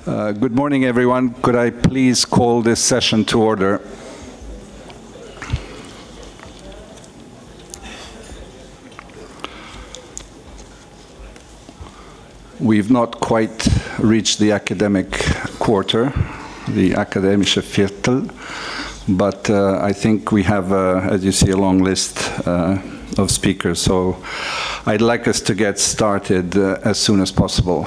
Good morning, everyone. Could I please call this session to order? We've not quite reached the academic quarter, the akademische Viertel, but I think we have, as you see, a long list of speakers, so I'd like us to get started as soon as possible.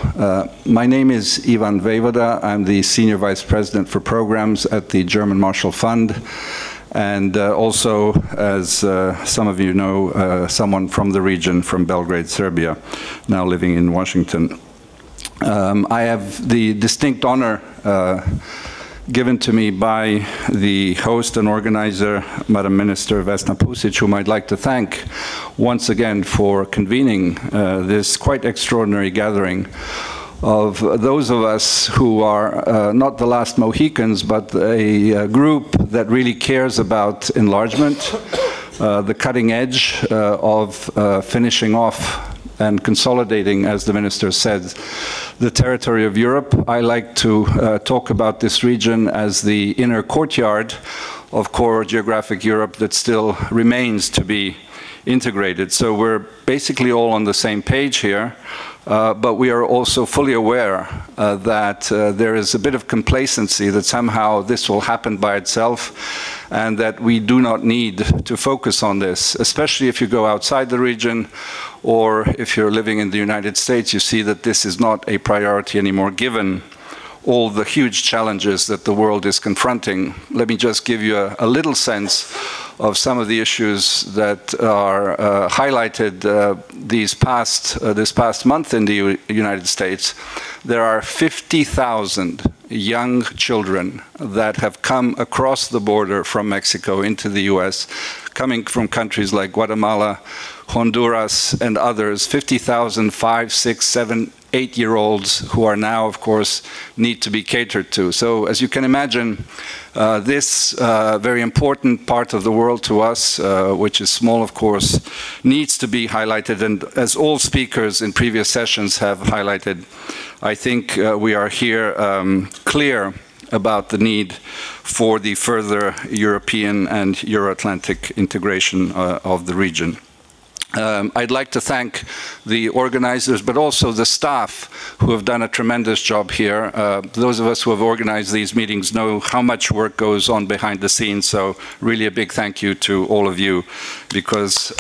My name is Ivan Vejvoda. I'm the Senior Vice President for Programs at the German Marshall Fund, and also, as some of you know, someone from the region, from Belgrade, Serbia, now living in Washington. I have the distinct honor given to me by the host and organizer, Madam Minister Vesna Pusic, whom I'd like to thank once again for convening this quite extraordinary gathering of those of us who are not the last Mohicans, but a group that really cares about enlargement, the cutting edge of finishing off and consolidating, as the minister said, the territory of Europe. I like to talk about this region as the inner courtyard of core geographic Europe that still remains to be integrated. So we're basically all on the same page here, but we are also fully aware that there is a bit of complacency that somehow this will happen by itself, and that we do not need to focus on this, especially if you go outside the region, or if you're living in the United States, you see that this is not a priority anymore, given all the huge challenges that the world is confronting. Let me just give you a little sense of some of the issues that are highlighted this past month in the United States. There are 50,000 young children that have come across the border from Mexico into the US, coming from countries like Guatemala, Honduras, and others. 50,000 5, 6, 7, 8-year-olds who are now, of course, need to be catered to. So, as you can imagine, this very important part of the world to us, which is small, of course, needs to be highlighted. And as all speakers in previous sessions have highlighted, I think we are here clear about the need for the further European and Euro-Atlantic integration of the region. I'd like to thank the organizers, but also the staff who have done a tremendous job here. Those of us who have organized these meetings know how much work goes on behind the scenes, so really a big thank you to all of you, because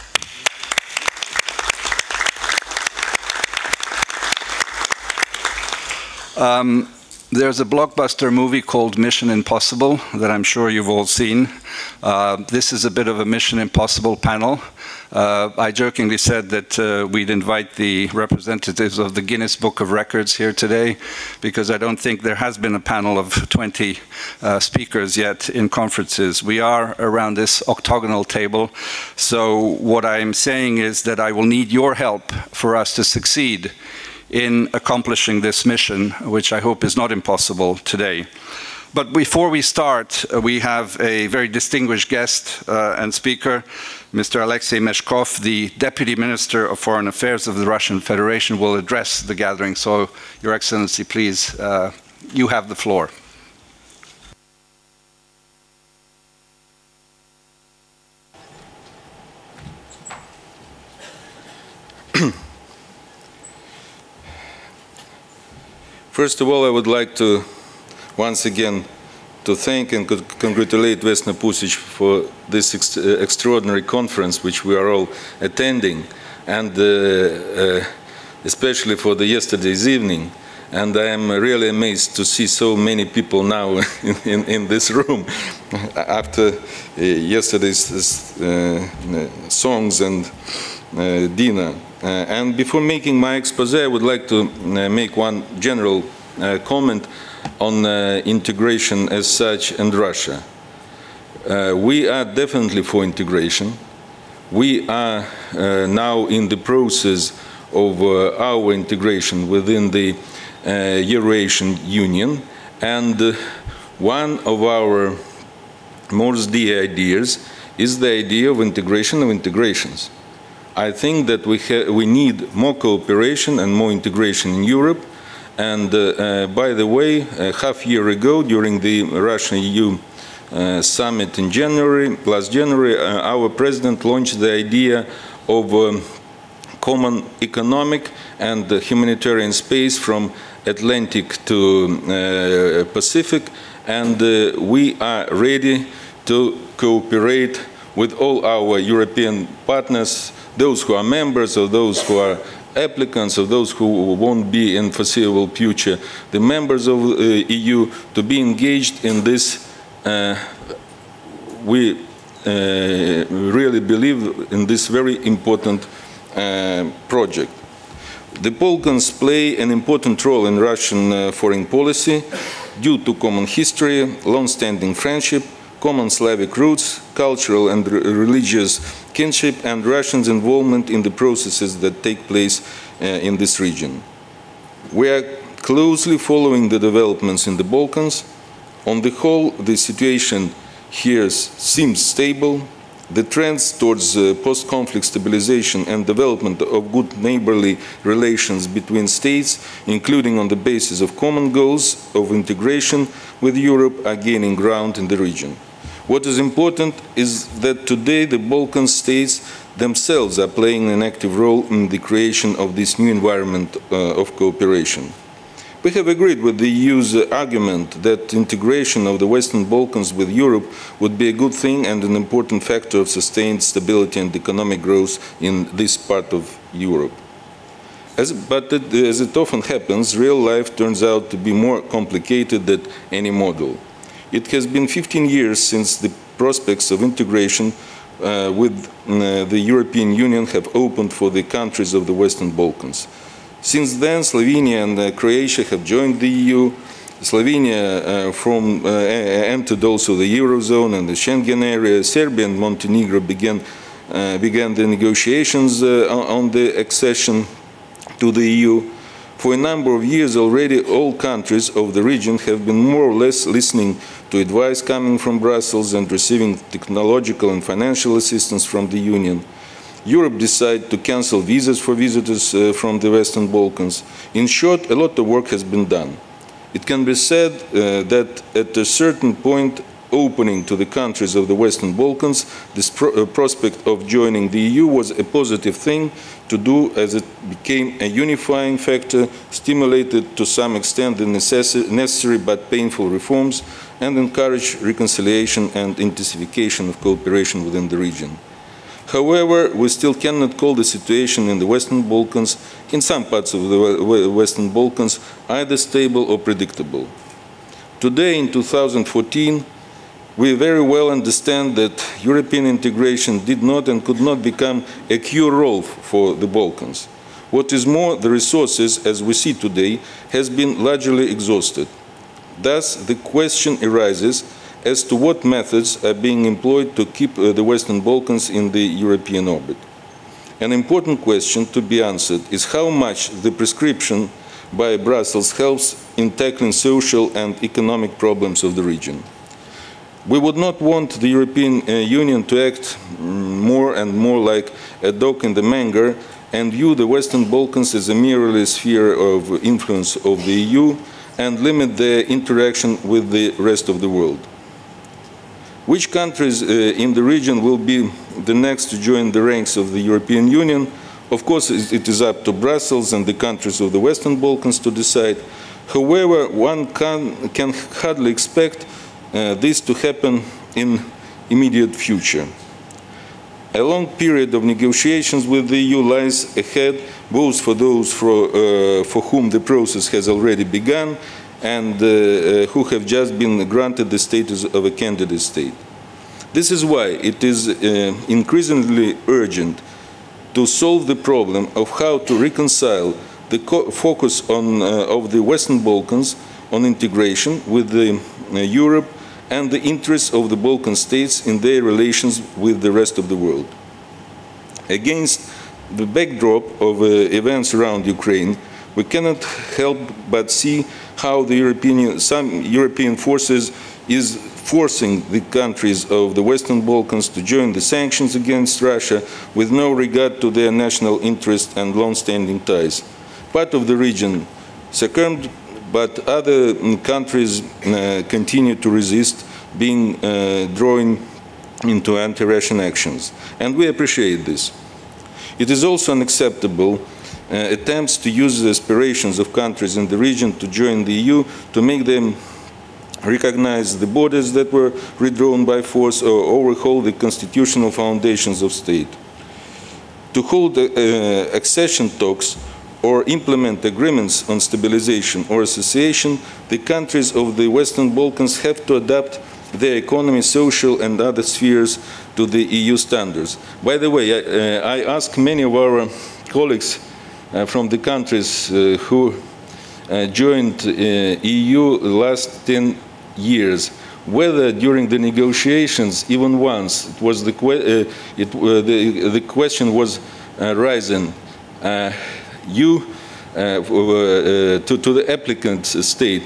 there's a blockbuster movie called Mission Impossible that I'm sure you've all seen. This is a bit of a Mission Impossible panel. I jokingly said that we'd invite the representatives of the Guinness Book of Records here today, because I don't think there has been a panel of 20 speakers yet in conferences. We are around this octagonal table, so what I'm saying is that I will need your help for us to succeed in accomplishing this mission, which I hope is not impossible today. But before we start, we have a very distinguished guest and speaker, Mr. Alexei Meshkov, the Deputy Minister of Foreign Affairs of the Russian Federation, will address the gathering. So, Your Excellency, please, you have the floor. First of all, I would like to once again to thank and congratulate Vesna Pusic for this extraordinary conference which we are all attending, and especially for the yesterday's evening. And I am really amazed to see so many people now in this room after yesterday's songs and dinner. And before making my expose, I would like to make one general comment on integration as such and Russia. We are definitely for integration. We are now in the process of our integration within the Eurasian Union, and one of our most dear ideas is the idea of integration of integrations. I think that we need more cooperation and more integration in Europe, And by the way, half a year ago, during the Russia-EU summit in last January, our president launched the idea of common economic and humanitarian space from Atlantic to Pacific, and we are ready to cooperate with all our European partners, those who are members or those who are applicants or those who won't be in foreseeable future, the members of the EU, to be engaged in this. We really believe in this very important project. The Balkans play an important role in Russian foreign policy due to common history, long-standing friendship, common Slavic roots, cultural and religious kinship, and Russians' involvement in the processes that take place in this region. We are closely following the developments in the Balkans. On the whole, the situation here seems stable. The trends towards post-conflict stabilization and development of good neighborly relations between states, including on the basis of common goals of integration with Europe, are gaining ground in the region. What is important is that today the Balkan states themselves are playing an active role in the creation of this new environment of cooperation. We have agreed with the EU's argument that integration of the Western Balkans with Europe would be a good thing and an important factor of sustained stability and economic growth in this part of Europe. But as it often happens, real life turns out to be more complicated than any model. It has been 15 years since the prospects of integration with the European Union have opened for the countries of the Western Balkans. Since then, Slovenia and Croatia have joined the EU. Slovenia entered also the Eurozone and the Schengen area. Serbia and Montenegro began the negotiations on the accession to the EU. For a number of years already, all countries of the region have been more or less listening to advice coming from Brussels and receiving technological and financial assistance from the Union. Europe decided to cancel visas for visitors from the Western Balkans. In short, a lot of work has been done. It can be said that at a certain point, opening to the countries of the Western Balkans, this prospect of joining the EU was a positive thing to do, as it became a unifying factor, stimulated to some extent the necessary but painful reforms, and encouraged reconciliation and intensification of cooperation within the region. However, we still cannot call the situation in the Western Balkans, in some parts of the Western Balkans, either stable or predictable. Today, in 2014, we very well understand that European integration did not and could not become a cure-all for the Balkans. What is more, the resources, as we see today, has been largely exhausted. Thus, the question arises as to what methods are being employed to keep the Western Balkans in the European orbit. An important question to be answered is how much the prescription by Brussels helps in tackling social and economic problems of the region. We would not want the European Union to act more and more like a dog in the manger and view the Western Balkans as a merely sphere of influence of the EU and limit their interaction with the rest of the world. Which countries in the region will be the next to join the ranks of the European Union? Of course, it is up to Brussels and the countries of the Western Balkans to decide. However, one can hardly expect this to happen in immediate future. A long period of negotiations with the EU lies ahead, both for those for whom the process has already begun and who have just been granted the status of a candidate state. This is why it is increasingly urgent to solve the problem of how to reconcile the focus of the Western Balkans on integration with Europe and the interests of the Balkan states in their relations with the rest of the world. Against the backdrop of events around Ukraine, we cannot help but see how some European forces is forcing the countries of the Western Balkans to join the sanctions against Russia with no regard to their national interest and long-standing ties. Part of the region Second, but other countries continue to resist being drawn into anti-Russian actions, and we appreciate this. It is also unacceptable attempts to use the aspirations of countries in the region to join the EU to make them recognize the borders that were redrawn by force or overhaul the constitutional foundations of state. To hold accession talks or implement agreements on stabilization or association, the countries of the Western Balkans have to adapt their economy, social and other spheres to the EU standards. By the way, I asked many of our colleagues from the countries who joined EU the last 10 years whether during the negotiations, even once, it was the question was rising. To the applicant state,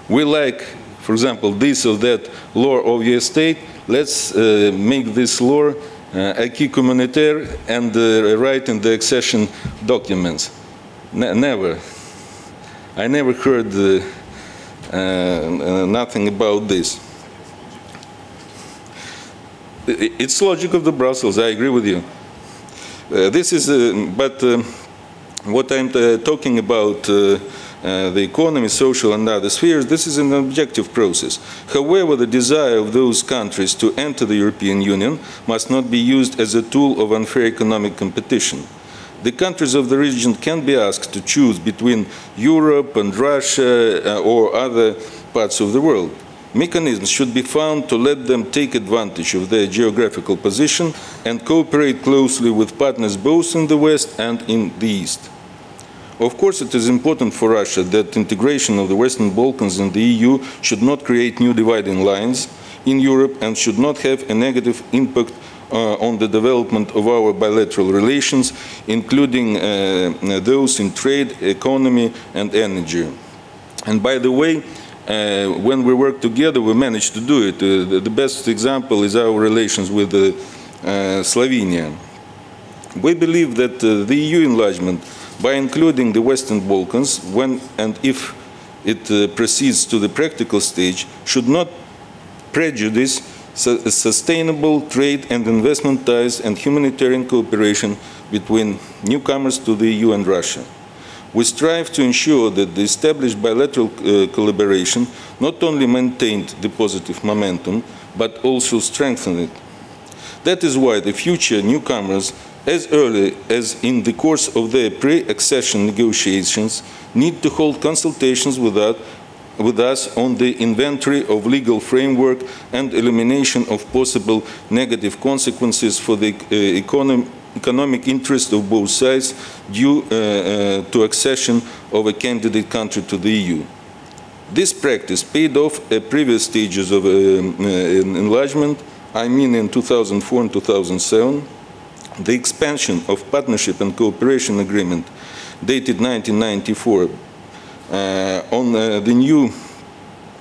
we like, for example, this or that law of your state, let's make this law acquis communautaire and write in the accession documents. Never. I never heard nothing about this. It's logic of the Brussels, I agree with you. This is, what I'm talking about, the economy, social and other spheres, this is an objective process. However, the desire of those countries to enter the European Union must not be used as a tool of unfair economic competition. The countries of the region can be asked to choose between Europe and Russia or other parts of the world. Mechanisms should be found to let them take advantage of their geographical position and cooperate closely with partners both in the West and in the East. Of course, it is important for Russia that integration of the Western Balkans in the EU should not create new dividing lines in Europe and should not have a negative impact on the development of our bilateral relations, including those in trade, economy and energy. And by the way, when we work together, we managed to do it. The best example is our relations with Slovenia. We believe that the EU enlargement, by including the Western Balkans, when and if it proceeds to the practical stage, should not prejudice sustainable trade and investment ties and humanitarian cooperation between newcomers to the EU and Russia. We strive to ensure that the established bilateral collaboration not only maintained the positive momentum, but also strengthened it. That is why the future newcomers, as early as in the course of their pre-accession negotiations, need to hold consultations with us on the inventory of legal framework and elimination of possible negative consequences for the economic interest of both sides due to accession of a candidate country to the EU. This practice paid off at previous stages of enlargement, I mean in 2004 and 2007, the expansion of Partnership and Cooperation Agreement dated 1994 on the new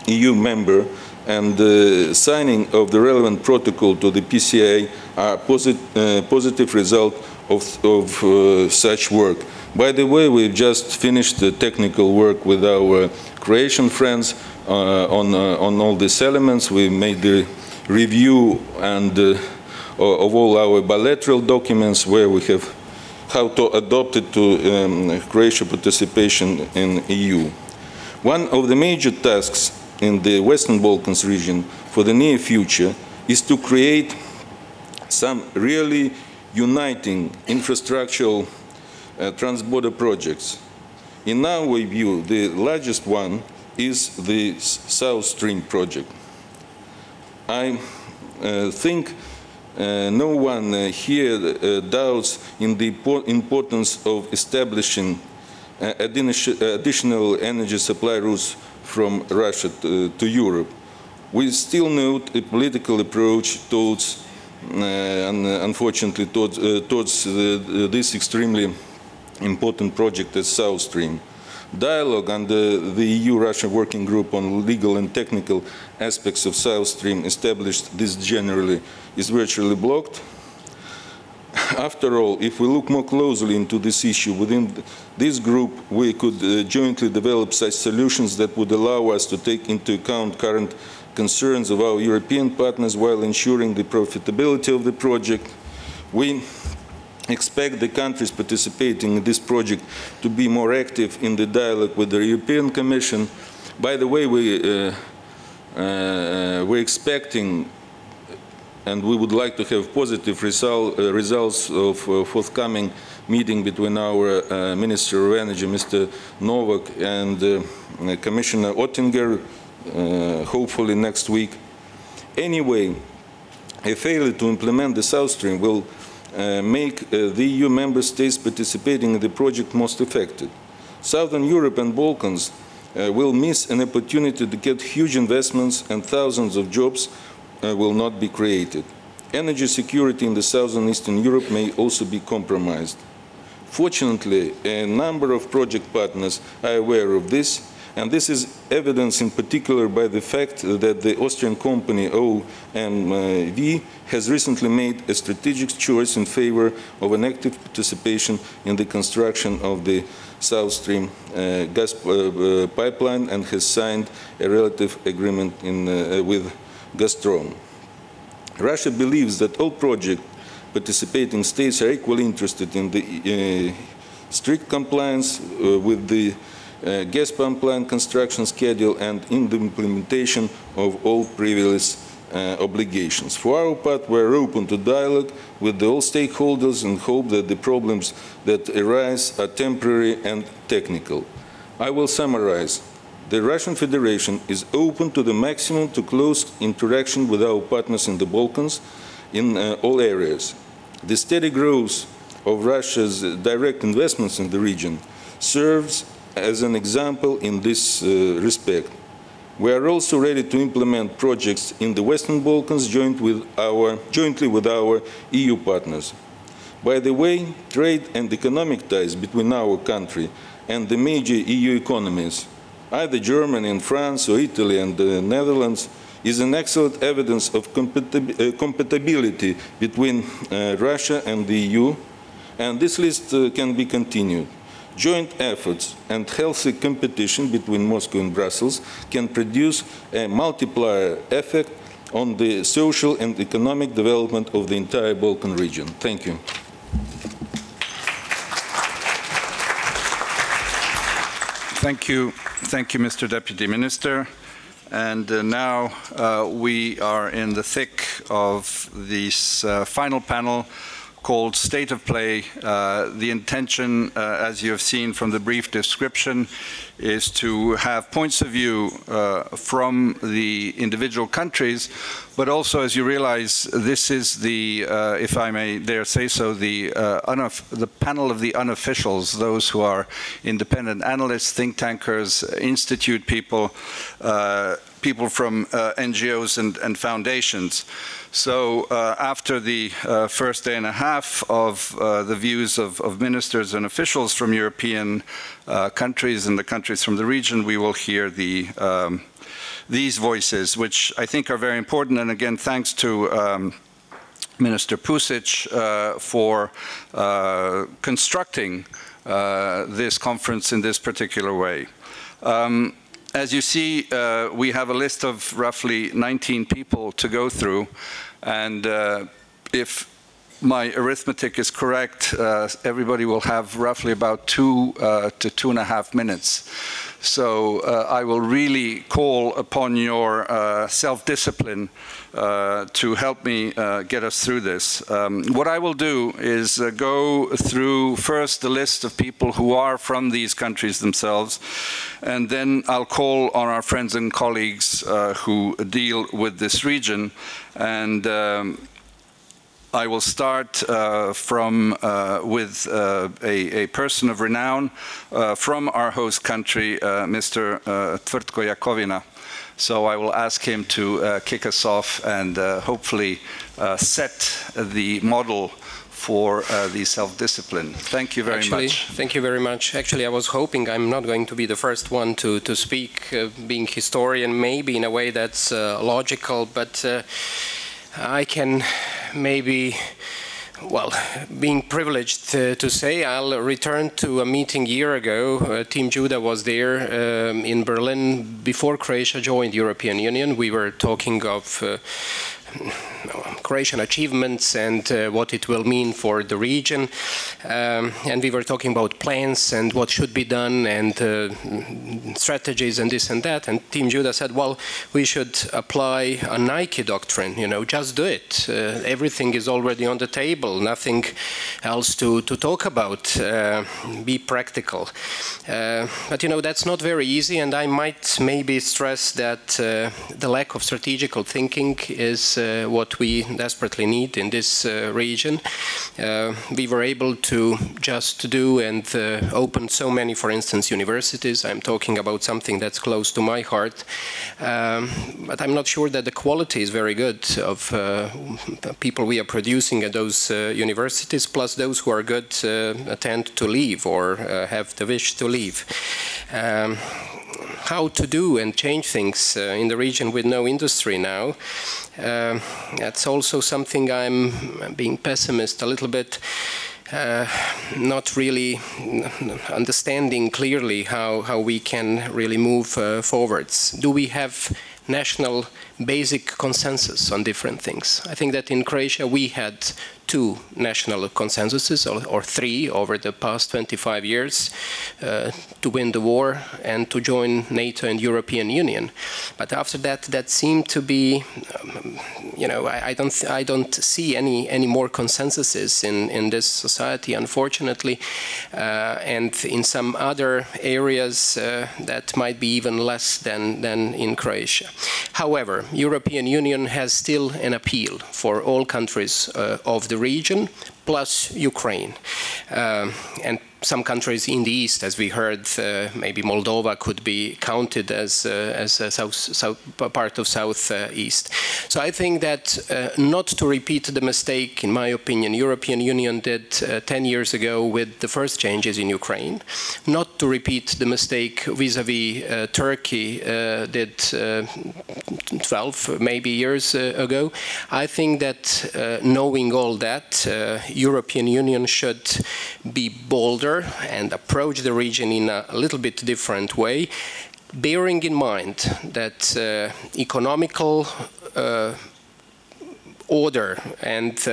EU member and the signing of the relevant protocol to the PCA are positive result of such work. By the way, we've just finished the technical work with our Croatian friends on all these elements. We made the review and of all our bilateral documents where we have how to adopt it to Croatia participation in EU. One of the major tasks in the Western Balkans region for the near future is to create some really uniting infrastructural transborder projects. In our view, the largest one is the South Stream project. I think no one here doubts in the importance of establishing additional energy supply routes from Russia to Europe. We still note a political approach towards, unfortunately, towards this extremely important project as South Stream. Dialogue under the EU-Russia Working Group on legal and technical aspects of South Stream established this generally is virtually blocked. After all, if we look more closely into this issue within this group, we could jointly develop such solutions that would allow us to take into account current concerns of our European partners while ensuring the profitability of the project. We expect the countries participating in this project to be more active in the dialogue with the European Commission. By the way, we're expecting and we would like to have positive results of forthcoming meeting between our Minister of Energy, Mr. Novak, and Commissioner Oettinger, hopefully next week. Anyway, a failure to implement the South Stream will make the EU member states participating in the project most affected. Southern Europe and Balkans will miss an opportunity to get huge investments, and thousands of jobs will not be created. Energy security in the southern Eastern Europe may also be compromised. Fortunately, a number of project partners are aware of this, and this is evidenced in particular by the fact that the Austrian company OMV has recently made a strategic choice in favor of an active participation in the construction of the South Stream gas pipeline and has signed a relative agreement with Gazprom. Russia believes that all project participating states are equally interested in the strict compliance with the gas pipeline construction schedule and in the implementation of all previous obligations. For our part, we are open to dialogue with all stakeholders and hope that the problems that arise are temporary and technical. I will summarize. The Russian Federation is open to the maximum to close interaction with our partners in the Balkans in all areas. The steady growth of Russia's direct investments in the region serves as an example in this respect. We are also ready to implement projects in the Western Balkans jointly with our EU partners. By the way, trade and economic ties between our country and the major EU economies, either Germany and France or Italy and the Netherlands, is an excellent evidence of compatibility between Russia and the EU, and this list can be continued. Joint efforts and healthy competition between Moscow and Brussels can produce a multiplier effect on the social and economic development of the entire Balkan region. Thank you. Thank you, Mr. Deputy Minister. And now we are in the thick of this final panel called State of Play. The intention, as you have seen from the brief description, is to have points of view from the individual countries, but also, as you realize, this is the, if I may dare say so, the panel of the unofficials, those who are independent analysts, think tankers, institute people, people from NGOs and foundations. So after the first day and a half of the views of ministers and officials from European countries and the countries from the region, we will hear these voices, which I think are very important. And again, thanks to Minister Pusic for constructing this conference in this particular way. As you see, we have a list of roughly 19 people to go through, and if my arithmetic is correct, everybody will have roughly about 2 to 2.5 minutes. So I will really call upon your self-discipline to help me get us through this. What I will do is go through first the list of people who are from these countries themselves, and then I'll call on our friends and colleagues who deal with this region. And I will start with a person of renown from our host country, Mr. Tvrtko Jakovina. So I will ask him to kick us off and hopefully set the model for the self-discipline. Thank you very much. Thank you very much. Actually, I was hoping I'm not going to be the first one to speak, being historian, maybe in a way that's logical, but I can maybe Well, being privileged to say, I'll return to a meeting a year ago. Team Judah was there in Berlin before Croatia joined the European Union. We were talking of Croatian achievements and what it will mean for the region. And we were talking about plans and what should be done and strategies and this and that. And Team Judah said, well, we should apply a Nike doctrine, you know, just do it. Everything is already on the table, nothing else to talk about. Be practical. But, you know, that's not very easy, and I might maybe stress that the lack of strategical thinking is what we desperately need in this region. We were able to just do and open so many, for instance, universities. I'm talking about something that's close to my heart. But I'm not sure that the quality is very good of people we are producing at those universities, plus those who are good tend to leave or have the wish to leave. How to do and change things in the region with no industry now. That's also something I'm being pessimist a little bit, not really understanding clearly how we can really move forwards. Do we have national basic consensus on different things? I think that in Croatia we had 2 national consensuses, or 3 over the past 25 years, to win the war and to join NATO and European Union. But after that, that seemed to be, you know, I don't see any more consensuses in this society, unfortunately, and in some other areas that might be even less than in Croatia. However, European Union has still an appeal for all countries of the region, plus Ukraine. And some countries in the east, as we heard, maybe Moldova could be counted as a part of southeast. So I think that not to repeat the mistake, in my opinion, European Union did 10 years ago with the first changes in Ukraine, not to repeat the mistake vis-à-vis Turkey did 12 maybe years ago. I think that knowing all that, European Union should be bolder and approach the region in a little bit different way, bearing in mind that economical order and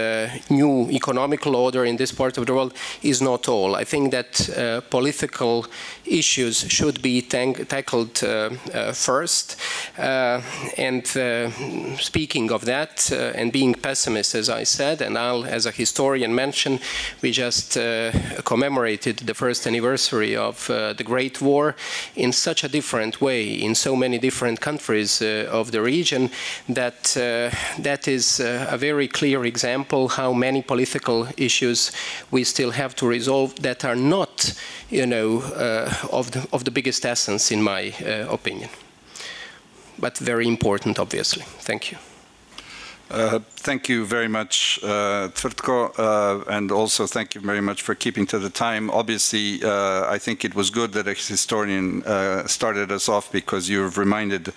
new economical order in this part of the world is not all. I think that political issues should be tackled first. And speaking of that, and being pessimist, as I said, and I'll, as a historian, mention, we just commemorated the first anniversary of the Great War in such a different way, in so many different countries of the region, that that is a very clear example how many political issues we still have to resolve that are not, you know, of the biggest essence, in my opinion. But very important, obviously. Thank you. Thank you very much, Tvrtko, and also thank you very much for keeping to the time. Obviously, I think it was good that a historian started us off, because you've reminded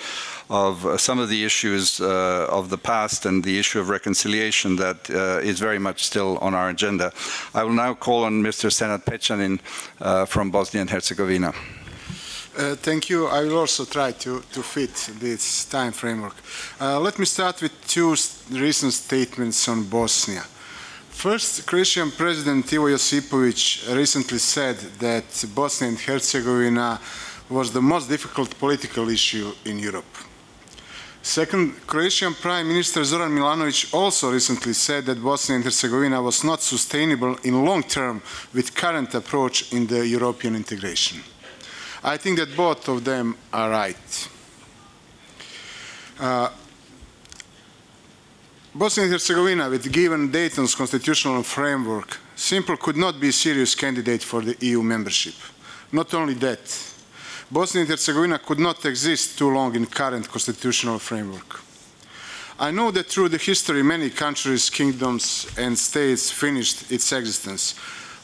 of some of the issues of the past and the issue of reconciliation that is very much still on our agenda. I will now call on Mr. Senad Pećanin from Bosnia and Herzegovina. Thank you. I will also try to fit this time framework. Let me start with 2 recent statements on Bosnia. First, Croatian President Ivo Josipović recently said that Bosnia and Herzegovina was the most difficult political issue in Europe. Second, Croatian Prime Minister Zoran Milanović also recently said that Bosnia and Herzegovina was not sustainable in long term with current approach in the European integration. I think that both of them are right. Bosnia and Herzegovina, with given Dayton's constitutional framework, simply could not be a serious candidate for the EU membership. Not only that, Bosnia and Herzegovina could not exist too long in current constitutional framework. I know that through the history many countries, kingdoms and states finished its existence.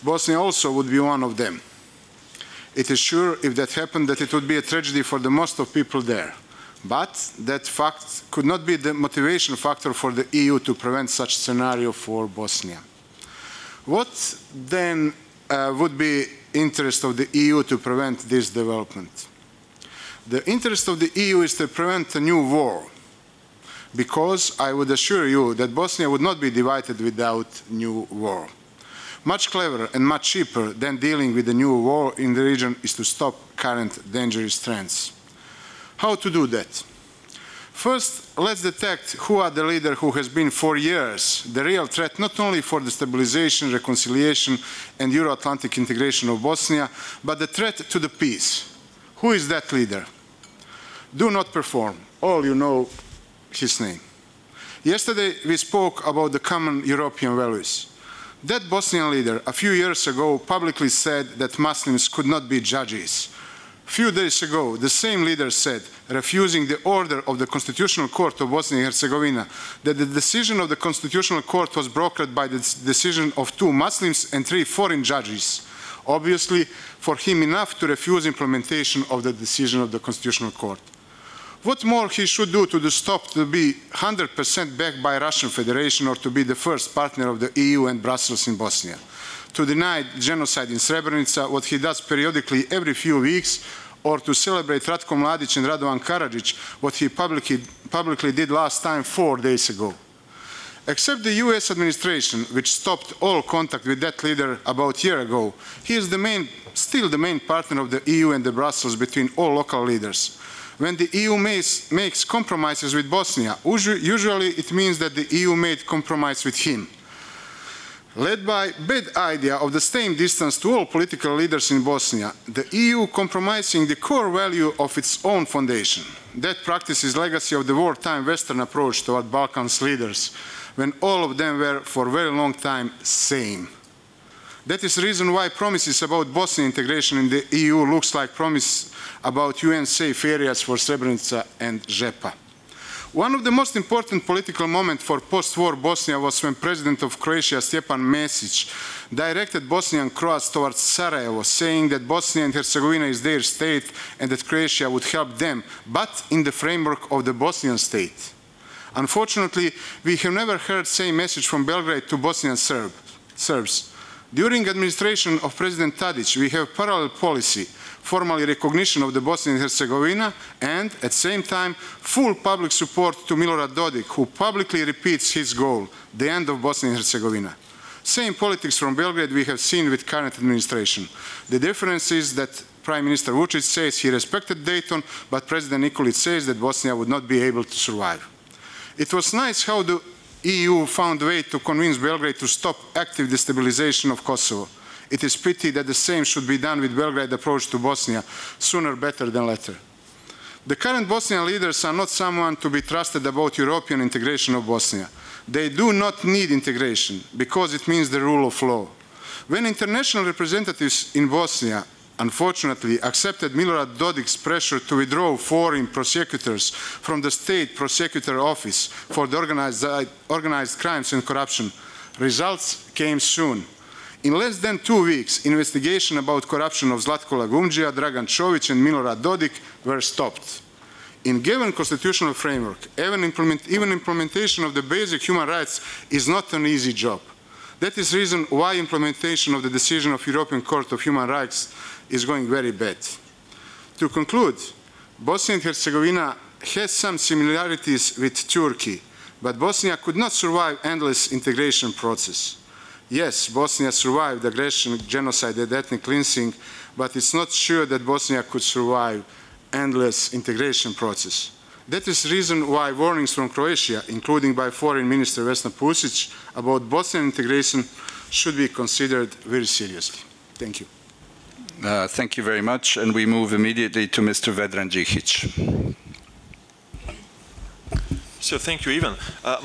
Bosnia also would be one of them. It is sure, if that happened, that it would be a tragedy for the most of people there. But that fact could not be the motivation factor for the EU to prevent such scenario for Bosnia. What then would be interest of the EU to prevent this development? The interest of the EU is to prevent a new war, because I would assure you that Bosnia would not be divided without new war. Much cleverer and much cheaper than dealing with the new war in the region is to stop current dangerous trends. How to do that? First, let's detect who are the leader who has been for years the real threat not only for the stabilization, reconciliation and Euro-Atlantic integration of Bosnia, but the threat to the peace. Who is that leader? Do not perform. All you know his name. Yesterday we spoke about the common European values. That Bosnian leader a few years ago publicly said that Muslims could not be judges. A few days ago, the same leader said, refusing the order of the Constitutional Court of Bosnia and Herzegovina, that the decision of the Constitutional Court was brokered by the decision of 2 Muslims and 3 foreign judges. Obviously, for him enough to refuse implementation of the decision of the Constitutional Court. What more he should do to stop to be 100% backed by Russian Federation or to be the first partner of the EU and Brussels in Bosnia? To deny genocide in Srebrenica, what he does periodically every few weeks, or to celebrate Ratko Mladic and Radovan Karadzic, what he publicly did last time 4 days ago. Except the US administration, which stopped all contact with that leader about a year ago, he is still the main partner of the EU and the Brussels between all local leaders. When the EU makes compromises with Bosnia, usually it means that the EU made compromise with him. Led by bad idea of the staying distance to all political leaders in Bosnia, the EU compromising the core value of its own foundation. That practice is legacy of the wartime Western approach toward Balkans leaders, when all of them were for a very long time same. That is the reason why promises about Bosnian integration in the EU looks like promise about UN safe areas for Srebrenica and Žepa. One of the most important political moments for post-war Bosnia was when President of Croatia, Stjepan Mesic, directed Bosnian Croats towards Sarajevo, saying that Bosnia and Herzegovina is their state and that Croatia would help them, but in the framework of the Bosnian state. Unfortunately, we have never heard the same message from Belgrade to Bosnian Serbs. During administration of President Tadic, we have parallel policy, formally recognition of the Bosnia and Herzegovina, and at the same time, full public support to Milorad Dodik, who publicly repeats his goal, the end of Bosnia and Herzegovina. Same politics from Belgrade we have seen with current administration. The difference is that Prime Minister Vučić says he respected Dayton, but President Nikolić says that Bosnia would not be able to survive. It was nice how the EU found a way to convince Belgrade to stop active destabilization of Kosovo. It is pity that the same should be done with Belgrade's approach to Bosnia, sooner better than later. The current Bosnian leaders are not someone to be trusted about European integration of Bosnia. They do not need integration, because it means the rule of law. When international representatives in Bosnia unfortunately accepted Milorad Dodik's pressure to withdraw foreign prosecutors from the state prosecutor office for the organized crimes and corruption, results came soon. In less than 2 weeks, investigation about corruption of Zlatko Lagumdžija, Dragan Čović and Milorad Dodik were stopped. In given constitutional framework, even implementation of the basic human rights is not an easy job. That is the reason why implementation of the decision of European Court of Human Rights is going very bad. To conclude, Bosnia and Herzegovina has some similarities with Turkey, but Bosnia could not survive endless integration process. Yes, Bosnia survived aggression, genocide and ethnic cleansing, but it's not sure that Bosnia could survive endless integration process. That is the reason why warnings from Croatia, including by Foreign Minister Vesna Pusic, about Bosnian integration should be considered very seriously. Thank you. Thank you very much, and we move immediately to Mr. Vedran Đikić. So thank you, Ivan.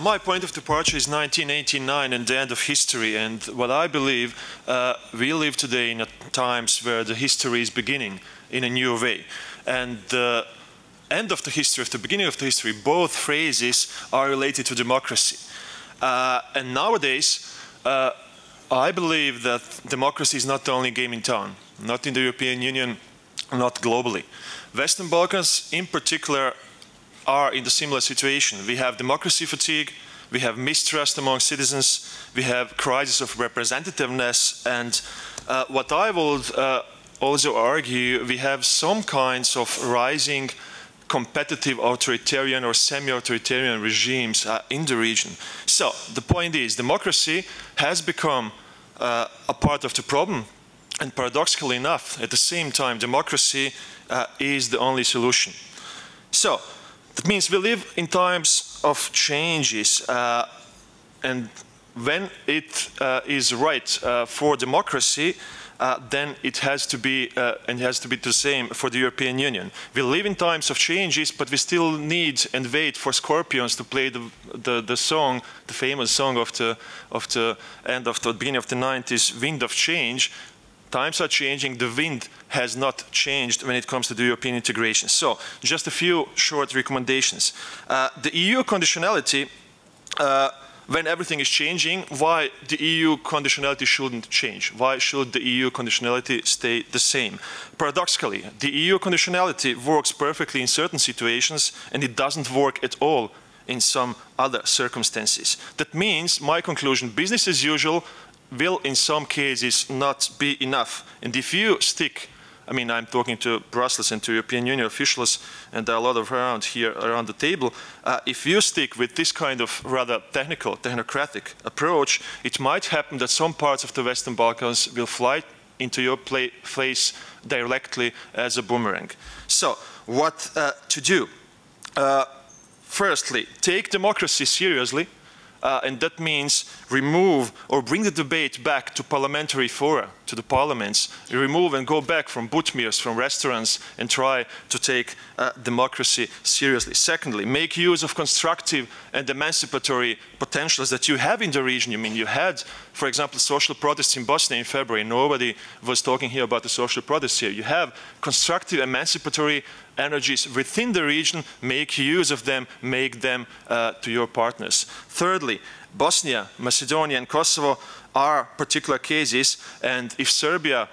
My point of departure is 1989 and the end of history, and what I believe, we live today in times where the history is beginning in a new way. And the end of the history, of the beginning of the history, both phrases are related to democracy. And nowadays, I believe that democracy is not the only game in town, not in the European Union, not globally. Western Balkans, in particular, are in a similar situation. We have democracy fatigue, we have mistrust among citizens, we have crisis of representativeness, and what I would also argue, we have some kinds of rising competitive authoritarian or semi-authoritarian regimes in the region. So the point is, democracy has become a part of the problem, and paradoxically enough, at the same time, democracy is the only solution. So that means we live in times of changes, and when it is right for democracy, then it has to be and has to be the same for the European Union. We live in times of changes, but we still need and wait for Scorpions to play the song, the famous song of the end of the beginning of the 90s, Wind of Change. Times are changing, the wind has not changed when it comes to the European integration. So, just a few short recommendations. The EU conditionality, when everything is changing, why the EU conditionality shouldn't change? Why should the EU conditionality stay the same? Paradoxically, the EU conditionality works perfectly in certain situations, and it doesn't work at all in some other circumstances. That means, my conclusion, business as usual will in some cases not be enough. And if you stick, I mean, I'm talking to Brussels and to European Union officials, and there are a lot of around here around the table, if you stick with this kind of rather technical, technocratic approach, it might happen that some parts of the Western Balkans will fly into your place directly as a boomerang. So, what to do? Firstly, take democracy seriously. And that means remove or bring the debate back to parliamentary fora, to the parliaments. Remove and go back from butmirs, from restaurants, and try to take democracy seriously. Secondly, make use of constructive and emancipatory potentials that you have in the region. I mean, you had, for example, social protests in Bosnia in February. Nobody was talking here about the social protests here. You have constructive, emancipatory energies within the region, make use of them, make them to your partners. Thirdly, Bosnia, Macedonia, and Kosovo are particular cases, and if Serbia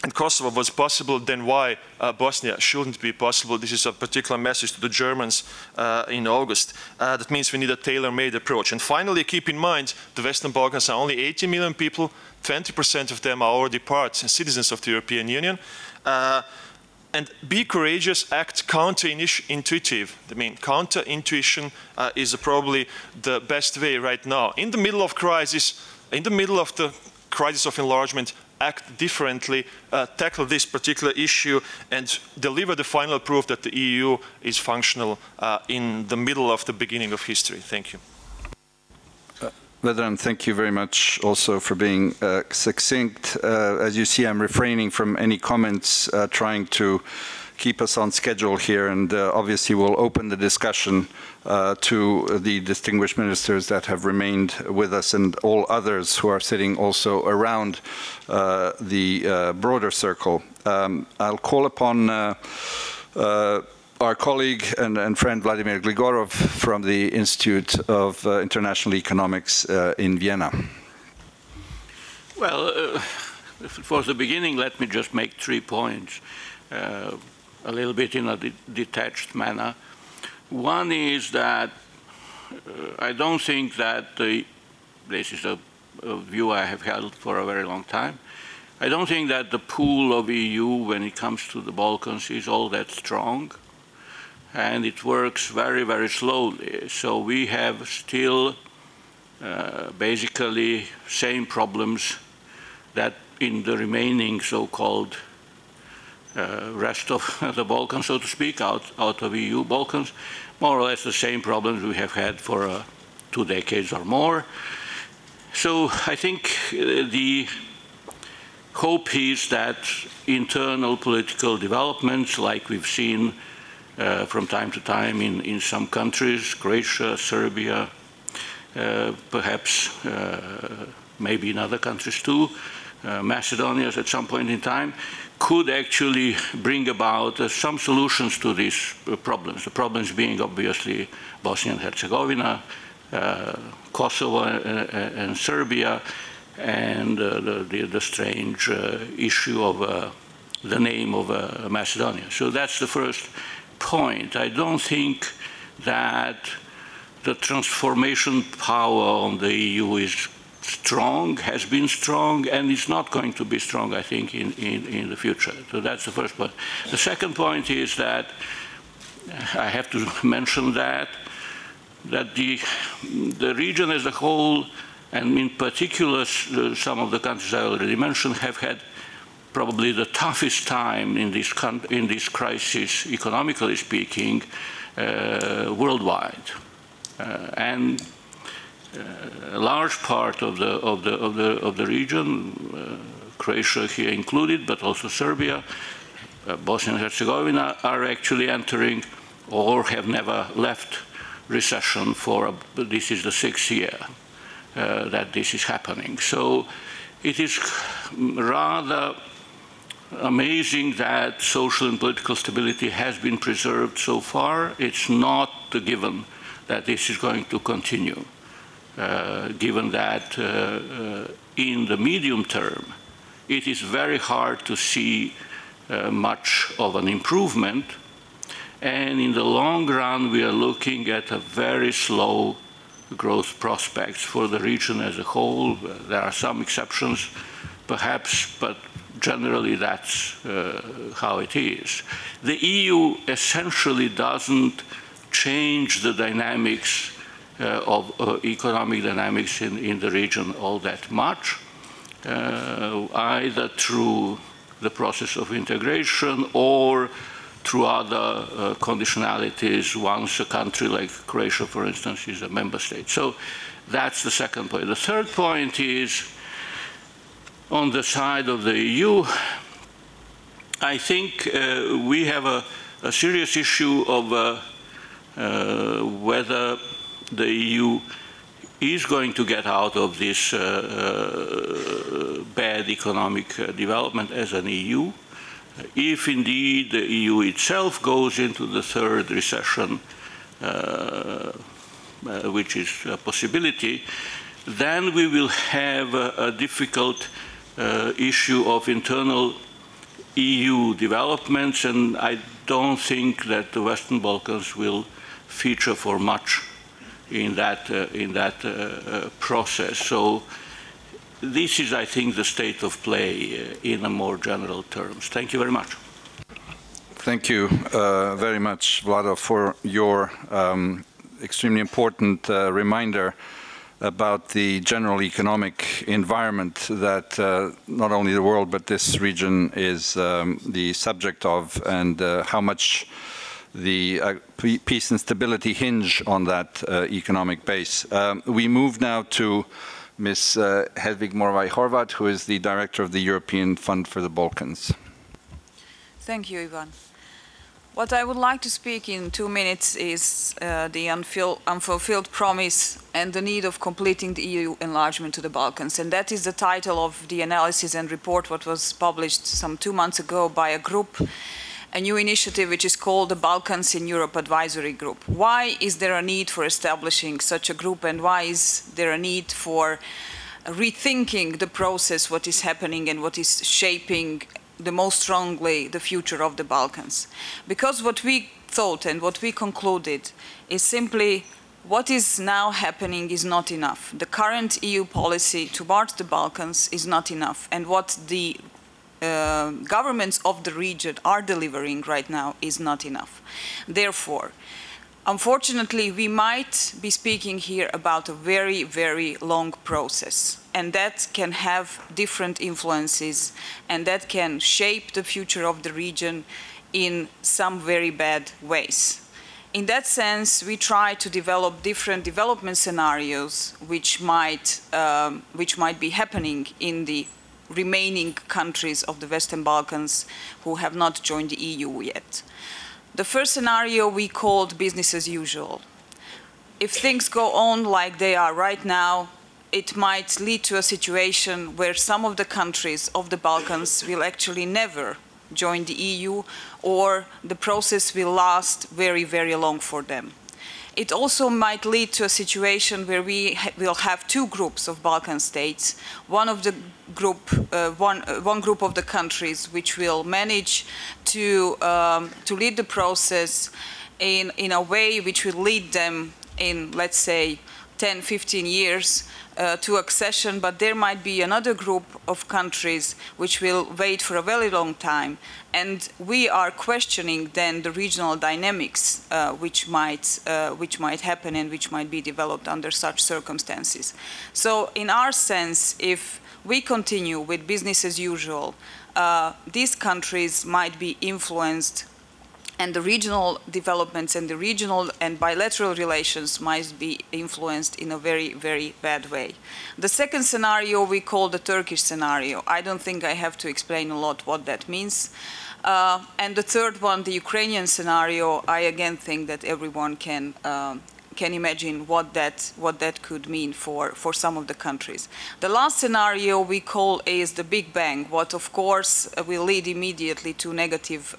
and Kosovo was possible, then why Bosnia shouldn't be possible? This is a particular message to the Germans in August. That means we need a tailor-made approach. And finally, keep in mind, the Western Balkans are only 80 million people, 20% of them are already part and citizens of the European Union. And be courageous, act counterintuitive. I mean, counterintuition is probably the best way right now. In the middle of crisis, in the middle of the crisis of enlargement, act differently, tackle this particular issue, and deliver the final proof that the EU is functional in the middle of the beginning of history. Thank you. Vedran, thank you very much also for being succinct. As you see, I'm refraining from any comments, trying to keep us on schedule here, and obviously we'll open the discussion to the distinguished ministers that have remained with us and all others who are sitting also around the broader circle. I'll call upon our colleague and friend Vladimir Gligorov from the Institute of International Economics in Vienna. Well, for the beginning, let me just make 3 points, a little bit in a detached manner. One is that I don't think that this is a view I have held for a very long time. I don't think that the pull of EU when it comes to the Balkans is all that strong. And it works very, very slowly. So we have still basically same problems that in the remaining so-called rest of the Balkans, so to speak, out of EU Balkans, more or less the same problems we have had for 2 decades or more. So I think the hope is that internal political developments, like we've seen from time to time in some countries, Croatia, Serbia, perhaps maybe in other countries too, Macedonia at some point in time, could actually bring about some solutions to these problems. The problems being obviously Bosnia and Herzegovina, Kosovo and Serbia, and the strange issue of the name of Macedonia. So that's the first point. I don't think that the transformation power on the EU is strong, has been strong, and is not going to be strong, I think, in the future. So that's the first point. The second point is that I have to mention that the region as a whole, and in particular some of the countries I already mentioned, have had probably the toughest time in this crisis, economically speaking, worldwide. And a large part of the region, Croatia here included, but also Serbia, Bosnia and Herzegovina, are actually entering or have never left recession for, this is the 6th year that this is happening. So it is rather amazing that social and political stability has been preserved so far. It's not a given that this is going to continue, given that in the medium term, it is very hard to see much of an improvement. And in the long run, we are looking at a very slow growth prospects for the region as a whole. There are some exceptions, perhaps, but generally that's how it is. The EU essentially doesn't change the dynamics of economic dynamics in the region all that much, either through the process of integration or through other conditionalities once a country like Croatia, for instance, is a member state. So that's the second point. The third point is on the side of the EU. I think we have a serious issue of whether the EU is going to get out of this bad economic development as an EU. If indeed the EU itself goes into the third recession, which is a possibility, then we will have a difficult issue of internal EU developments, and I don't think that the Western Balkans will feature for much in that process. So this is, I think, the state of play in a more general terms. Thank you very much. Thank you very much, Vlado, for your extremely important reminder about the general economic environment that not only the world but this region is the subject of, and how much the peace and stability hinge on that economic base. We move now to Ms. Hedvig Morvaj-Horvat, who is the Director of the European Fund for the Balkans. Thank you, Ivan. What I would like to speak in 2 minutes is the unfulfilled promise and the need of completing the EU enlargement to the Balkans. And that is the title of the analysis and report what was published some 2 months ago by a group, a new initiative which is called the Balkans in Europe Advisory Group. Why is there a need for establishing such a group, and why is there a need for rethinking the process, what is happening and what is shaping the most strongly the future of the Balkans? Because what we thought and what we concluded is simply what is now happening is not enough. The current EU policy towards the Balkans is not enough, and what the governments of the region are delivering right now is not enough. Therefore, unfortunately, we might be speaking here about a very, very long process, and that can have different influences, and that can shape the future of the region in some very bad ways. In that sense, we try to develop different development scenarios which might be happening in the remaining countries of the Western Balkans who have not joined the EU yet. The first scenario we called business as usual. If things go on like they are right now, it might lead to a situation where some of the countries of the Balkans will actually never join the EU, or the process will last very, very long for them. It also might lead to a situation where we will have two groups of Balkan states. One group of the countries which will manage to lead the process in a way which will lead them in, let's say, 10, 15 years to accession, but there might be another group of countries which will wait for a very long time. And we are questioning then the regional dynamics which might happen and which might be developed under such circumstances. So in our sense, if we continue with business as usual, these countries might be influenced, and the regional developments and the regional and bilateral relations might be influenced in a very, very bad way. The second scenario we call the Turkish scenario. I don't think I have to explain a lot what that means. And the third one, the Ukrainian scenario, I again think that everyone can imagine what that could mean for some of the countries. The last scenario we call is the Big Bang, what of course will lead immediately to negative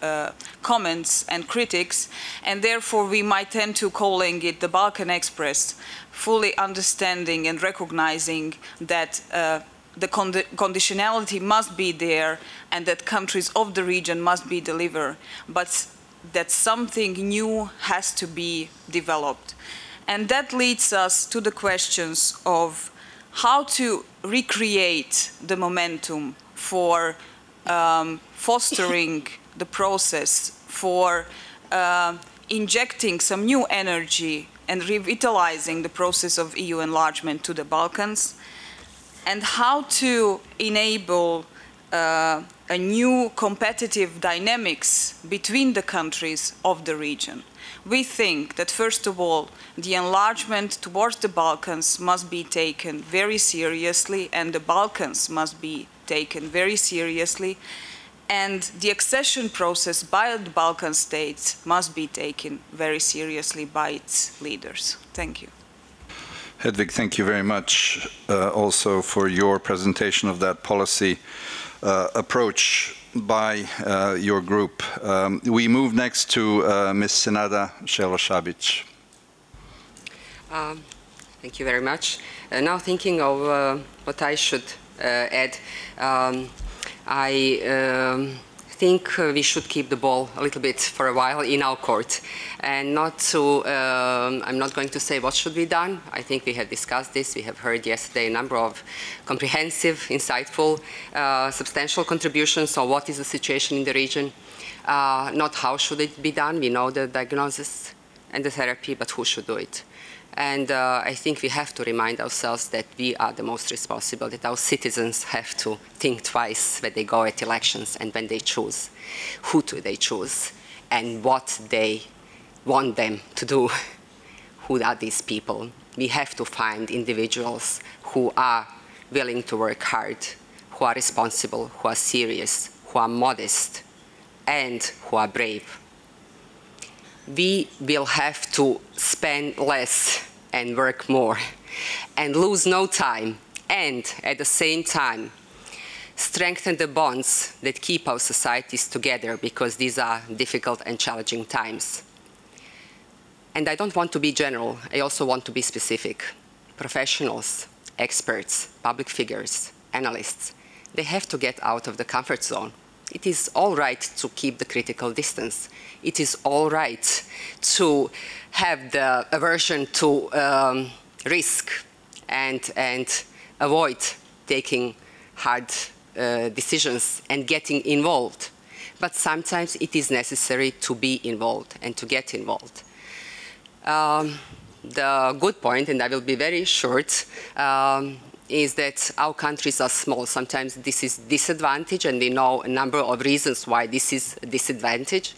comments and critics, and therefore we might tend to calling it the Balkan Express, fully understanding and recognizing that the conditionality must be there and that countries of the region must be delivered, but that something new has to be developed. And that leads us to the questions of how to recreate the momentum for fostering the process, for injecting some new energy and revitalizing the process of EU enlargement to the Balkans, and how to enable a new competitive dynamics between the countries of the region. We think that, first of all, the enlargement towards the Balkans must be taken very seriously, and the Balkans must be taken very seriously, and the accession process by the Balkan states must be taken very seriously by its leaders. Thank you. Hedvig, thank you very much also for your presentation of that policy approach by your group. We move next to Ms. Senada Šelošabić. Thank you very much. Now thinking of what I should add, I think we should keep the ball a little bit for a while in our court, and not to, I'm not going to say what should be done. I think we have discussed this. We have heard yesterday a number of comprehensive, insightful, substantial contributions on what is the situation in the region, not how should it be done. We know the diagnosis and the therapy, but who should do it. And I think we have to remind ourselves that we are the most responsible, that our citizens have to think twice when they go at elections and when they choose. Who do they choose and what they want them to do? Who are these people? We have to find individuals who are willing to work hard, who are responsible, who are serious, who are modest, and who are brave. We will have to spend less and work more and lose no time, and at the same time strengthen the bonds that keep our societies together, because these are difficult and challenging times. And I don't want to be general, I also want to be specific. Professionals, experts, public figures, analysts, they have to get out of the comfort zone. It is all right to keep the critical distance. It is all right to have the aversion to risk and avoid taking hard decisions and getting involved. But sometimes it is necessary to be involved and to get involved. The good point, and I will be very short, is that our countries are small. Sometimes this is disadvantage, and we know a number of reasons why this is a disadvantage.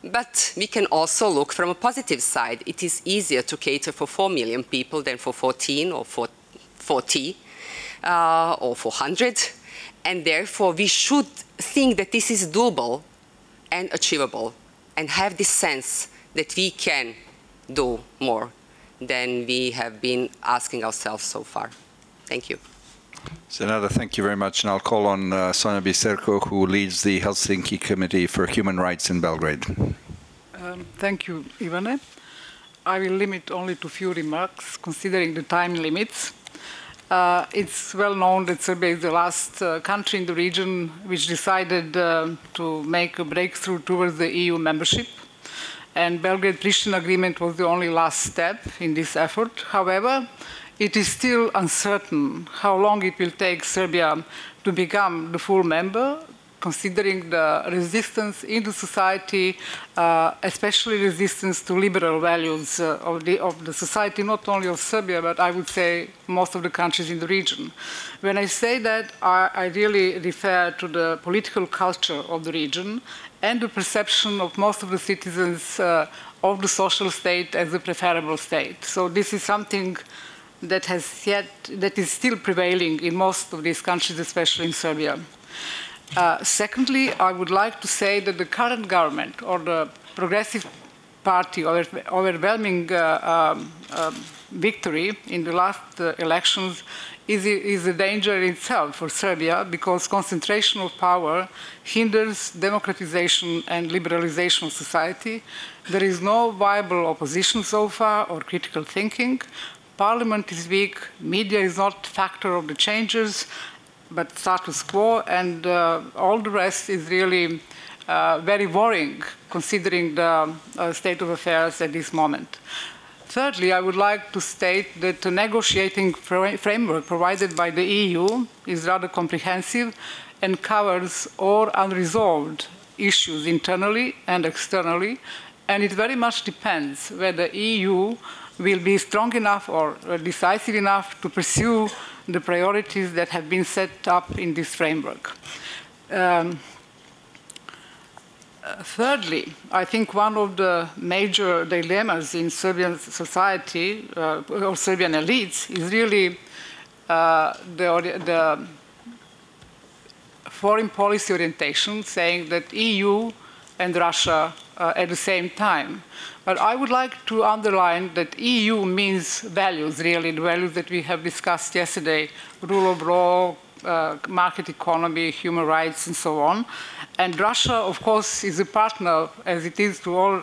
But we can also look from a positive side. It is easier to cater for 4 million people than for 14 or for 40 or 400. And therefore, we should think that this is doable and achievable, and have this sense that we can do more than we have been asking ourselves so far. Thank you. Senada, thank you very much. And I'll call on Sonja Biserko, who leads the Helsinki Committee for Human Rights in Belgrade. Thank you, Ivane. I will limit only to a few remarks, considering the time limits. It's well known that Serbia is the last country in the region which decided to make a breakthrough towards the EU membership. and Belgrade-Pristina agreement was the only last step in this effort. However, it is still uncertain how long it will take Serbia to become the full member, considering the resistance in the society, especially resistance to liberal values of the society, not only of Serbia, but I would say most of the countries in the region. When I say that, I really refer to the political culture of the region and the perception of most of the citizens of the social state as a preferable state. So this is something that is still prevailing in most of these countries, especially in Serbia. Secondly, I would like to say that the current government or the Progressive Party overwhelming victory in the last elections is a danger in itself for Serbia, because concentration of power hinders democratization and liberalization of society. There is no viable opposition so far or critical thinking. Parliament is weak, media is not factor of the changes, but status quo, and all the rest is really very worrying, considering the state of affairs at this moment. Thirdly, I would like to state that the negotiating framework provided by the EU is rather comprehensive and covers all unresolved issues internally and externally, and it very much depends whether the EU will be strong enough or decisive enough to pursue the priorities that have been set up in this framework. Thirdly, I think one of the major dilemmas in Serbian society or Serbian elites is really the foreign policy orientation, saying that EU and Russia at the same time. But I would like to underline that EU means values, really, the values that we have discussed yesterday, rule of law, market economy, human rights, and so on. And Russia, of course, is a partner, as it is to all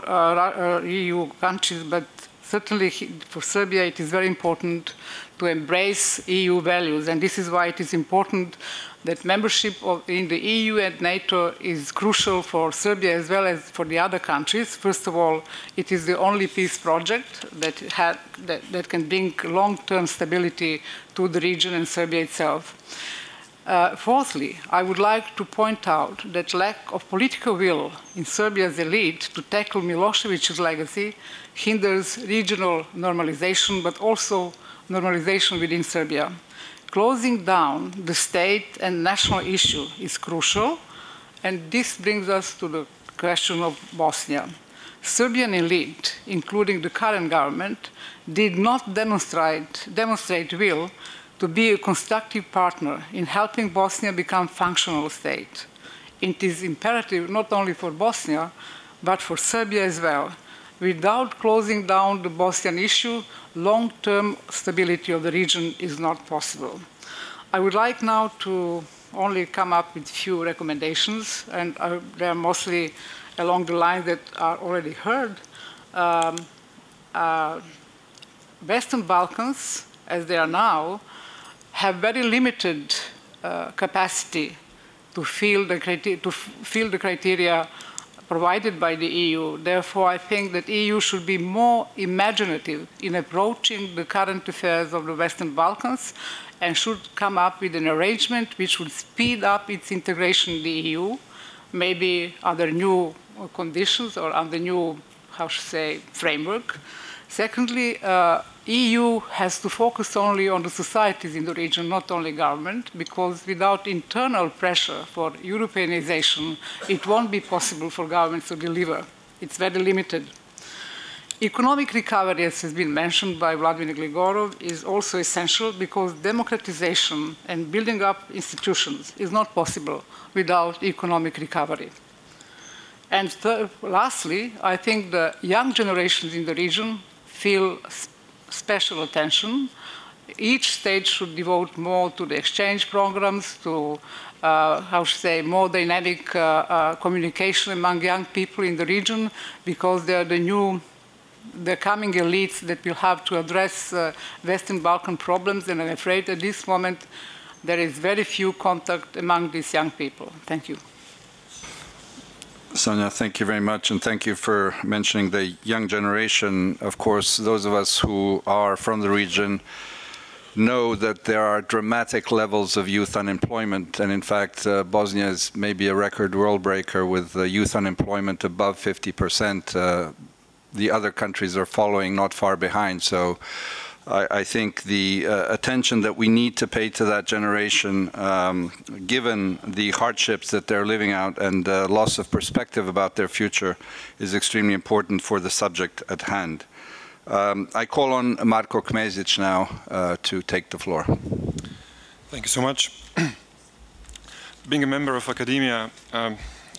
EU countries, but certainly for Serbia it is very important to embrace EU values, and this is why it is important that membership in the EU and NATO is crucial for Serbia as well as for the other countries. First of all, it is the only peace project that can bring long-term stability to the region and Serbia itself. Fourthly, I would like to point out that lack of political will in Serbia's elite to tackle Milosevic's legacy hinders regional normalization, but also normalization within Serbia. Closing down the state and national issue is crucial, and this brings us to the question of Bosnia. Serbian elite, including the current government, did not demonstrate will to be a constructive partner in helping Bosnia become a functional state. It is imperative not only for Bosnia, but for Serbia as well. Without closing down the Bosnian issue, long-term stability of the region is not possible. I would like now to only come up with a few recommendations, and they are mostly along the lines that are already heard. Western Balkans, as they are now, have very limited capacity to fill the criteria provided by the EU. Therefore, I think that the EU should be more imaginative in approaching the current affairs of the Western Balkans and should come up with an arrangement which would speed up its integration in the EU, maybe under new conditions or under new, how should I say, framework. Secondly, EU has to focus only on the societies in the region, not only government, because without internal pressure for Europeanization, it won't be possible for governments to deliver. It's very limited. Economic recovery, as has been mentioned by Vladimir Gligorov, is also essential because democratization and building up institutions is not possible without economic recovery. And lastly, I think the young generations in the region feel special attention. Each state should devote more to the exchange programs, to, how should I say, more dynamic communication among young people in the region, because they are the coming elites that will have to address Western Balkan problems, and I'm afraid at this moment there is very few contact among these young people. Thank you. Sonia, thank you very much, and thank you for mentioning the young generation. Of course, those of us who are from the region know that there are dramatic levels of youth unemployment, and in fact, Bosnia is maybe a record world breaker with youth unemployment above 50%. The other countries are following not far behind, so I think the attention that we need to pay to that generation, given the hardships that they're living out and loss of perspective about their future, is extremely important for the subject at hand. I call on Marko Kmezic now to take the floor. Thank you so much. Being a member of academia,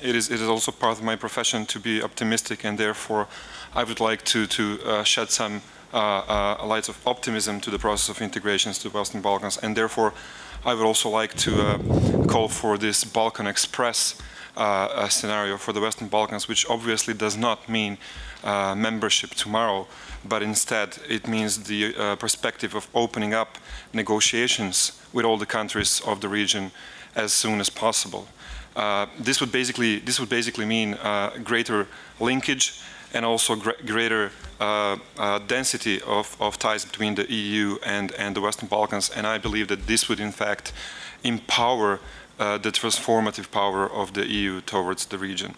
it is also part of my profession to be optimistic, and therefore I would like to shed some light of optimism to the process of integrations to the Western Balkans, and therefore I would also like to call for this Balkan Express scenario for the Western Balkans, which obviously does not mean membership tomorrow, but instead it means the perspective of opening up negotiations with all the countries of the region as soon as possible. This would basically mean greater linkage and also greater density of ties between the EU and the Western Balkans, and I believe that this would in fact empower the transformative power of the EU towards the region.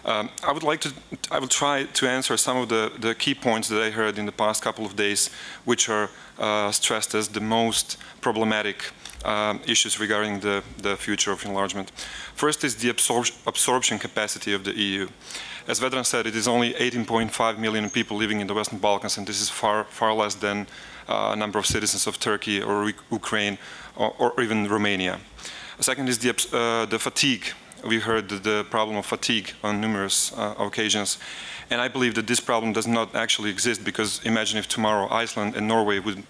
I will try to answer some of the key points that I heard in the past couple of days, which are stressed as the most problematic issues regarding the future of enlargement. First is the absorption capacity of the EU. As Vedran said, it is only 18.5 million people living in the Western Balkans, and this is far less than a number of citizens of Turkey or Ukraine or even Romania. Second is the fatigue. We heard the problem of fatigue on numerous occasions, and I believe that this problem does not actually exist, because imagine if tomorrow Iceland and Norway would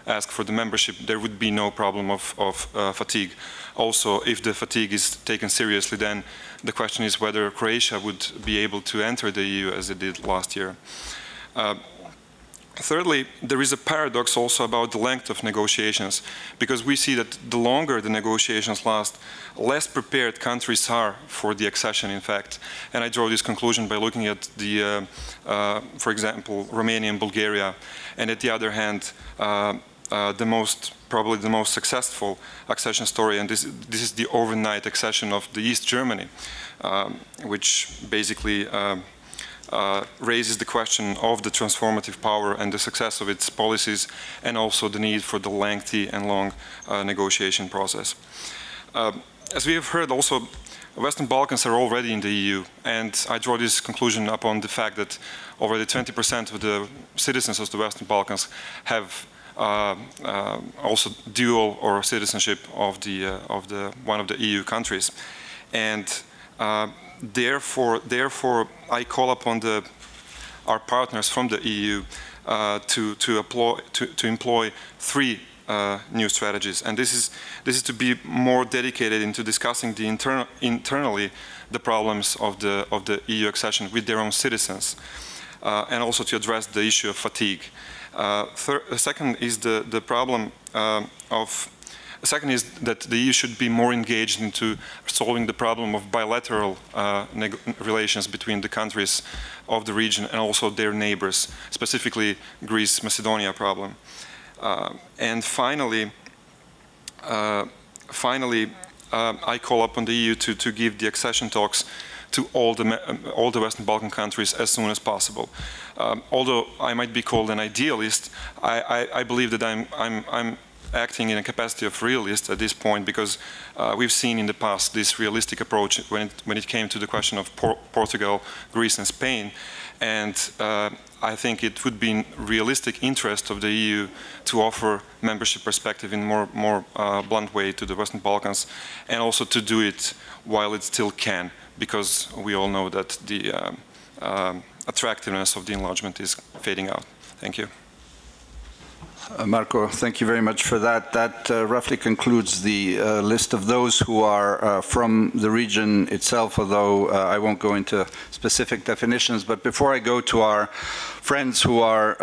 ask for the membership, there would be no problem of fatigue. Also, if the fatigue is taken seriously, then the question is whether Croatia would be able to enter the EU as it did last year. Thirdly, there is a paradox also about the length of negotiations, because we see that the longer the negotiations last, less prepared countries are for the accession, in fact. And I draw this conclusion by looking at the, for example, Romania and Bulgaria, and at the other hand, probably the most successful accession story, and this is the overnight accession of the East Germany, which basically raises the question of the transformative power and the success of its policies, and also the need for the lengthy and long negotiation process. As we have heard also, Western Balkans are already in the EU, and I draw this conclusion upon the fact that already 20% of the citizens of the Western Balkans have also dual or citizenship of one of the EU countries, and therefore I call upon our partners from the EU to employ three new strategies, and this is to be more dedicated into discussing internally the problems of the EU accession with their own citizens, and also to address the issue of fatigue. Second is the problem Second is that the EU should be more engaged into solving the problem of bilateral relations between the countries of the region and also their neighbors, specifically Greece-Macedonia problem. And finally, I call upon the EU to give the accession talks to all the Western Balkan countries as soon as possible. Although I might be called an idealist, I believe that I'm acting in a capacity of realist at this point, because we've seen in the past this realistic approach when it came to the question of Portugal, Greece and Spain, and I think it would be in realistic interest of the EU to offer membership perspective in more blunt way to the Western Balkans, and also to do it while it still can, because we all know that the attractiveness of the enlargement is fading out. Thank you. Marko, thank you very much for that. That roughly concludes the list of those who are from the region itself, although I won't go into specific definitions. But before I go to our friends who are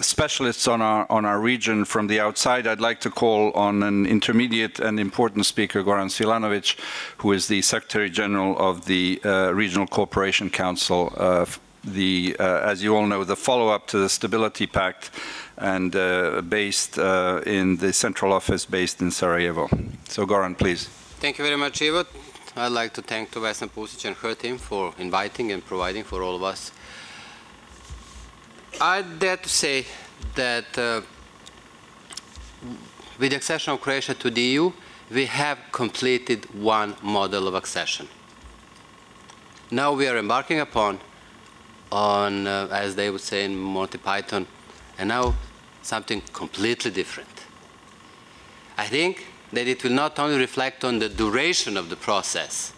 specialists on our region from the outside, I'd like to call on an intermediate and important speaker, Goran Svilanovic, who is the Secretary General of the Regional Cooperation Council, as you all know, the follow-up to the Stability Pact, and based in the central office based in Sarajevo. So Goran, please. Thank you very much, Ivo. I'd like to thank Vesna Pusic and her team for inviting and providing for all of us. I dare to say that with the accession of Croatia to the EU, we have completed one model of accession. Now we are embarking upon, as they would say in Monty Python, and now something completely different. I think that it will not only reflect on the duration of the process,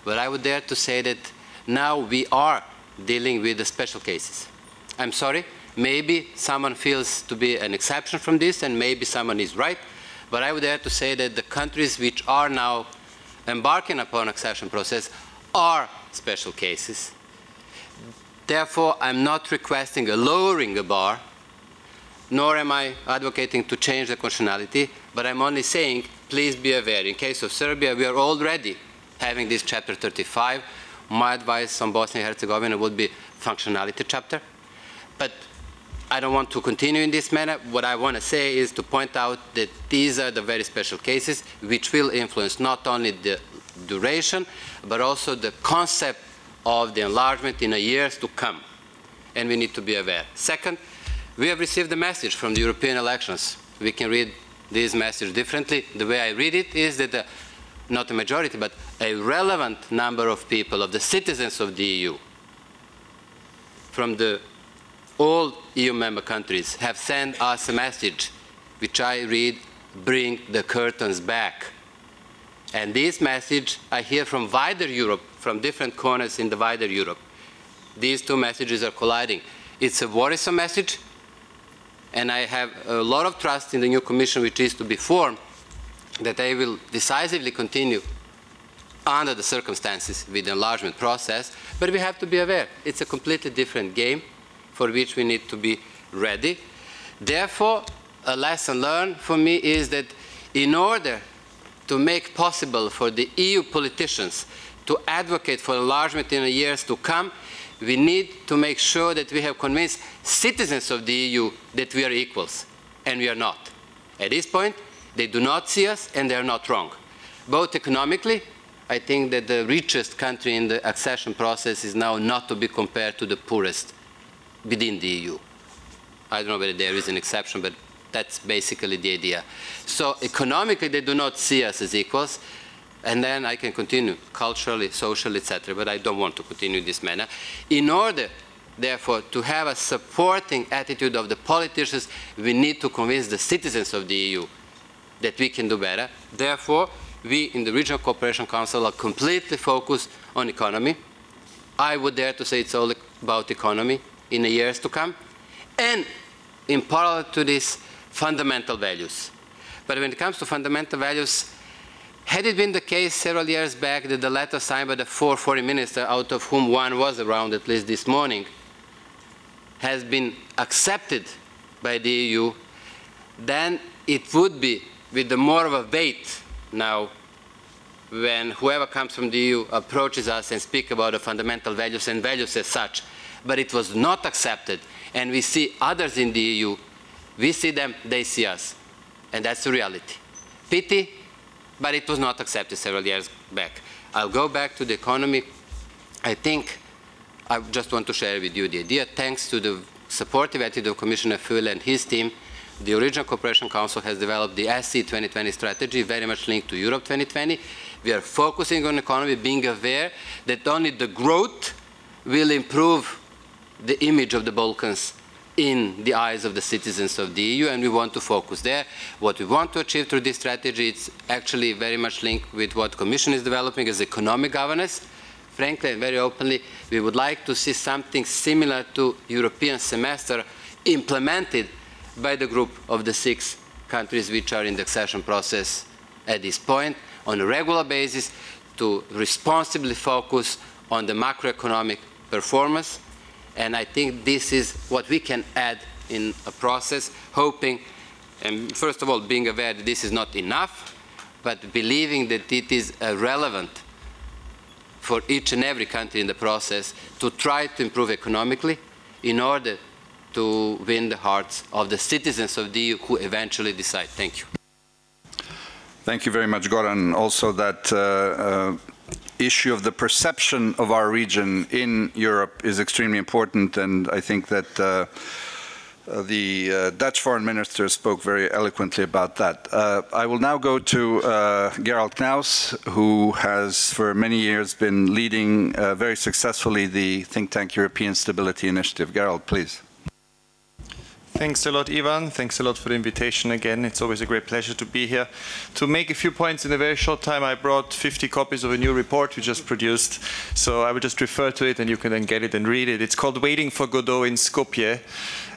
but I would dare to say that now we are dealing with the special cases. I'm sorry, maybe someone feels to be an exception from this, and maybe someone is right, but I would dare to say that the countries which are now embarking upon accession process are special cases. Therefore, I'm not requesting a lowering a bar, nor am I advocating to change the conditionality, but I'm only saying, please be aware, in case of Serbia, we are already having this chapter 35. My advice on Bosnia and Herzegovina would be functionality chapter. But I don't want to continue in this manner. What I want to say is to point out that these are the very special cases which will influence not only the duration, but also the concept of the enlargement in the years to come. And we need to be aware. Second, we have received a message from the European elections. We can read this message differently. The way I read it is that not a majority, but a relevant number of people, of the citizens of the EU, from all EU member countries, have sent us a message, which I read, bring the curtains back. And this message I hear from wider Europe, from different corners in the wider Europe. These two messages are colliding. It's a worrisome message, and I have a lot of trust in the new Commission which is to be formed, that they will decisively continue under the circumstances with the enlargement process, but we have to be aware. It's a completely different game for which we need to be ready. Therefore, a lesson learned for me is that in order to make possible for the EU politicians to advocate for enlargement in the years to come, we need to make sure that we have convinced citizens of the EU that we are equals, and we are not. At this point, they do not see us, and they are not wrong. Both economically, I think that the richest country in the accession process is now not to be compared to the poorest within the EU. I don't know whether there is an exception, but that's basically the idea. So economically, they do not see us as equals, and then I can continue culturally, socially, etc., but I don't want to continue in this manner. In order, therefore, to have a supporting attitude of the politicians, we need to convince the citizens of the EU that we can do better. Therefore, we in the Regional Cooperation Council are completely focused on economy. I would dare to say it's all about economy in the years to come, and in parallel to this, fundamental values. But when it comes to fundamental values, had it been the case several years back that the letter signed by the 4 foreign ministers, out of whom one was around at least this morning, has been accepted by the EU, then it would be with the more of a weight now when whoever comes from the EU approaches us and speaks about the fundamental values and values as such. But it was not accepted, and we see others in the EU, we see them, they see us, and that's the reality. Pity, but it was not accepted several years back. I'll go back to the economy. I think I just want to share with you the idea. Thanks to the supportive attitude of Commissioner Füle and his team, the Regional Cooperation Council has developed the SC 2020 strategy, very much linked to Europe 2020. We are focusing on economy, being aware that only the growth will improve the image of the Balkans in the eyes of the citizens of the EU, and we want to focus there. What we want to achieve through this strategy, it's actually very much linked with what the Commission is developing as economic governance. Frankly and very openly, we would like to see something similar to European semester implemented by the group of the 6 countries which are in the accession process at this point on a regular basis to responsibly focus on the macroeconomic performance. And I think this is what we can add in a process, hoping, and first of all, being aware that this is not enough, but believing that it is relevant for each and every country in the process to try to improve economically in order to win the hearts of the citizens of the EU who eventually decide. Thank you. Thank you very much, Goran. Also, that issue of the perception of our region in Europe is extremely important, and I think that the Dutch foreign minister spoke very eloquently about that. I will now go to Gerald Knaus, who has for many years been leading very successfully the think tank European Stability Initiative. Gerald, please. Thanks a lot, Ivan. Thanks a lot for the invitation again. It's always a great pleasure to be here. To make a few points in a very short time, I brought 50 copies of a new report we just produced. So I will just refer to it and you can then get it and read it. It's called Waiting for Godot in Skopje.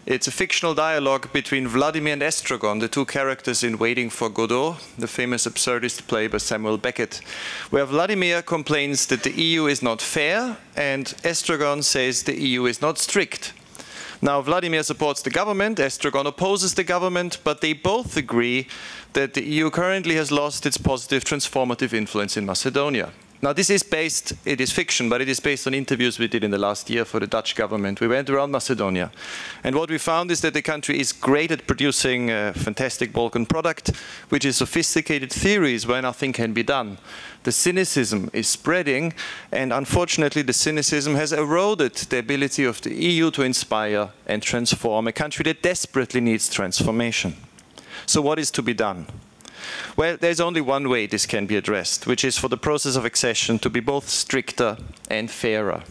It's a fictional dialogue between Vladimir and Estragon, the two characters in Waiting for Godot, the famous absurdist play by Samuel Beckett, where Vladimir complains that the EU is not fair and Estragon says the EU is not strict. Now, Vladimir supports the government, Estragon opposes the government, but they both agree that the EU currently has lost its positive transformative influence in Macedonia. Now, this is based, it is fiction, but it is based on interviews we did in the last year for the Dutch government. We went around Macedonia, and what we found is that the country is great at producing a fantastic Balkan product, which is sophisticated theories where nothing can be done. The cynicism is spreading, and unfortunately the cynicism has eroded the ability of the EU to inspire and transform a country that desperately needs transformation. So what is to be done? Well, there's only one way this can be addressed, which is for the process of accession to be both stricter and fairer.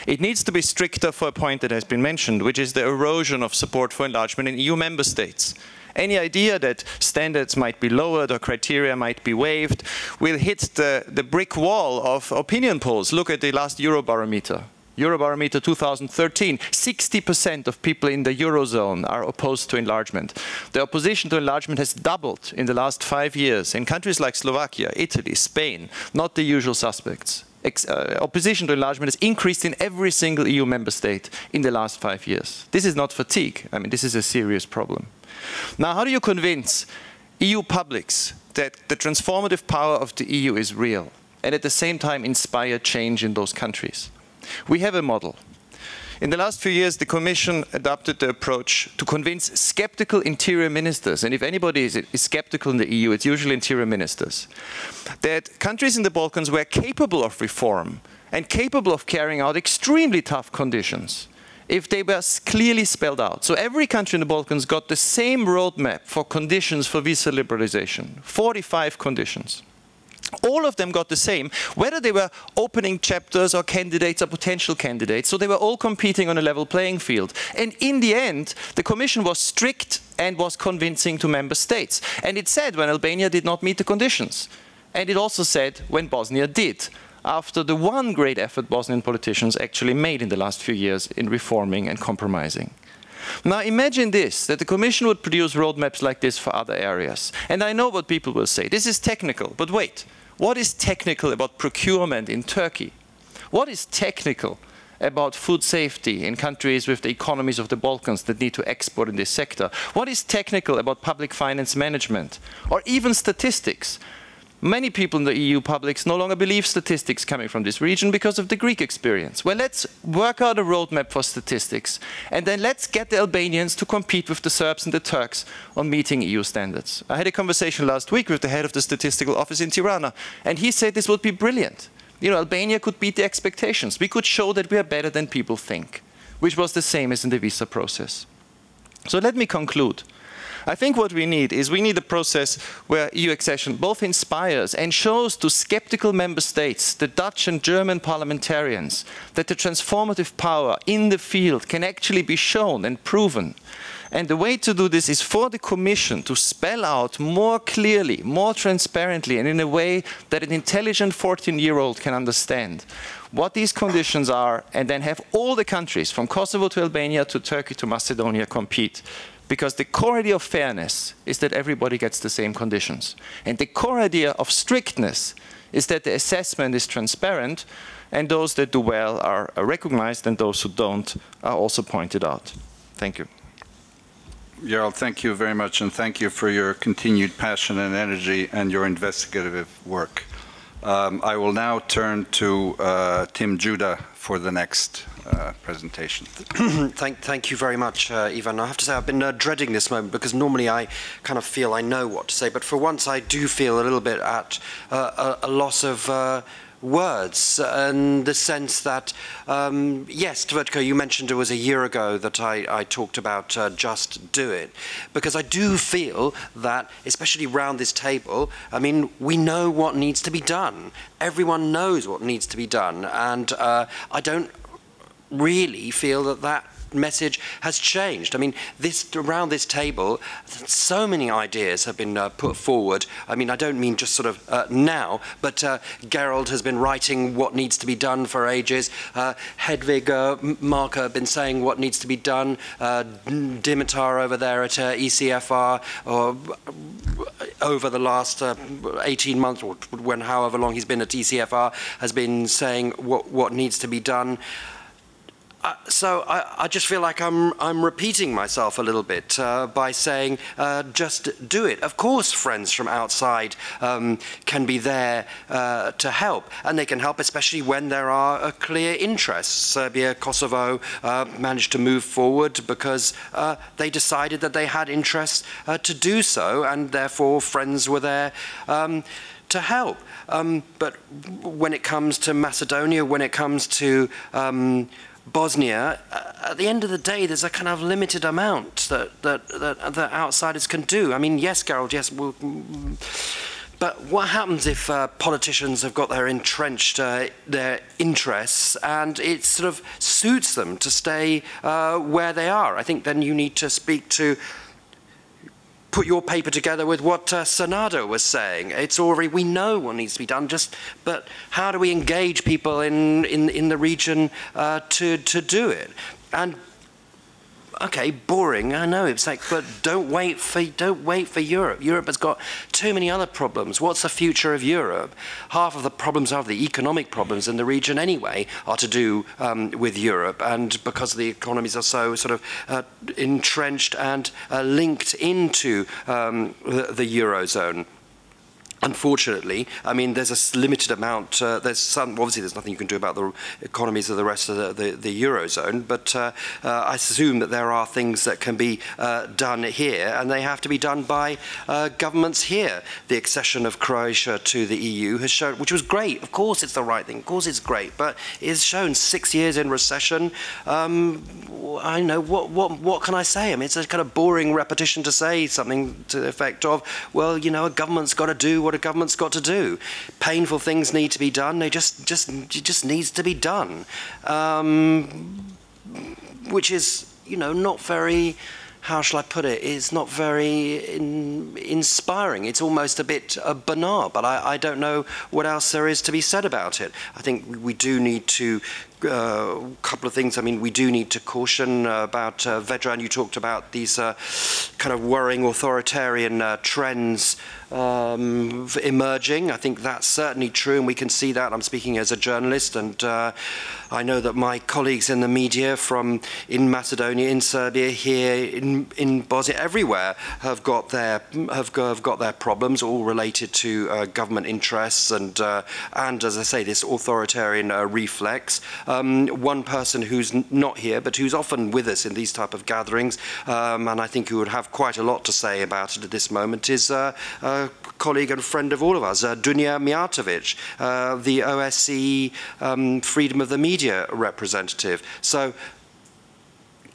It needs to be stricter for a point that has been mentioned, which is the erosion of support for enlargement in EU member states. Any idea that standards might be lowered or criteria might be waived will hit the brick wall of opinion polls. Look at the last Eurobarometer. Eurobarometer 2013, 60% of people in the Eurozone are opposed to enlargement. The opposition to enlargement has doubled in the last 5 years in countries like Slovakia, Italy, Spain, not the usual suspects. Opposition to enlargement has increased in every single EU member state in the last 5 years. This is not fatigue. I mean, this is a serious problem. Now, how do you convince EU publics that the transformative power of the EU is real and at the same time inspire change in those countries? We have a model. In the last few years, the Commission adopted the approach to convince skeptical interior ministers, and if anybody is skeptical in the EU, it's usually interior ministers, that countries in the Balkans were capable of reform and capable of carrying out extremely tough conditions if they were clearly spelled out. So every country in the Balkans got the same roadmap for conditions for visa liberalization, 45 conditions. All of them got the same, whether they were opening chapters or candidates or potential candidates, so they were all competing on a level playing field. And in the end, the Commission was strict and was convincing to member states. And it said when Albania did not meet the conditions. And it also said when Bosnia did, after the one great effort Bosnian politicians actually made in the last few years in reforming and compromising. Now imagine this, that the Commission would produce roadmaps like this for other areas. And I know what people will say, this is technical, but wait, what is technical about procurement in Turkey? What is technical about food safety in countries with the economies of the Balkans that need to export in this sector? What is technical about public finance management? Or even statistics? Many people in the EU publics no longer believe statistics coming from this region because of the Greek experience. Well, let's work out a roadmap for statistics, and then let's get the Albanians to compete with the Serbs and the Turks on meeting EU standards. I had a conversation last week with the head of the statistical office in Tirana, and he said this would be brilliant. You know, Albania could beat the expectations. We could show that we are better than people think, which was the same as in the visa process. So let me conclude. I think what we need is a process where EU accession both inspires and shows to skeptical member states, the Dutch and German parliamentarians, that the transformative power in the field can actually be shown and proven. And the way to do this is for the Commission to spell out more clearly, more transparently, and in a way that an intelligent 14-year-old can understand what these conditions are, and then have all the countries, from Kosovo to Albania to Turkey to Macedonia, compete. Because the core idea of fairness is that everybody gets the same conditions. And the core idea of strictness is that the assessment is transparent, and those that do well are recognized, and those who don't are also pointed out. Thank you. Gerald, thank you very much, and thank you for your continued passion and energy and your investigative work. I will now turn to Tim Judah for the next presentation. Thank you very much, Ivan. I have to say I've been dreading this moment because normally I kind of feel I know what to say, but for once I do feel a little bit at a loss of words, in the sense that, yes, Tvrtko, you mentioned it was a year ago that I talked about just do it, because I do feel that, especially around this table, I mean, we know what needs to be done. Everyone knows what needs to be done, and I don't really feel that that message has changed. I mean, around this table, so many ideas have been put forward. I mean, I don't mean just sort of now, but Gerald has been writing what needs to be done for ages. Hedvig Marker have been saying what needs to be done. Dimitar over there at ECFR, over the last 18 months, or however long he's been at ECFR, has been saying what needs to be done. So I just feel like I'm repeating myself a little bit by saying just do it. Of course, friends from outside can be there to help, and they can help especially when there are clear interests. Serbia, Kosovo managed to move forward because they decided that they had interests to do so, and therefore friends were there to help. But when it comes to Macedonia, when it comes to Bosnia, at the end of the day, there's a kind of limited amount that outsiders can do. I mean, yes, Gerald, yes. But what happens if politicians have got their interests and it sort of suits them to stay where they are? I think then you need to put your paper together with what Senado was saying. It's already, we know what needs to be done, but how do we engage people in the region to do it? And okay, boring, I know, it's like, but don't wait for Europe. Europe has got too many other problems. What's the future of Europe? Half of the problems of the economic problems in the region anyway are to do with Europe, and because the economies are so sort of entrenched and linked into the Eurozone. Unfortunately, I mean, there's a limited amount, obviously there's nothing you can do about the economies of the rest of the Eurozone, but I assume that there are things that can be done here, and they have to be done by governments here. The accession of Croatia to the EU has shown, which was great, of course it's the right thing, of course it's great, but it's shown 6 years in recession. I know, what can I say? I mean, it's a kind of boring repetition to say something to the effect of, well, you know, a government's got to do what a government's got to do. Painful things need to be done. It just needs to be done, which is, you know, not very, how shall I put it? It's not very inspiring. It's almost a bit banal, but I don't know what else there is to be said about it. I think we do need to a couple of things. I mean, we do need to caution about Vedran. You talked about these kind of worrying authoritarian trends emerging. I think that's certainly true, and we can see that. I'm speaking as a journalist, and I know that my colleagues in the media in Macedonia, in Serbia, here, in Bosnia, everywhere have got their problems, all related to government interests and as I say, this authoritarian reflex. One person who's not here, but who's often with us in these type of gatherings, and I think who would have quite a lot to say about it at this moment, is a colleague and friend of all of us, Dunja Mijatovic, the OSCE Freedom of the Media representative. So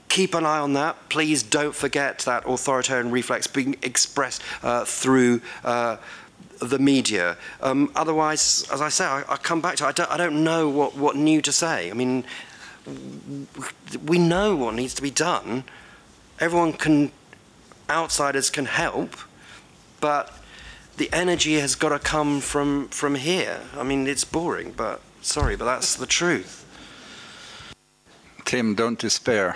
keep an eye on that. Please don't forget that authoritarian reflex being expressed through the media. Otherwise, as I say, I come back to I don't know what new to say. I mean, we know what needs to be done. Everyone outsiders can help, but the energy has got to come from here. I mean, it's boring, but sorry, but that's the truth. Tim, don't despair.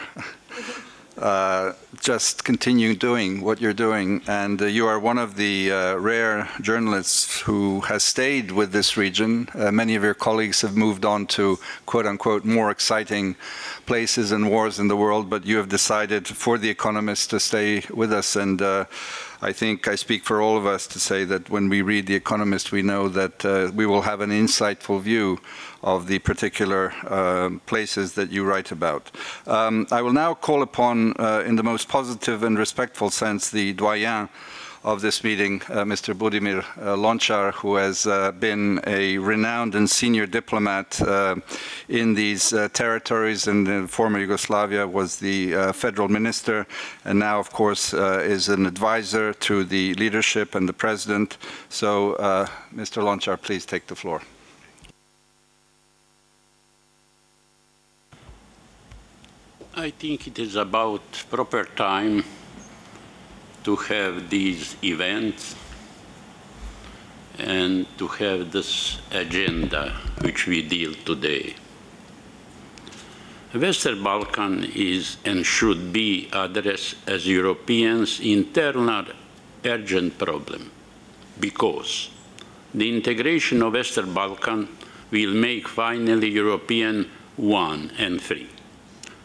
just continue doing what you're doing. And you are one of the rare journalists who has stayed with this region. Many of your colleagues have moved on to, quote unquote, more exciting places and wars in the world, but you have decided for The Economist to stay with us. And I think I speak for all of us to say that when we read The Economist, we know that we will have an insightful view of the particular places that you write about. I will now call upon, in the most positive and respectful sense, the doyen of this meeting, Mr. Budimir Lončar, who has been a renowned and senior diplomat in these territories, and in former Yugoslavia was the federal minister, and now, of course, is an advisor to the leadership and the president. So, Mr. Lončar, please take the floor. I think it is about proper time to have these events and to have this agenda which we deal today. Western Balkan is and should be addressed as Europeans' internal urgent problem, because the integration of Western Balkan will make finally European one and free.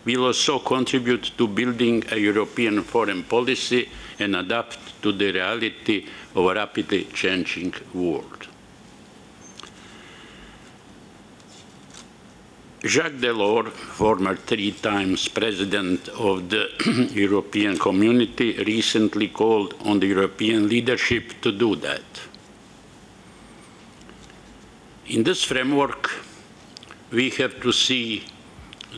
Will also contribute to building a European foreign policy and adapt to the reality of a rapidly changing world. Jacques Delors, former 3 times president of the European Community, recently called on the European leadership to do that. In this framework, we have to see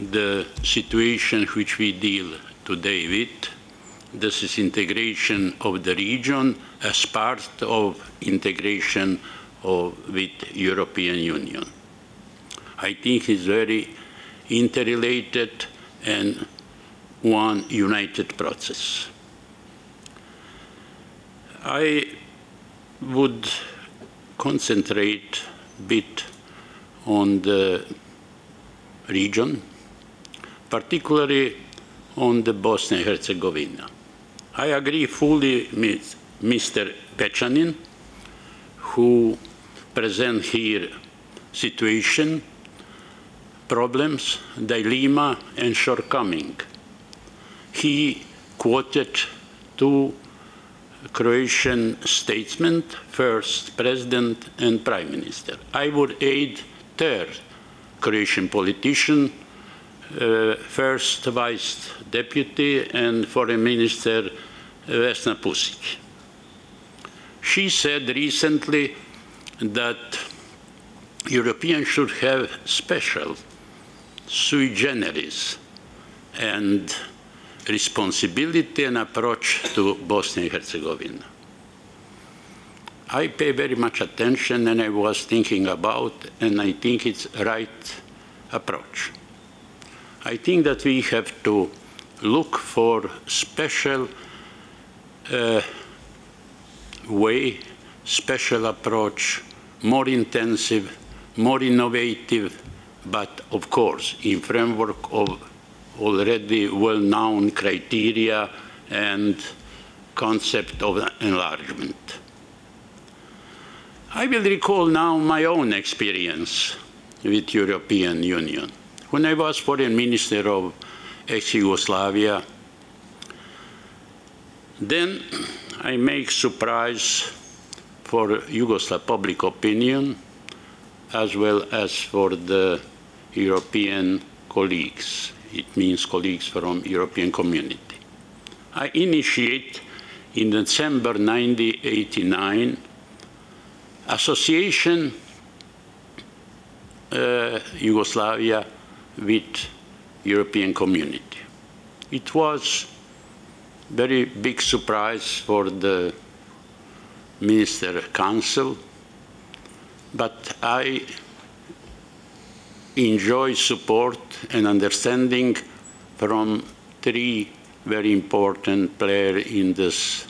the situation which we deal today with. This is integration of the region as part of integration with European Union. I think it's very interrelated and one united process. I would concentrate a bit on the region, particularly on the Bosnia and Herzegovina. I agree fully with Mr. Pechanin, who present here situation, problems, dilemma, and shortcoming. He quoted 2 Croatian statesmen, first President and Prime Minister. I would add 3rd Croatian politician, first Vice Deputy and Foreign Minister Vesna Pusic. She said recently that Europeans should have special sui generis and responsibility and approach to Bosnia and Herzegovina. I pay very much attention, and I was thinking about, and I think it's the right approach. I think that we have to look for special way, special approach, more intensive, more innovative, but of course in framework of already well-known criteria and concept of enlargement. I will recall now my own experience with European Union. When I was Foreign Minister of ex-Yugoslavia, then I make surprise for Yugoslav public opinion as well as for the European colleagues. It means colleagues from European community. I initiate in December 1989 association Yugoslavia with European community. It was very big surprise for the Minister Council, but I enjoy support and understanding from 3 very important players in this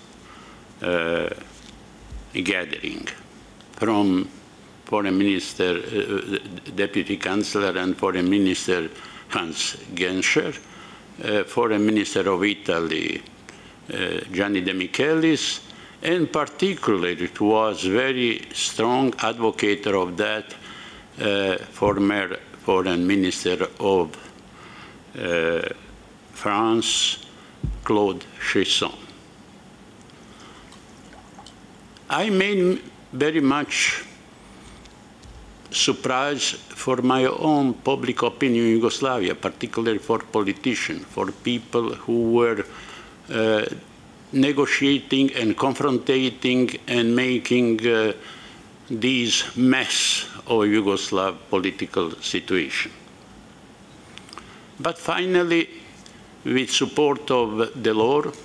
gathering, from Foreign Minister, Deputy Chancellor and Foreign Minister Hans Genscher, Foreign Minister of Italy, Gianni De Michelis, and particularly it was very strong advocate of that former foreign minister of France, Claude Cheysson. I made very much surprise for my own public opinion in Yugoslavia, particularly for politicians, for people who were negotiating and confronting and making this mess of Yugoslav political situation. But finally, with support of Delors,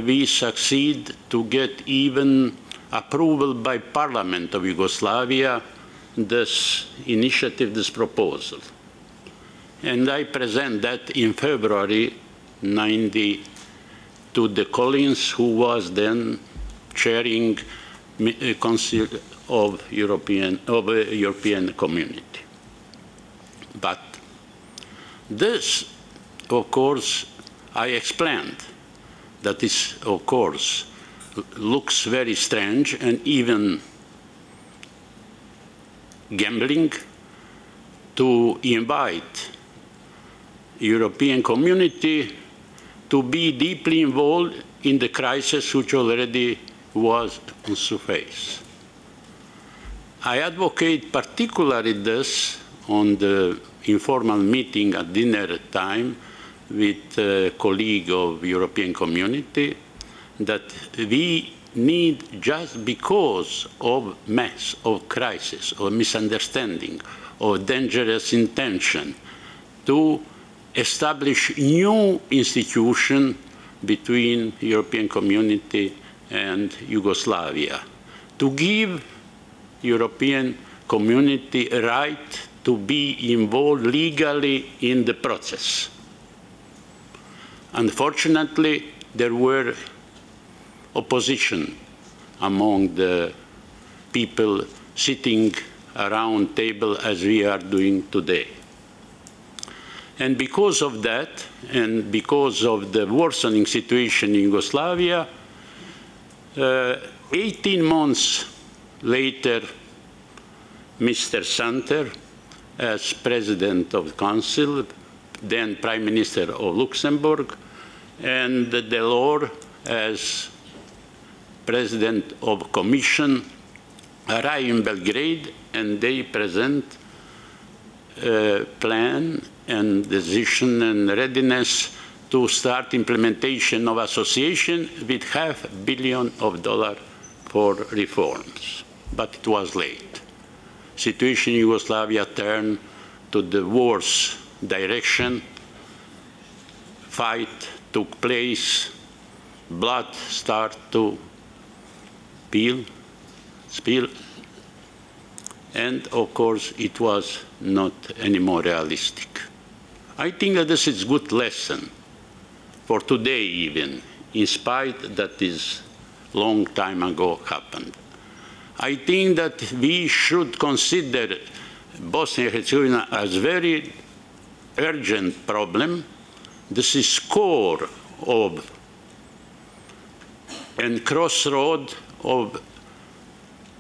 we succeed to get even approval by Parliament of Yugoslavia this initiative, this proposal. And I present that in February 90 to the Collins, who was then chairing Council of European Community. But this, of course, I explained that this, of course, looks very strange and even gambling to invite European community to be deeply involved in the crisis which already was on surface. I advocate particularly this on the informal meeting at dinner time with a colleague of European Community, that we need, just because of mess, of crisis, of misunderstanding, of dangerous intention, to establish new institution between European Community and Yugoslavia, to give European Community a right to be involved legally in the process. Unfortunately, there were opposition among the people sitting around table as we are doing today. And because of that, and because of the worsening situation in Yugoslavia, 18 months later, Mr. Santer, as President of the Council, then Prime Minister of Luxembourg, and Delors as President of Commission, arrive in Belgrade, and they present a plan and decision and readiness to start implementation of association with $500 million for reforms. But it was late. Situation in Yugoslavia turned to the worst direction. Fight took place, blood started to spill, and of course it was not anymore realistic. I think that this is a good lesson for today even, in spite that this long time ago happened. I think that we should consider Bosnia and Herzegovina as very urgent problem. This is core of and crossroad of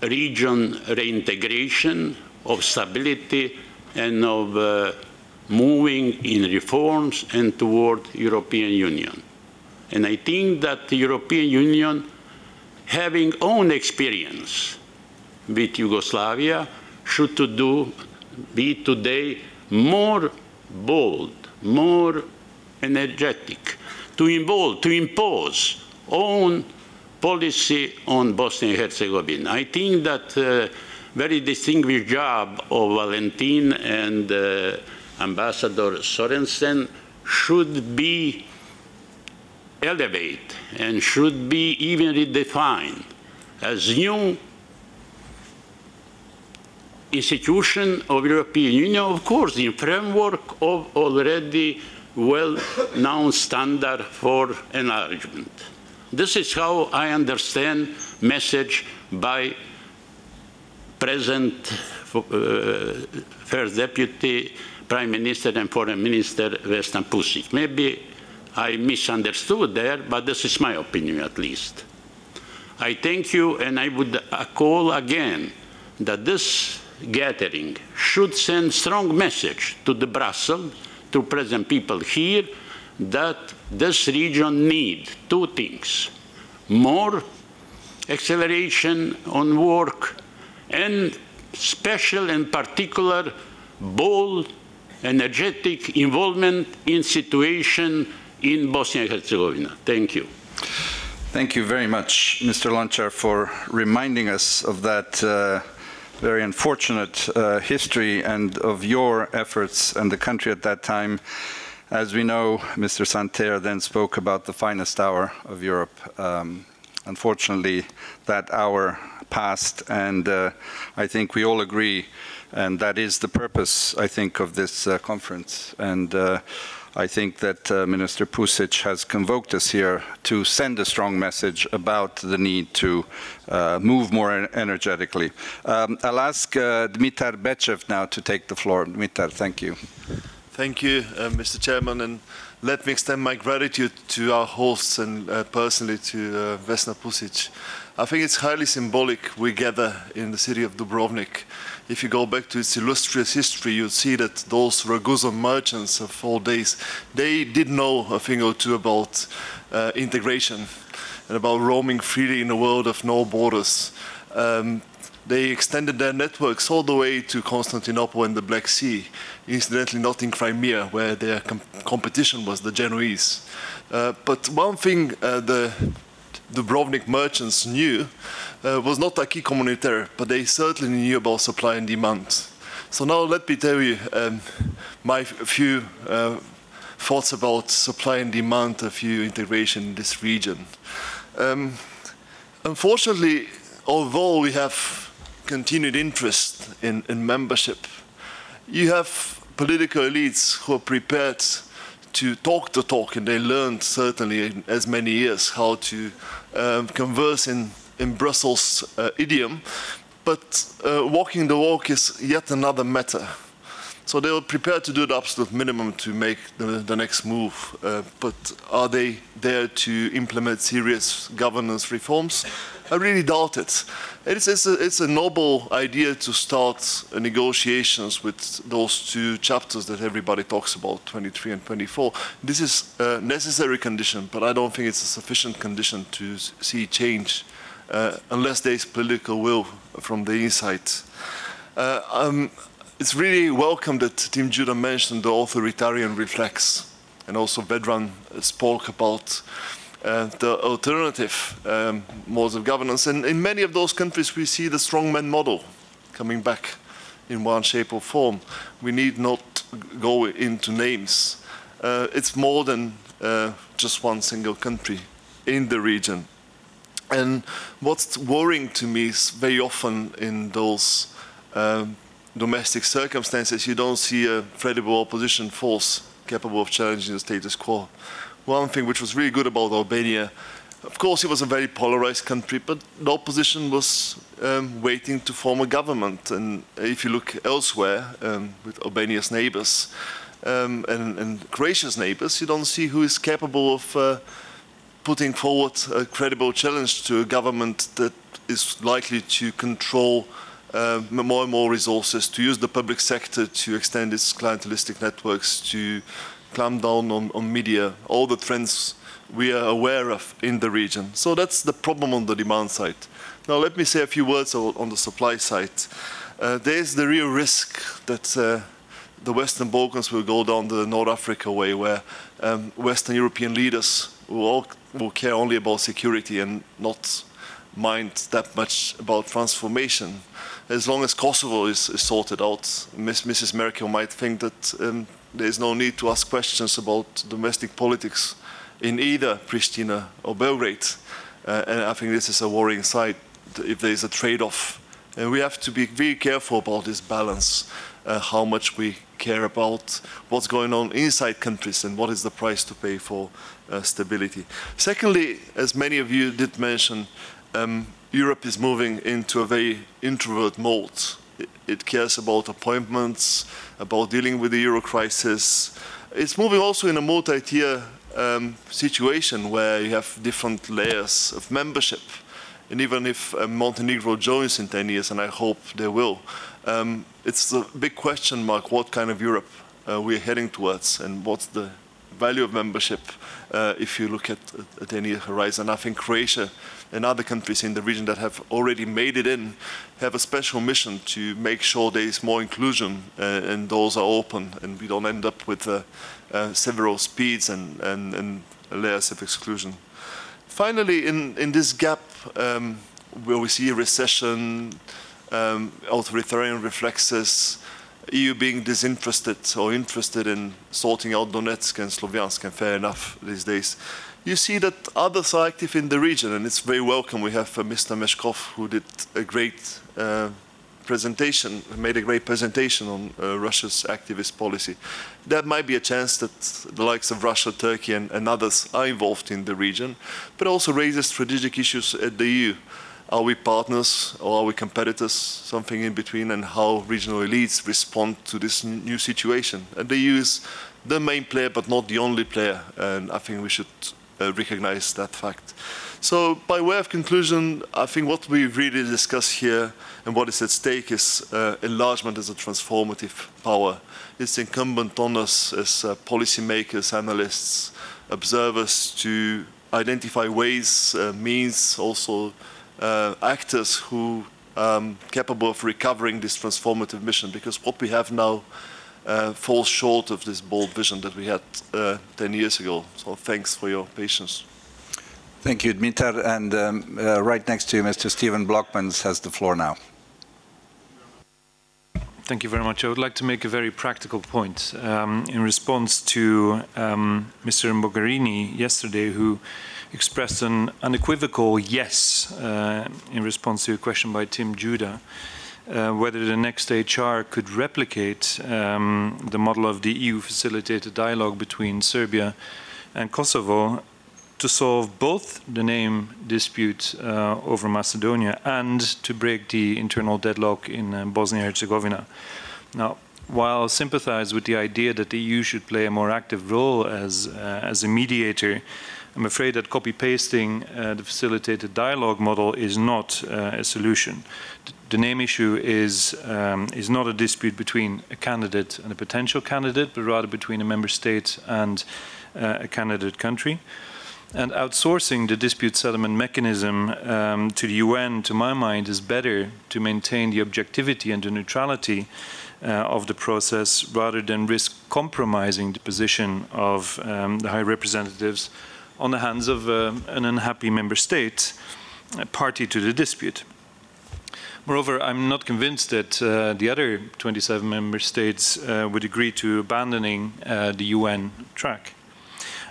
region reintegration, of stability, and of moving in reforms and toward European Union. And I think that the European Union, having own experience with Yugoslavia, should be today more bold, more energetic, to impose own policy on Bosnia and Herzegovina. I think that very distinguished job of Valentin and Ambassador Sorensen should be elevated and should be even redefined as new institution of European Union, of course, in framework of already well-known standard for enlargement. This is how I understand message by present First Deputy Prime Minister and Foreign Minister Vesna Pusic. Maybe I misunderstood there, but this is my opinion at least. I thank you, and I would call again that this gathering should send strong message to the Brussels, to present people here, that this region needs two things: more acceleration on work, and special and particular bold, energetic involvement in situation in Bosnia and Herzegovina. Thank you. Thank you very much, Mr. Lončar, for reminding us of that very unfortunate history and of your efforts and the country at that time. As we know, Mr. Santer then spoke about the finest hour of Europe. Unfortunately, that hour passed, and I think we all agree, and that is the purpose, I think, of this conference. And I think that Minister Pusic has convoked us here to send a strong message about the need to move more energetically. I'll ask Dimitar Becev now to take the floor. Dimitar, thank you. Thank you, Mr. Chairman, and let me extend my gratitude to our hosts and personally to Vesna Pusic. I think it's highly symbolic we gather in the city of Dubrovnik. If you go back to its illustrious history, you'll see that those Ragusa merchants of old days, they did know a thing or two about integration and about roaming freely in a world of no borders. They extended their networks all the way to Constantinople and the Black Sea, incidentally not in Crimea, where their competition was the Genoese. But one thing the Dubrovnik merchants knew was not acquis communautaire, but they certainly knew about supply and demand. So now let me tell you my few thoughts about supply and demand, a few integration in this region. Unfortunately, although we have continued interest in membership, you have political elites who are prepared to talk the talk, and they learned certainly in as many years how to converse in Brussels idiom, but walking the walk is yet another matter. So they were prepared to do the absolute minimum to make the next move, but are they there to implement serious governance reforms? I really doubt it. It's a noble idea to start negotiations with those two chapters that everybody talks about, 23 and 24. This is a necessary condition, but I don't think it's a sufficient condition to see change unless there is political will from the inside. It's really welcome that Tim Judah mentioned the authoritarian reflex, and also Vedran spoke about the alternative modes of governance. And in many of those countries, we see the strongman model coming back in one shape or form. We need not go into names. It's more than just one single country in the region. And what's worrying to me is very often in those domestic circumstances, you don't see a credible opposition force capable of challenging the status quo. One thing which was really good about Albania, of course it was a very polarized country, but the opposition was waiting to form a government. And if you look elsewhere with Albania's neighbors and Croatia's neighbors, you don't see who is capable of putting forward a credible challenge to a government that is likely to control more and more resources, to use the public sector to extend its clientelistic networks, to clamp down on media, all the trends we are aware of in the region. So that's the problem on the demand side. Now let me say a few words on the supply side. There's the real risk that the Western Balkans will go down the North Africa way, where Western European leaders will care only about security and not mind that much about transformation. As long as Kosovo is sorted out, Mrs. Merkel might think that there is no need to ask questions about domestic politics in either Pristina or Belgrade. And I think this is a worrying side if there is a trade-off. And we have to be very careful about this balance, how much we care about what's going on inside countries and what is the price to pay for stability. Secondly, as many of you did mention, Europe is moving into a very introvert mode. It cares about appointments, about dealing with the euro crisis. It's moving also in a multi-tier situation where you have different layers of membership. And even if Montenegro joins in 10 years, and I hope they will, it's a big question mark what kind of Europe we're heading towards and what's the value of membership if you look at a 10-year horizon. I think Croatia and other countries in the region that have already made it in have a special mission to make sure there is more inclusion and doors are open and we don't end up with several speeds and layers of exclusion. Finally, in this gap where we see a recession, authoritarian reflexes, EU being disinterested or interested in sorting out Donetsk and Sloviansk, and fair enough these days, you see that others are active in the region, and it's very welcome. We have Mr. Meshkov, who did a great presentation, made a great presentation on Russia's activist policy. That might be a chance that the likes of Russia, Turkey, and others are involved in the region, but also raises strategic issues at the EU. Are we partners or are we competitors, something in between, and how regional elites respond to this new situation? And the EU is the main player, but not the only player, and I think we should recognize that fact. So by way of conclusion, I think what we really discuss here and what is at stake is enlargement as a transformative power. It's incumbent on us as policymakers, analysts, observers to identify ways, means, also actors who are capable of recovering this transformative mission, because what we have now falls short of this bold vision that we had 10 years ago. So thanks for your patience. Thank you, Dmitar. And right next to you, Mr. Stephen Blockmans has the floor now. Thank you very much. I would like to make a very practical point in response to Mr. Mogherini yesterday, who expressed an unequivocal yes in response to a question by Tim Judah, whether the next HR could replicate the model of the EU-facilitated dialogue between Serbia and Kosovo to solve both the name dispute over Macedonia and to break the internal deadlock in Bosnia-Herzegovina. Now, while I sympathize with the idea that the EU should play a more active role as a mediator, I'm afraid that copy-pasting the facilitated dialogue model is not a solution. The name issue is not a dispute between a candidate and a potential candidate, but rather between a member state and a candidate country. And outsourcing the dispute settlement mechanism to the UN, to my mind, is better to maintain the objectivity and the neutrality of the process rather than risk compromising the position of the High Representatives on the hands of an unhappy member state party to the dispute. Moreover, I'm not convinced that the other 27 member states would agree to abandoning the UN track.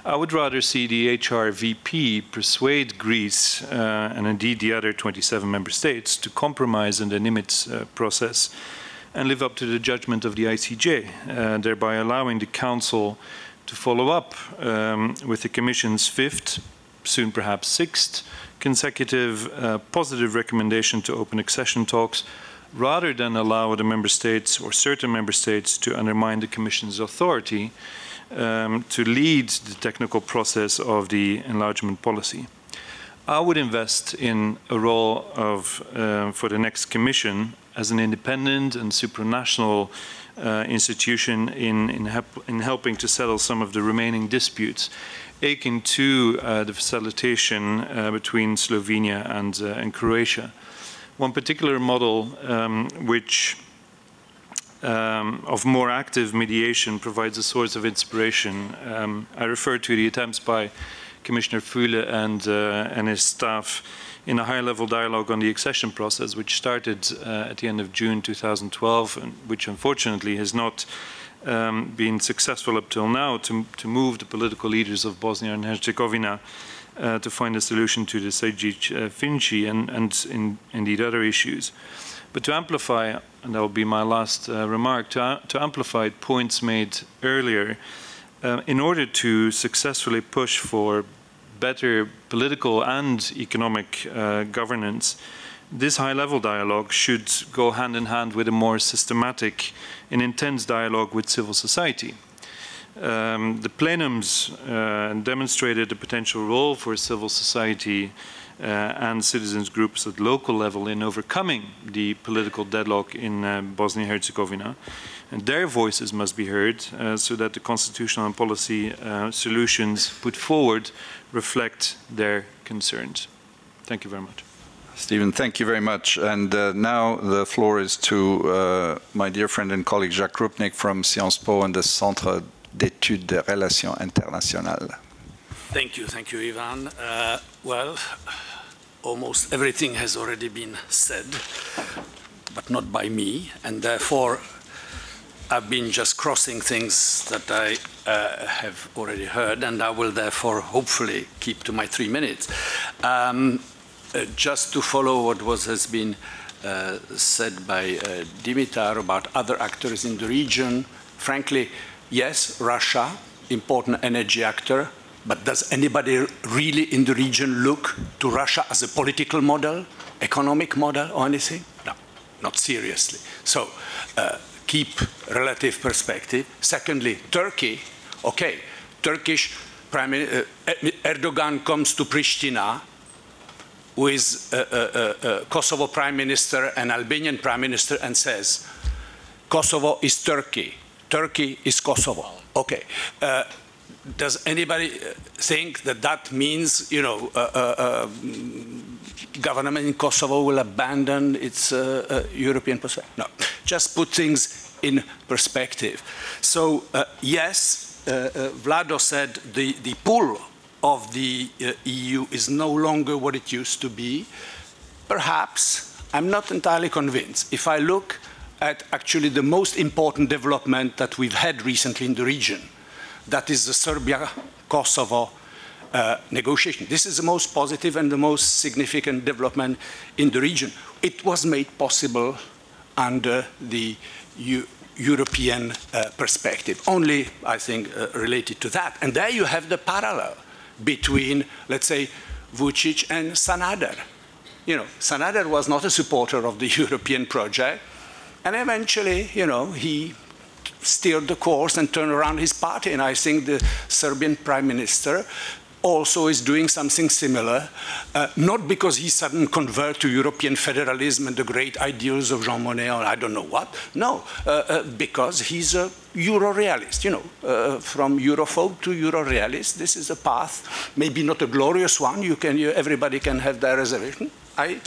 I would rather see the HRVP persuade Greece and indeed the other 27 member states to compromise in the Nimitz process and live up to the judgment of the ICJ, thereby allowing the Council to follow up with the Commission's fifth, soon perhaps sixth, consecutive positive recommendation to open accession talks, rather than allow the member states or certain member states to undermine the Commission's authority to lead the technical process of the enlargement policy. I would invest in a role of, for the next Commission as an independent and supranational institution in helping to settle some of the remaining disputes, akin to the facilitation between Slovenia and Croatia. One particular model which of more active mediation provides a source of inspiration. I refer to the attempts by Commissioner Füle and his staff in a high-level dialogue on the accession process, which started at the end of June 2012, and which unfortunately has not been successful up till now to move the political leaders of Bosnia and Herzegovina to find a solution to the Sejdic-Finci and indeed other issues. But to amplify, and that will be my last remark, to amplify points made earlier, in order to successfully push for better political and economic governance, this high-level dialogue should go hand in hand with a more systematic and intense dialogue with civil society. The plenums demonstrated a potential role for civil society and citizens groups at local level in overcoming the political deadlock in Bosnia-Herzegovina. And their voices must be heard so that the constitutional and policy solutions put forward reflect their concerns. Thank you very much. Stephen, thank you very much. And now the floor is to my dear friend and colleague Jacques Rupnik from Sciences Po and the Centre d'études des relations internationales. Thank you, Ivan. Well, almost everything has already been said, but not by me, and therefore I've been just crossing things that I have already heard, and I will therefore hopefully keep to my 3 minutes. Just to follow what has been said by Dimitar about other actors in the region, frankly, yes, Russia, important energy actor, but does anybody really in the region look to Russia as a political model, economic model, or anything? No, not seriously. So keep relative perspective. Secondly, Turkey, okay, Turkish Prime Minister Erdogan comes to Pristina with Kosovo Prime Minister and Albanian Prime Minister and says, Kosovo is Turkey, Turkey is Kosovo. Okay. Does anybody think that that means, you know, government in Kosovo will abandon its European perspective? No, just put things in perspective. So yes, Vlado said the pull of the EU is no longer what it used to be. Perhaps, I'm not entirely convinced. If I look at actually the most important development that we've had recently in the region, that is the Serbia-Kosovo negotiation. This is the most positive and the most significant development in the region. It was made possible under the European perspective, only, I think, related to that. And there you have the parallel between, let's say, Vučić and Sanader. You know, Sanader was not a supporter of the European project, and eventually, you know, he steered the course and turned around his party. And I think the Serbian Prime Minister also is doing something similar, not because he suddenly converted to European federalism and the great ideals of Jean Monnet or I don't know what. No, because he's a Euro-realist, you know, from Europhobe to Euro-realist. This is a path, maybe not a glorious one. Everybody can have their reservation. I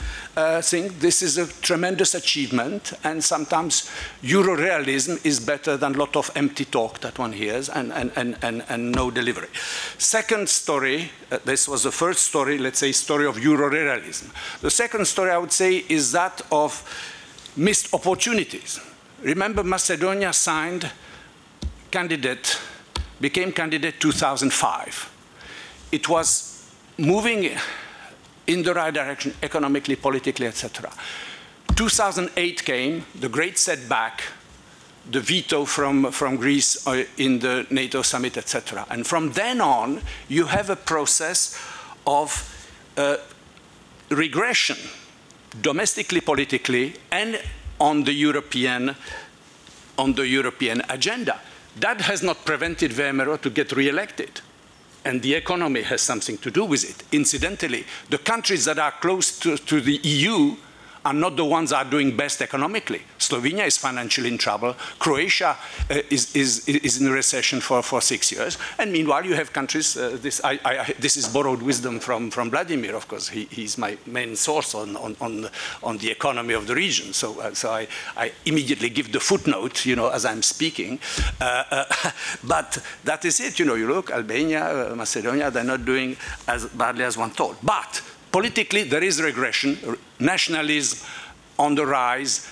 think this is a tremendous achievement, and sometimes Euro-realism is better than a lot of empty talk that one hears and no delivery. Second story, this was the first story, let's say, story of Euro-realism. The second story, I would say, is that of missed opportunities. Remember, Macedonia became candidate 2005. It was moving in the right direction, economically, politically, etc. 2008 came, the great setback, the veto from Greece in the NATO summit, etc. And from then on, you have a process of regression, domestically, politically, and on the European agenda. That has not prevented Weimar to get re-elected. And the economy has something to do with it. Incidentally, the countries that are close to the EU are not the ones that are doing best economically. Slovenia is financially in trouble. Croatia is in a recession for 6 years. And meanwhile, you have countries, this is borrowed wisdom from Vladimir, of course. He's my main source on the economy of the region. So I immediately give the footnote, you know, as I'm speaking. But that is it. You know, you look, Albania, Macedonia, they're not doing as badly as one thought. But politically, there is regression, nationalism on the rise,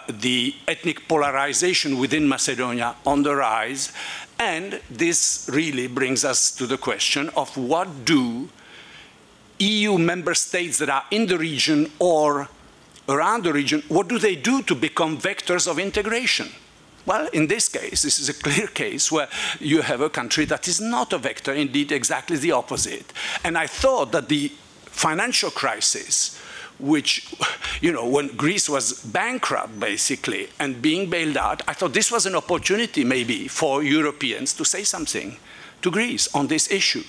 the ethnic polarization within Macedonia on the rise, and this really brings us to the question of what do EU member states that are in the region or around the region, what do they do to become vectors of integration? Well, in this case, this is a clear case where you have a country that is not a vector, indeed exactly the opposite. And I thought that the financial crisis which, you know, when Greece was bankrupt, basically, and being bailed out, I thought this was an opportunity, maybe, for Europeans to say something to Greece on this issue.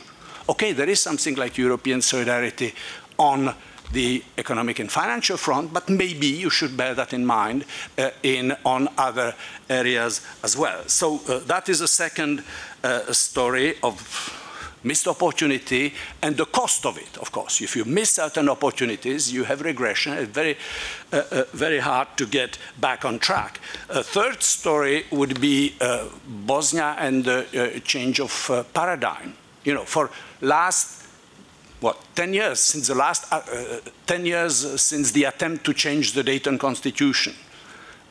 Okay, there is something like European solidarity on the economic and financial front, but maybe you should bear that in mind on other areas as well. So that is a second story of missed opportunity and the cost of it, of course. If you miss certain opportunities, you have regression. It's very hard to get back on track. A third story would be Bosnia and the change of paradigm. You know, for last, what, 10 years, since the last 10 years since the attempt to change the Dayton Constitution.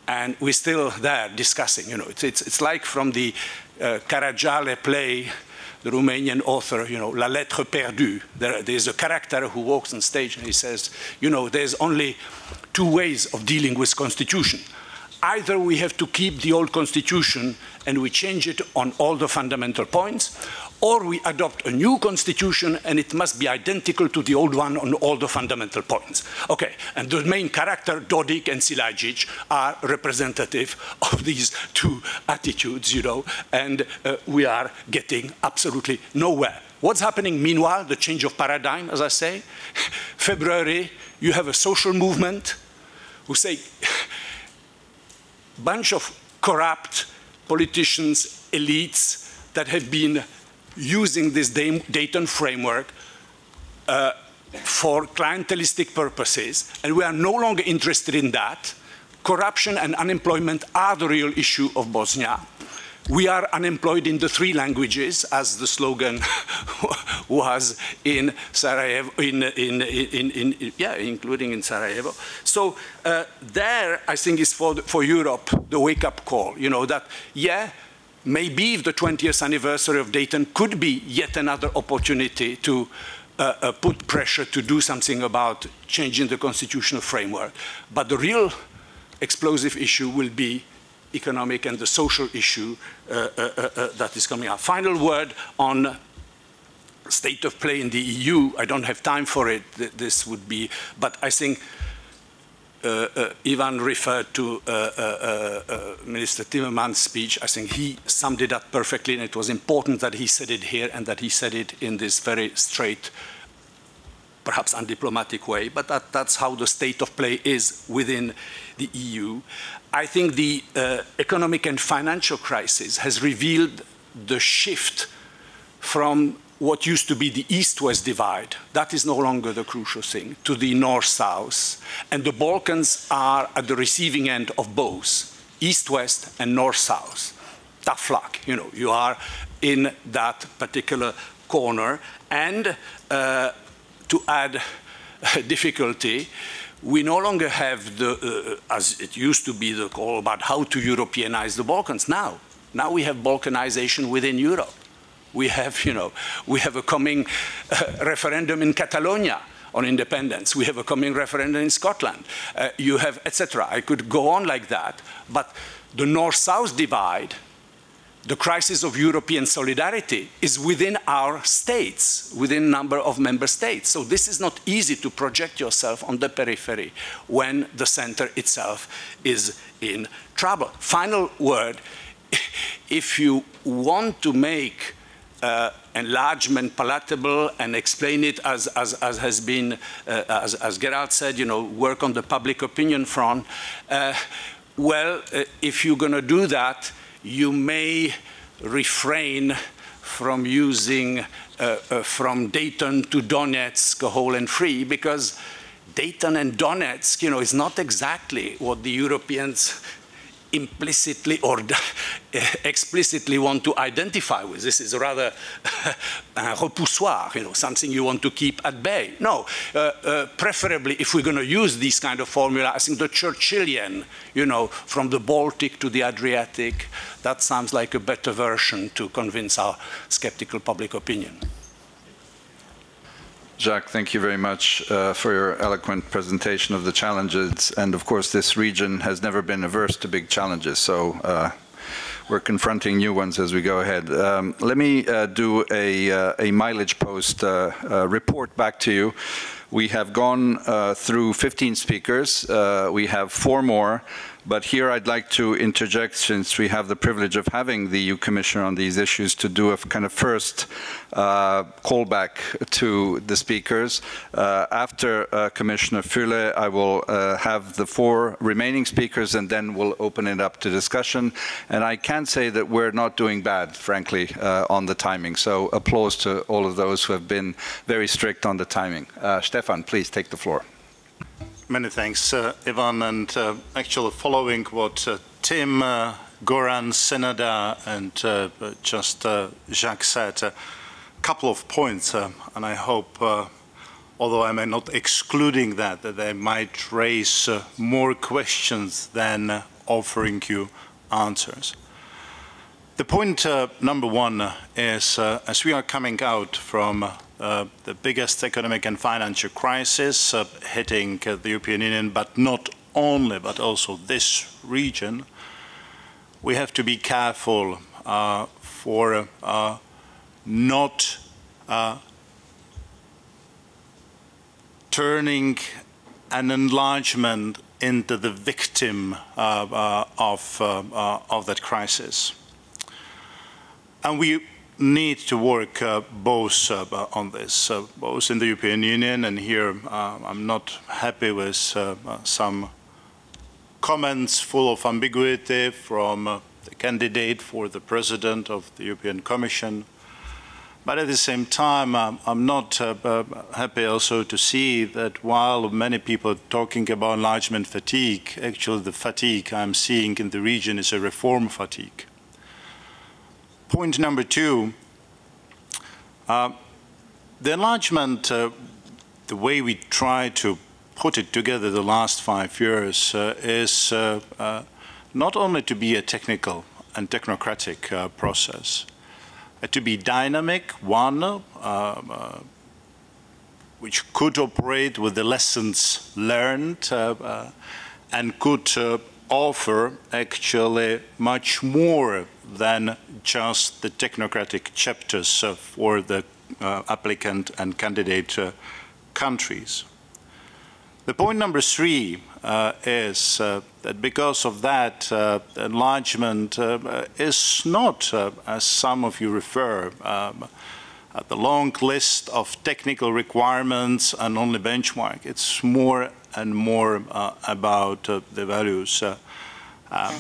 And we're still there discussing, you know, it's like from the Caragiale play, the Romanian author, you know, La Lettre Perdue. There's a character who walks on stage and he says, you know, there's only two ways of dealing with constitution. Either we have to keep the old constitution and we change it on all the fundamental points, or we adopt a new constitution and it must be identical to the old one on all the fundamental points. Okay, and the main character, Dodik and Silajic, are representative of these two attitudes, you know, and we are getting absolutely nowhere. What's happening meanwhile? The change of paradigm, as I say. February, you have a social movement who say, bunch of corrupt politicians, elites that have been using this Dayton framework for clientelistic purposes, and we are no longer interested in that. Corruption and unemployment are the real issue of Bosnia. We are unemployed in the 3 languages, as the slogan was in Sarajevo, including in Sarajevo. So there, I think, is for Europe the wake-up call. You know that, yeah, maybe the 20th anniversary of Dayton could be yet another opportunity to put pressure to do something about changing the constitutional framework. But the real explosive issue will be economic and the social issue that is coming up. Final word on state of play in the EU. I don't have time for it. This would be, but I think Ivan referred to Minister Timmermans' speech. I think he summed it up perfectly, and it was important that he said it here and that he said it in this very straight, perhaps undiplomatic way, but that's how the state of play is within the EU. I think the economic and financial crisis has revealed the shift from what used to be the East-West divide, that is no longer the crucial thing, to the North-South. And the Balkans are at the receiving end of both, East-West and North-South. Tough luck, you know, you are in that particular corner. And to add difficulty, we no longer have the, as it used to be, the call about how to Europeanize the Balkans. Now we have Balkanization within Europe. We have, you know, we have a coming referendum in Catalonia on independence. We have a coming referendum in Scotland. You have, etc. I could go on like that. But the North-South divide, the crisis of European solidarity, is within our states, within a number of member states. So this is not easy to project yourself on the periphery when the center itself is in trouble. Final word, if you want to make enlargement palatable and explain it as has been, as Gerald said, you know, work on the public opinion front, well, if you're going to do that, you may refrain from using from Dayton to Donetsk whole and free, because Dayton and Donetsk, you know, is not exactly what the Europeans implicitly or explicitly want to identify with. This is rather un repoussoir, you know, something you want to keep at bay. No, preferably if we're going to use this kind of formula, I think the Churchillian, you know, from the Baltic to the Adriatic, that sounds like a better version to convince our skeptical public opinion. Jacques, thank you very much for your eloquent presentation of the challenges. And of course, this region has never been averse to big challenges. So we're confronting new ones as we go ahead. Let me do a mileage post report back to you. We have gone through 15 speakers. We have 4 more. But here I'd like to interject, since we have the privilege of having the EU Commissioner on these issues, to do a kind of first callback to the speakers. After Commissioner Füle, I will have the 4 remaining speakers, and then we'll open it up to discussion. And I can say that we're not doing bad, frankly, on the timing. So applause to all of those who have been very strict on the timing. Stefan, please take the floor. Many thanks, Ivan. And actually following what Tim, Goran, Senada, and just Jacques said, a couple of points, and I hope, although I may not excluding that they might raise more questions than offering you answers. The point number 1 is, as we are coming out from the biggest economic and financial crisis hitting the European Union, but not only, but also this region, we have to be careful for not turning an enlargement into the victim of that crisis. And we need to work both on this, both in the European Union, and here I'm not happy with some comments full of ambiguity from the candidate for the President of the European Commission. But at the same time, I'm not happy also to see that while many people are talking about enlargement fatigue, actually the fatigue I'm seeing in the region is a reform fatigue. Point number 2, the enlargement, the way we try to put it together the last 5 years is not only to be a technical and technocratic process, to be dynamic, one which could operate with the lessons learned and could offer actually much more than just the technocratic chapters for the applicant and candidate countries. The point number 3 is that because of that, enlargement is not, as some of you refer, the long list of technical requirements and only benchmark. It's more and more about the values.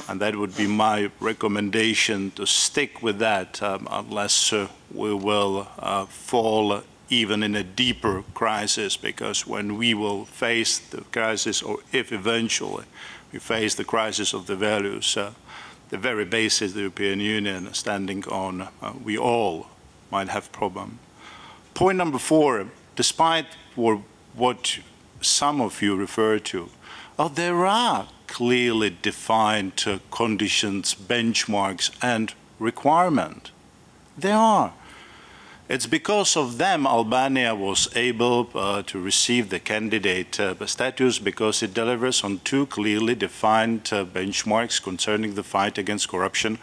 And that would be my recommendation, to stick with that unless we will fall even in a deeper crisis, because when we will face the crisis, or if eventually we face the crisis of the values, the very basis of the European Union standing on, we all might have problem. Point number 4, despite what some of you refer to, there are clearly defined conditions, benchmarks, and requirement. There are. It's because of them Albania was able to receive the candidate status, because it delivers on 2 clearly defined benchmarks concerning the fight against corruption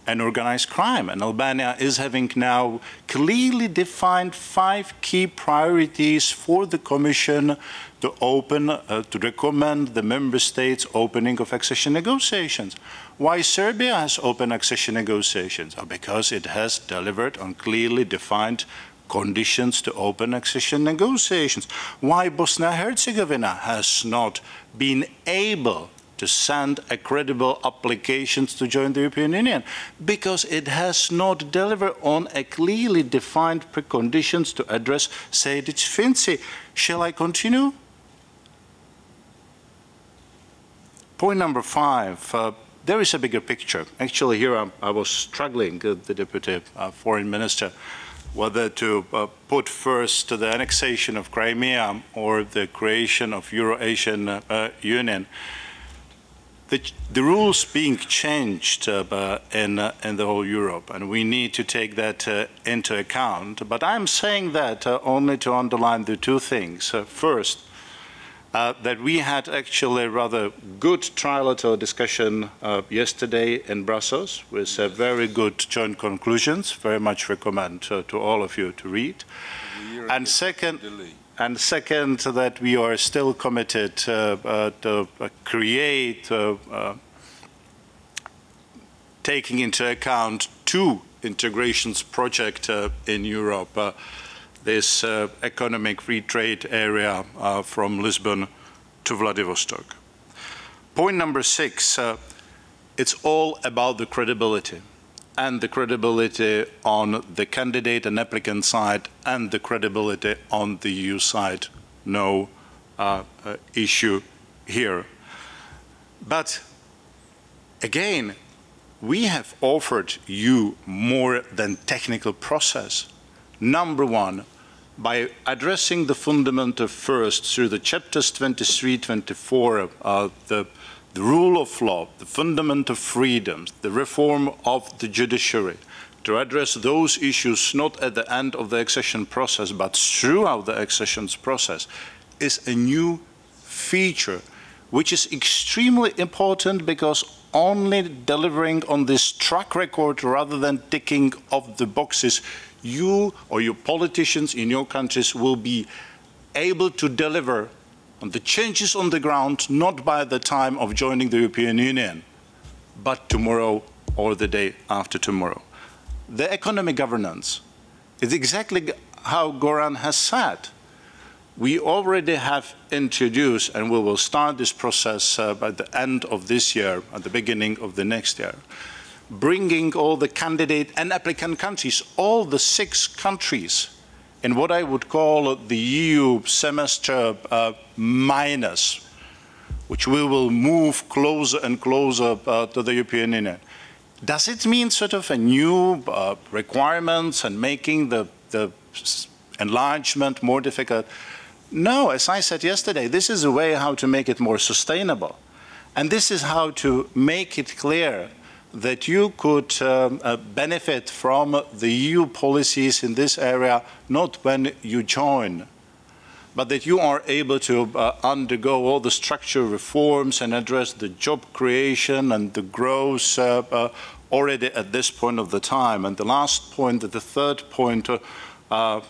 and organized crime. And Albania is having now clearly defined 5 key priorities for the Commission to open, to recommend the member states opening of accession negotiations. Why Serbia has opened accession negotiations? Because it has delivered on clearly defined conditions to open accession negotiations. Why Bosnia-Herzegovina has not been able to send a credible applications to join the European Union? Because it has not delivered on a clearly defined preconditions to address Sejdic-Finci. Shall I continue? Point number 5, there is a bigger picture. Actually, here I was struggling, the Deputy Foreign Minister, whether to put first the annexation of Crimea or the creation of Euro-Asian Union. The rules being changed in the whole Europe, and we need to take that into account. But I'm saying that only to underline the 2 things. First, that we had actually a rather good trilateral discussion yesterday in Brussels with very good joint conclusions. Very much recommend to all of you to read. And second, and second, that we are still committed to create, taking into account two integrations project in Europe, this economic free trade area from Lisbon to Vladivostok. Point number 6, it's all about the credibility, and the credibility on the candidate and applicant side and the credibility on the EU side. No issue here. But again, we have offered you more than technical process. Number one, by addressing the fundamental first through the chapters 23, 24, the rule of law, the fundamental freedoms, the reform of the judiciary, to address those issues not at the end of the accession process, but throughout the accession process, is a new feature, which is extremely important because only delivering on this track record rather than ticking off the boxes, you or your politicians in your countries will be able to deliver on the changes on the ground, not by the time of joining the European Union, but tomorrow or the day after tomorrow. The economic governance is exactly how Goran has said. We already have introduced, and we will start this process by the end of this year, at the beginning of the next year, bringing all the candidate and applicant countries, all the 6 countries, in what I would call the EU semester minus, which we will move closer and closer to the European Union. Does it mean sort of a new requirements and making the enlargement more difficult? No, as I said yesterday, this is a way how to make it more sustainable. And this is how to make it clear that you could benefit from the EU policies in this area, not when you join, but that you are able to undergo all the structural reforms and address the job creation and the growth already at this point of the time. And the last point, the third point, to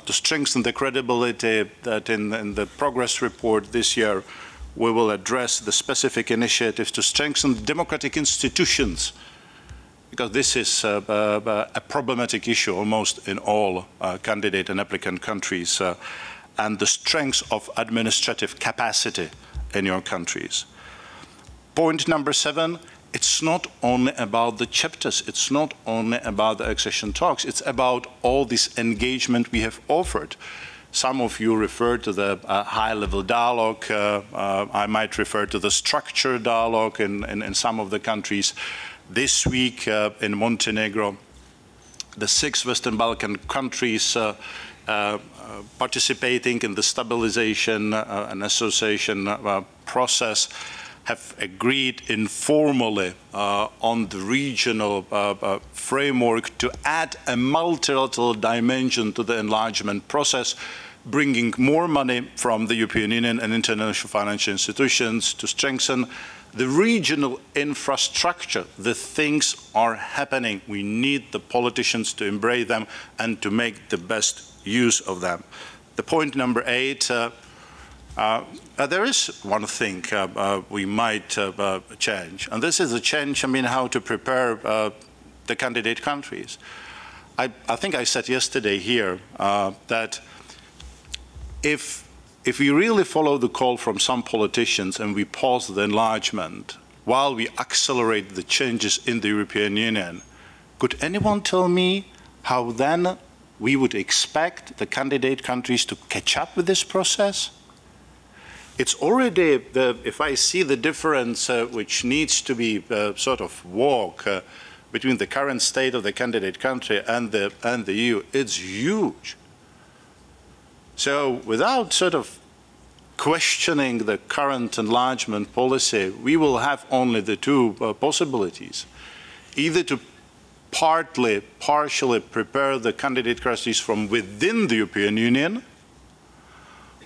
strengthen the credibility, that in the progress report this year, we will address the specific initiatives to strengthen democratic institutions, because this is a problematic issue almost in all candidate and applicant countries, and the strength of administrative capacity in your countries. Point number 7, it's not only about the chapters, it's not only about the accession talks, it's about all this engagement we have offered. Some of you refer to the high-level dialogue. I might refer to the structured dialogue in some of the countries. This week in Montenegro, the 6 Western Balkan countries participating in the stabilization and association process have agreed informally on the regional framework to add a multilateral dimension to the enlargement process, bringing more money from the European Union and international financial institutions to strengthen the regional infrastructure. The things are happening. We need the politicians to embrace them and to make the best use of them. The point number 8, there is one thing we might change, and this is a change, how to prepare the candidate countries. I think I said yesterday here that if we really follow the call from some politicians and we pause the enlargement while we accelerate the changes in the European Union, could anyone tell me how then we would expect the candidate countries to catch up with this process? It's already, if I see the difference which needs to be sort of walk between the current state of the candidate country and the EU, it's huge. So without sort of questioning the current enlargement policy, we will have only the 2 possibilities. Either to partially prepare the candidate countries from within the European Union,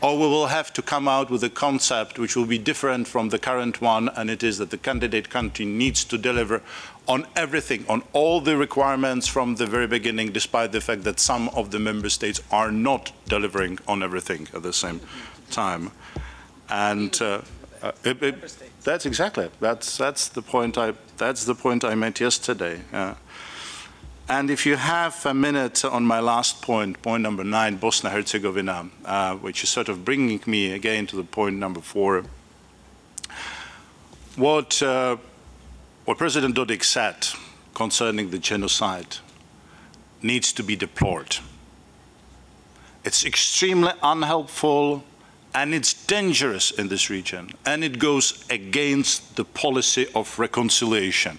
or we will have to come out with a concept which will be different from the current one, and it is that the candidate country needs to deliver on everything, on all the requirements from the very beginning, despite the fact that some of the member states are not delivering on everything at the same time. And that's exactly, that's the point I made yesterday. And if you have a minute on my last point, point number 9, Bosnia-Herzegovina, which is sort of bringing me again to the point number 4. What President Dodik said concerning the genocide needs to be deplored. It's extremely unhelpful and it's dangerous in this region, and it goes against the policy of reconciliation,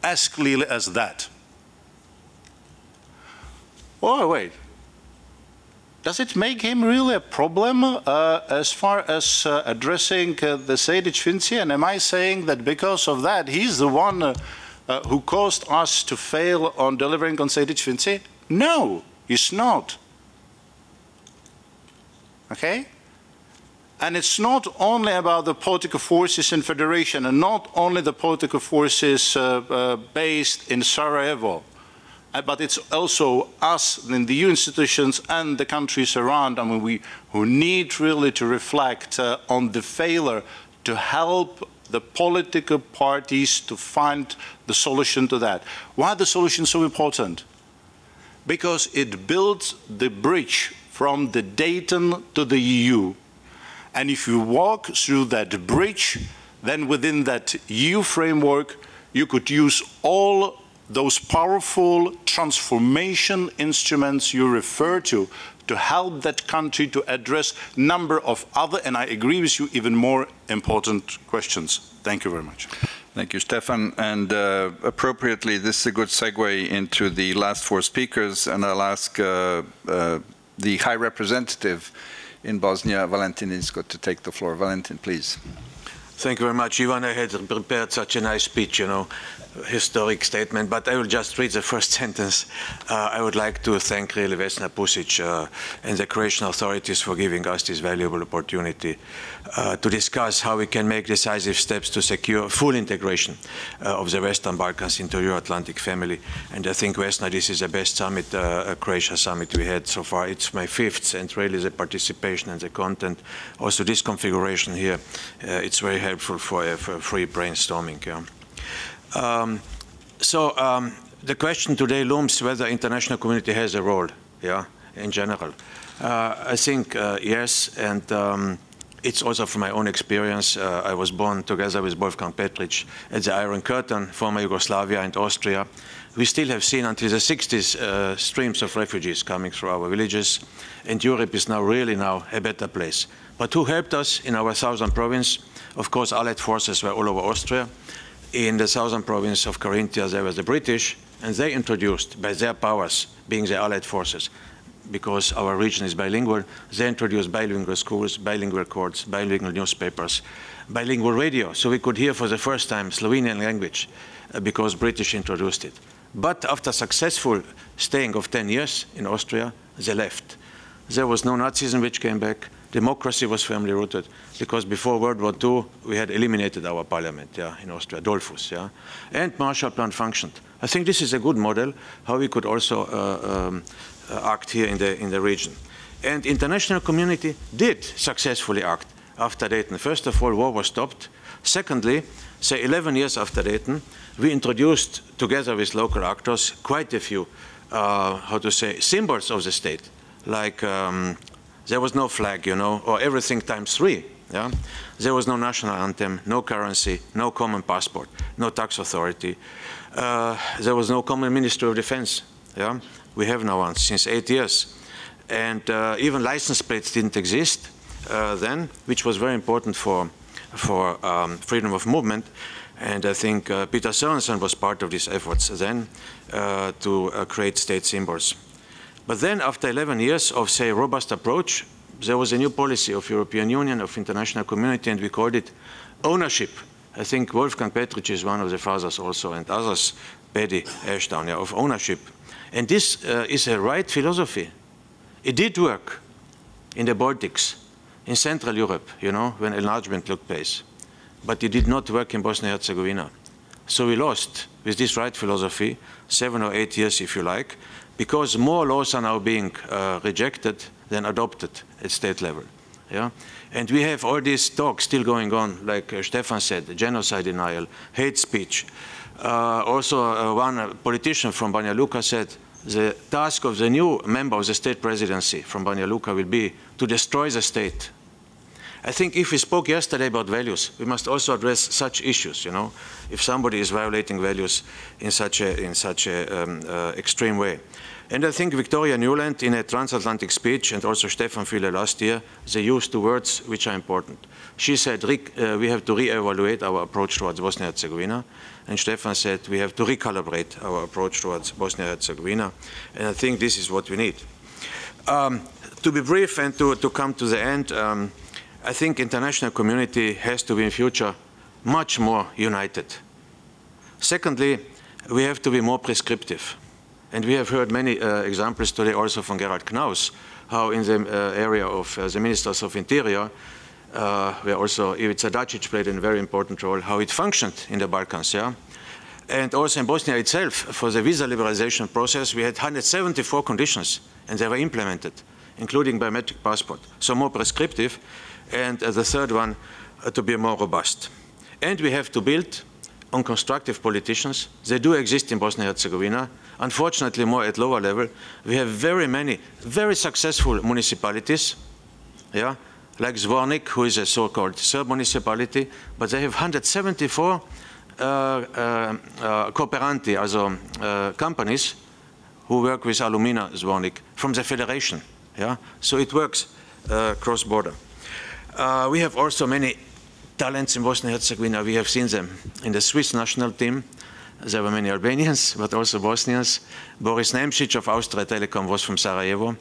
as clearly as that. Oh, wait. Does it make him really a problem as far as addressing the Sejdić-Finci? And am I saying that because of that, he's the one who caused us to fail on delivering on Sejdić-Finci? No, he's not. Okay? And it's not only about the political forces in federation and not only the political forces based in Sarajevo, but it's also us in the EU institutions and the countries around, I mean, who need really to reflect on the failure to help the political parties to find the solution to that. Why the solution so important? Because it builds the bridge from the Dayton to the EU. And if you walk through that bridge, then within that EU framework, you could use all those powerful transformation instruments you refer to help that country to address a number of other, and I agree with you, even more important questions. Thank you very much. Thank you, Stefan. And appropriately, this is a good segue into the last 4 speakers, and I'll ask the High Representative in Bosnia, Valentin Inzko, to take the floor. Valentin, please. Thank you very much, Ivan. I had prepared such a nice speech, you know, historic statement, but I will just read the first sentence. I would like to thank really Vesna Pusic and the Croatian authorities for giving us this valuable opportunity to discuss how we can make decisive steps to secure full integration of the Western Balkans into Euro-Atlantic family. And I think, Vesna, this is the best summit, Croatia summit we had so far. It's my 5th, and really the participation and the content, also this configuration here, it's very helpful for free brainstorming. Yeah. The question today looms whether the international community has a role, yeah, in general. I think yes, and it's also from my own experience. I was born together with Wolfgang Petritsch at the Iron Curtain, former Yugoslavia and Austria. We still have seen until the 60s streams of refugees coming through our villages, and Europe is now really a better place. But who helped us in our southern province? Of course, Allied forces were all over Austria. In the southern province of Carinthia, there was the British, and they introduced, by their powers, being the Allied forces, because our region is bilingual, they introduced bilingual schools, bilingual courts, bilingual newspapers, bilingual radio, so we could hear for the first time Slovenian language, because British introduced it. But after successful staying of 10 years in Austria, they left. There was no Nazism which came back. Democracy was firmly rooted, because before World War II, we had eliminated our parliament, yeah, in Austria, Dollfuss, yeah, and Marshall Plan functioned. I think this is a good model how we could also act here in the region. And international community did successfully act after Dayton. First of all, war was stopped. Secondly, say 11 years after Dayton, we introduced, together with local actors, quite a few, how to say, symbols of the state, like there was no flag, you know, or everything times 3. Yeah? There was no national anthem, no currency, no common passport, no tax authority. There was no common Ministry of Defense. Yeah? We have now one since 8 years. And even license plates didn't exist then, which was very important for freedom of movement. And I think Peter Sørensen was part of these efforts then to create state symbols. But then, after 11 years of, say, robust approach, there was a new policy of European Union, of international community, and we called it ownership. I think Wolfgang Petritsch is one of the fathers also, and others, Paddy Ashdown, yeah, of ownership. And this is a right philosophy. It did work in the Baltics. in Central Europe, you know, when enlargement took place. But it did not work in Bosnia-Herzegovina. So we lost, with this right philosophy, 7 or 8 years, if you like, because more laws are now being rejected than adopted at state level. Yeah? And we have all these talks still going on, like Stefan said, genocide denial, hate speech. Also, one politician from Banja Luka said, the task of the new member of the state presidency from Banja Luka will be to destroy the state. I think if we spoke yesterday about values, we must also address such issues, you know, if somebody is violating values in such a extreme way. And I think Victoria Nuland, in a transatlantic speech, and also Stefan Füle last year, they used two words which are important. She said we have to re-evaluate our approach towards Bosnia-Herzegovina, and Stefan said we have to recalibrate our approach towards Bosnia-Herzegovina, and I think this is what we need. To be brief and to come to the end, I think international community has to be in future much more united. Secondly, we have to be more prescriptive. And we have heard many examples today also from Gerald Knaus, how in the area of the Ministers of Interior, where also Ivica Dačić played a very important role, how it functioned in the Balkans. Yeah? And also in Bosnia itself, for the visa liberalization process, we had 174 conditions, and they were implemented, including biometric passport. So more prescriptive. And the third one, to be more robust. And we have to build on constructive politicians. They do exist in Bosnia-Herzegovina. Unfortunately, more at lower level. We have very many, very successful municipalities, yeah, like Zvornik, who is a so-called Serb municipality, but they have 174 cooperanti, also companies, who work with Alumina Zvornik from the federation. Yeah? So it works cross-border. We have also many talents in Bosnia-Herzegovina. We have seen them in the Swiss national team. There were many Albanians, but also Bosnians. Boris Nemčić of Austria Telekom was from Sarajevo.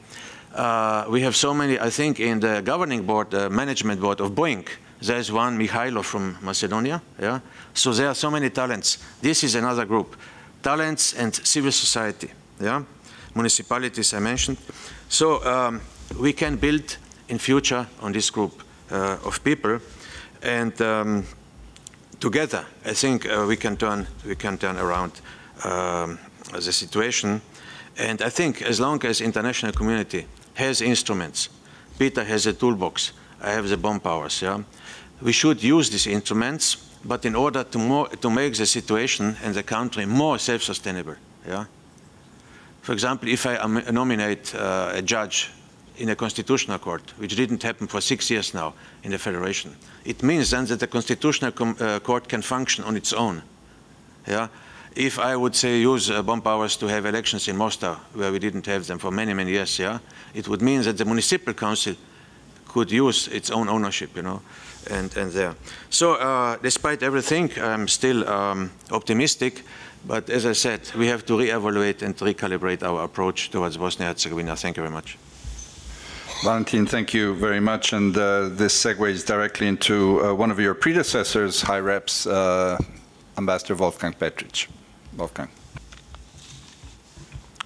We have so many, I think, in the governing board, the management board of Boeing. There's one, Mihailo from Macedonia. Yeah? So there are so many talents. This is another group. Talents and civil society. Yeah? Municipalities I mentioned. So we can build in future on this group of people. And together, I think we can turn around the situation. And I think as long as international community has instruments, Peter has a toolbox, I have the bomb powers, yeah? We should use these instruments, but in order to make the situation and the country more self-sustainable, yeah? For example, if I nominate a judge in a constitutional court, which didn't happen for 6 years now in the federation, it means then that the constitutional court can function on its own. Yeah? If I would say use bomb powers to have elections in Mostar, where we didn't have them for many, many years, yeah, it would mean that the municipal council could use its own ownership, you know, and there. So despite everything, I'm still optimistic, but as I said, we have to re-evaluate and recalibrate our approach towards Bosnia-Herzegovina. Thank you very much. Valentin, thank you very much. And this segues directly into one of your predecessors, High Reps, Ambassador Wolfgang Petritsch. Wolfgang.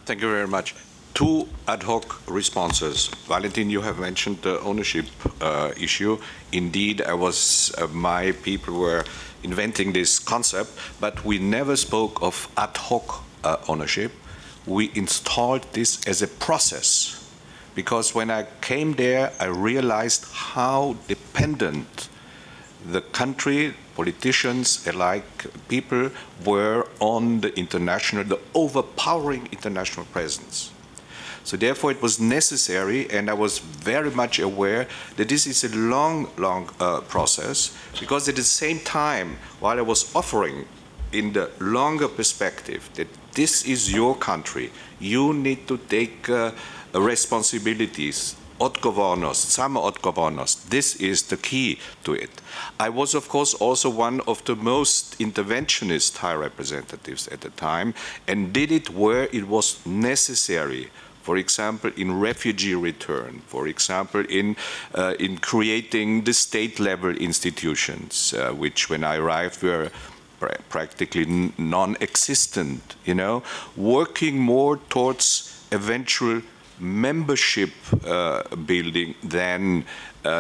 Thank you very much. Two ad hoc responses. Valentin, you have mentioned the ownership issue. Indeed, my people were inventing this concept, but we never spoke of ad hoc ownership. We installed this as a process. Because when I came there, I realized how dependent the country, politicians alike, people were on the overpowering international presence. So therefore it was necessary, and I was very much aware that this is a long process, because at the same time, while I was offering in the longer perspective that this is your country, you need to take responsibilities, odgovornost, samoodgovornost. This is the key to it. I was, of course, also one of the most interventionist high representatives at the time, and did it where it was necessary. For example, in refugee return. For example, in creating the state-level institutions, which, when I arrived, were practically non-existent. You know, working more towards eventual membership building than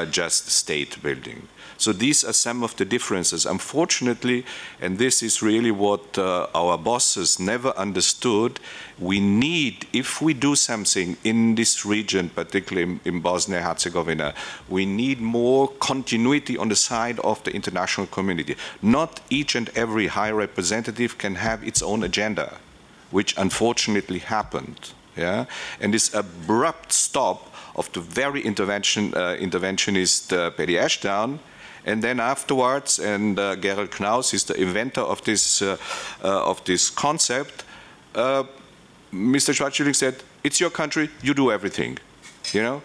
just state building. So these are some of the differences. Unfortunately, and this is really what our bosses never understood, we need, if we do something in this region, particularly in Bosnia-Herzegovina, we need more continuity on the side of the international community. Not each and every high representative can have its own agenda, which unfortunately happened. Yeah? And this abrupt stop of the very interventionist Paddy Ashdown, and then afterwards, and Gerald Knaus is the inventor of this concept, Mr. Schwarzenegger said, it's your country, you do everything, you know?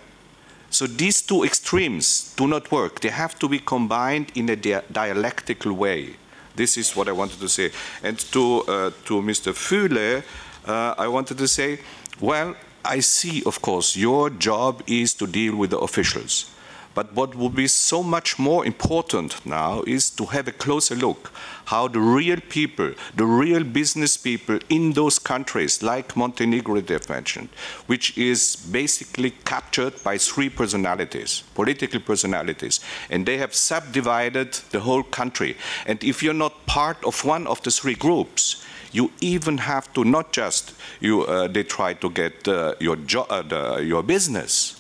So these two extremes do not work. They have to be combined in a dialectical way. This is what I wanted to say. And to Mr. Füle, I wanted to say, well, I see, of course, your job is to deal with the officials. But what will be so much more important now is to have a closer look how the real people, the real business people in those countries, like Montenegro they've mentioned, which is basically captured by three personalities, political personalities, and they have subdivided the whole country. And if you're not part of one of the three groups, you even have to not just, they try to get your business,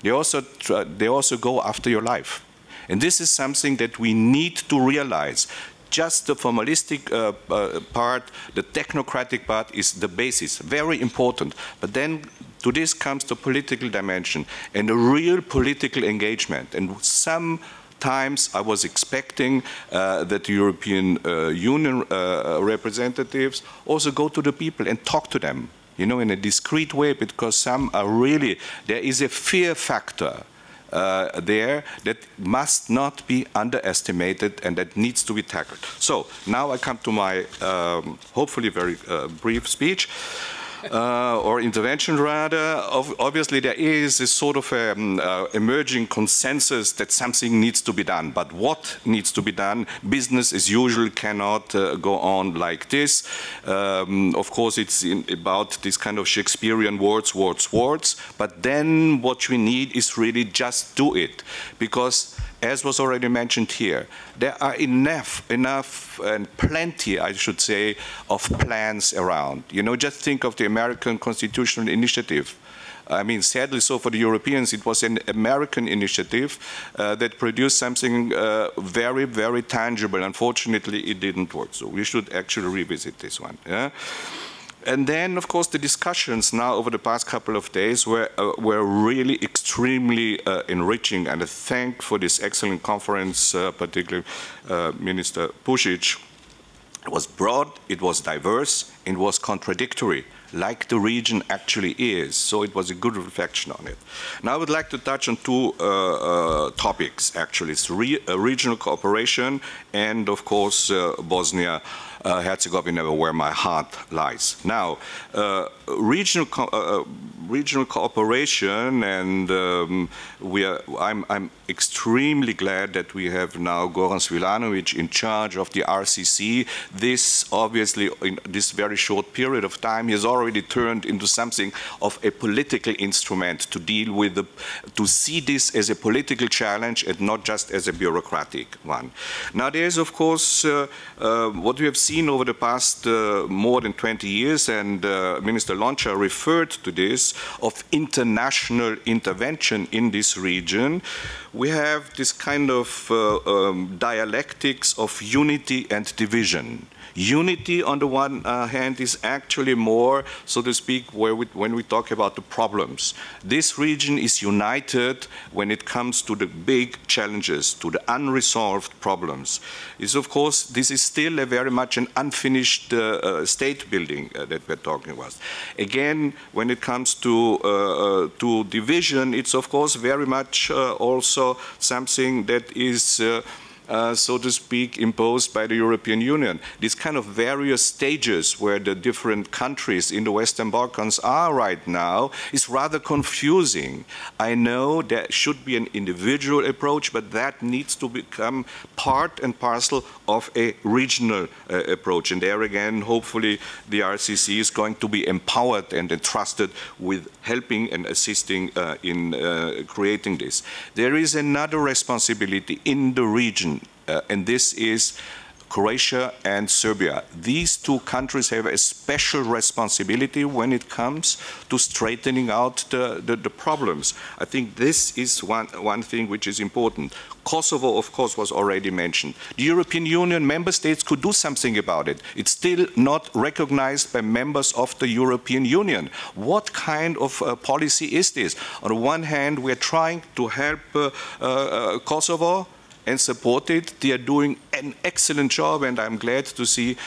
they also go after your life. And this is something that we need to realize. Just the formalistic part, the technocratic part is the basis, very important. But then to this comes the political dimension and a real political engagement. And sometimes I was expecting that the European Union representatives also go to the people and talk to them, you know, in a discreet way, because some are really, there is a fear factor there that must not be underestimated and that needs to be tackled. So now I come to my hopefully very brief speech. Or intervention rather. Obviously there is a sort of emerging consensus that something needs to be done, but what needs to be done? Business as usual cannot go on like this. Of course it's about this kind of Shakespearean words, but then what we need is really just do it, because as was already mentioned here, there are enough and plenty, I should say, of plans around. You know, just think of the American Constitutional Initiative. I mean, sadly so for the Europeans, it was an American initiative that produced something very, very tangible. Unfortunately, it didn't work. So we should actually revisit this one. Yeah? And then, of course, the discussions now over the past couple of days were really extremely enriching, and I thank for this excellent conference, particularly Minister Pusic. It was broad, it was diverse, it was contradictory, like the region actually is. So it was a good reflection on it. Now I would like to touch on two topics, actually. It's regional cooperation and, of course, Bosnia-Herzegovina, where my heart lies. Now, regional cooperation, and I'm extremely glad that we have now Goran Svilanovic in charge of the RCC. This, obviously, in this very short period of time, he has already turned into something of a political instrument to deal with, to see this as a political challenge and not just as a bureaucratic one. Now, there is, of course, what we have seen over the past more than 20 years, and Minister Lonča referred to this, of international intervention in this region. We have this kind of dialectics of unity and division. Unity, on the one hand, is actually more, so to speak, when we talk about the problems. This region is united when it comes to the big challenges, to the unresolved problems. Of course, this is still very much an unfinished state building that we're talking about. Again, when it comes to division, it's of course very much also something that is so to speak, imposed by the European Union. These kind of various stages where the different countries in the Western Balkans are right now is rather confusing. I know there should be an individual approach, but that needs to become part and parcel of a regional approach. And there again, hopefully, the RCC is going to be empowered and entrusted with helping and assisting in creating this. There is another responsibility in the region, and this is Croatia and Serbia. These two countries have a special responsibility when it comes to straightening out the problems. I think this is one thing which is important. Kosovo, of course, was already mentioned. The European Union member states could do something about it. It's still not recognized by members of the European Union. What kind of policy is this? On the one hand, we're trying to help Kosovo and support it. They are doing an excellent job, and I'm glad to see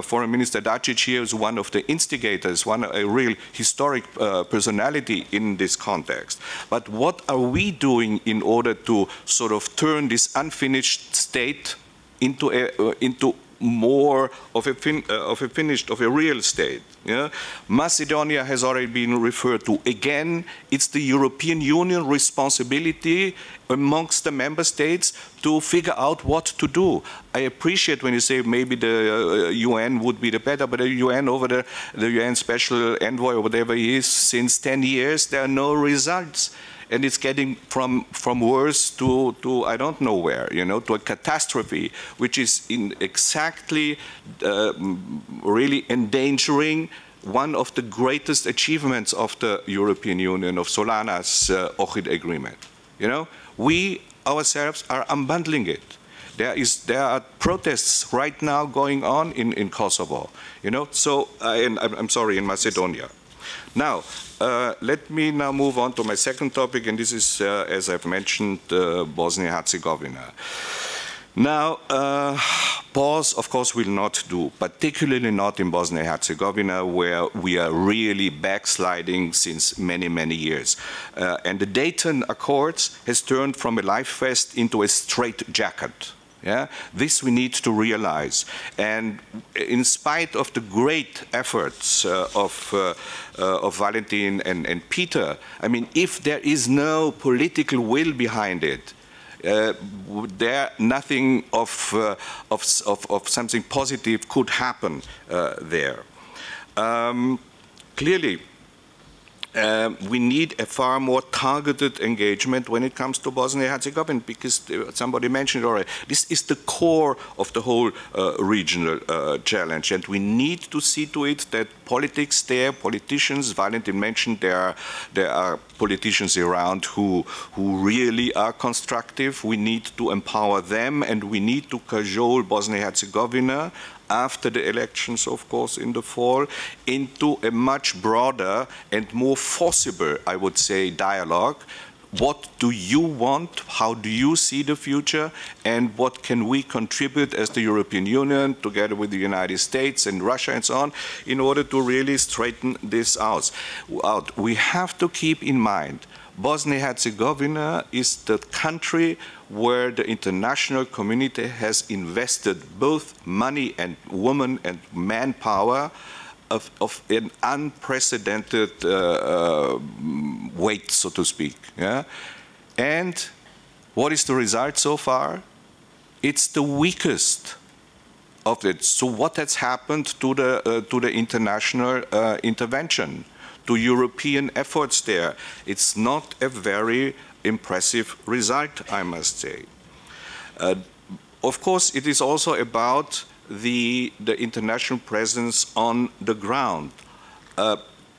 Foreign Minister Dacic here as one of the instigators, a real historic personality in this context. But what are we doing in order to sort of turn this unfinished state into more of a real state? Yeah? Macedonia has already been referred to. Again, it's the European Union responsibility amongst the member states to figure out what to do. I appreciate when you say maybe the UN would be the better, but the UN over the UN Special Envoy or whatever he is, since 10 years, there are no results. And it's getting from worse to I don't know where, to a catastrophe, which is exactly really endangering one of the greatest achievements of the European Union, of Solana's Ohrid Agreement. We ourselves are unbundling it. There are protests right now going on in Kosovo, So, and I'm sorry, in Macedonia. Now, let me now move on to my second topic, and this is, as I've mentioned, Bosnia-Herzegovina. Now, pause, of course, will not do, particularly not in Bosnia-Herzegovina, where we are really backsliding since many, many years. And the Dayton Accords has turned from a life vest into a straitjacket. Yeah? This we need to realize. And in spite of the great efforts of Valentin and Peter, I mean, if there is no political will behind it, nothing of something positive could happen there. Clearly, we need a far more targeted engagement when it comes to Bosnia-Herzegovina, because somebody mentioned it already. This is the core of the whole regional challenge, and we need to see to it that politics there, politicians, Valentin mentioned there are politicians around who really are constructive. We need to empower them, and we need to cajole Bosnia-Herzegovina after the elections, of course, in the fall, into a much broader and more forcible, I would say, dialogue. What do you want? How do you see the future? And what can we contribute as the European Union, together with the United States and Russia and so on, in order to really straighten this out? We have to keep in mind, Bosnia-Herzegovina is the country where the international community has invested both money and women and manpower of an unprecedented weight, so to speak. Yeah? And what is the result so far? It's the weakest of it. So what has happened to the international intervention, to European efforts there? It's not a very impressive result, I must say. Of course, it is also about the international presence on the ground.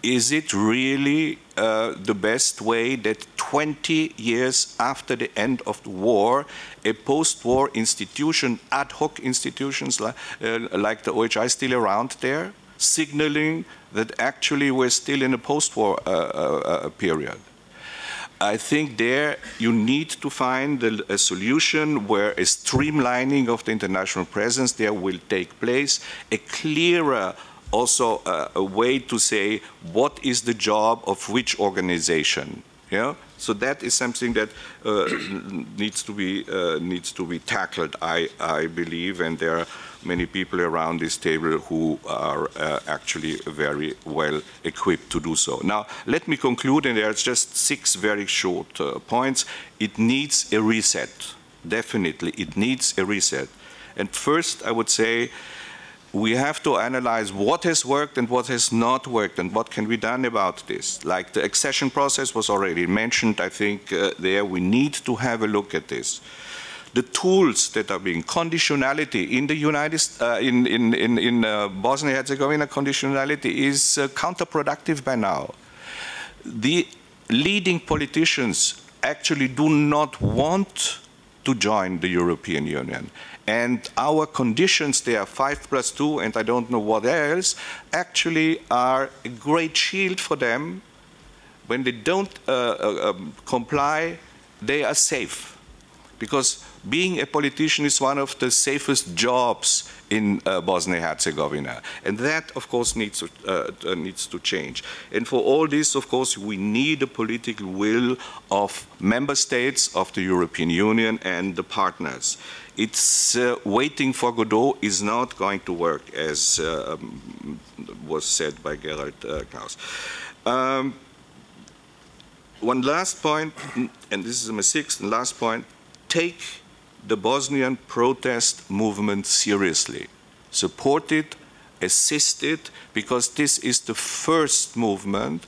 Is it really the best way that 20 years after the end of the war, a post-war institution, ad hoc institutions like the OHI still around there, signaling that actually we're still in a post-war period? I think there you need to find a solution where a streamlining of the international presence there will take place, a clearer also a way to say what is the job of which organization. Yeah, so that is something that needs to be tackled, I believe, and there are many people around this table who are actually very well equipped to do so. Now, let me conclude, and there's just 6 very short points. It needs a reset. Definitely, it needs a reset. And first, I would say, we have to analyze what has worked and what has not worked and what can be done about this. Like the accession process was already mentioned, I think there we need to have a look at this. The tools that are being conditionality in the Bosnia-Herzegovina, conditionality is counterproductive by now. The leading politicians actually do not want to join the European Union. And our conditions there, 5+2, and I don't know what else, actually are a great shield for them. When they don't comply, they are safe. Because being a politician is one of the safest jobs in Bosnia-Herzegovina. And that, of course, needs to change. And for all this, of course, we need a political will of member states of the European Union and the partners. It's waiting for Godot is not going to work, as was said by Gerald Klaus. One last point, and this is my 6th and last point, take the Bosnian protest movement seriously. Support it, assist it, because this is the first movement,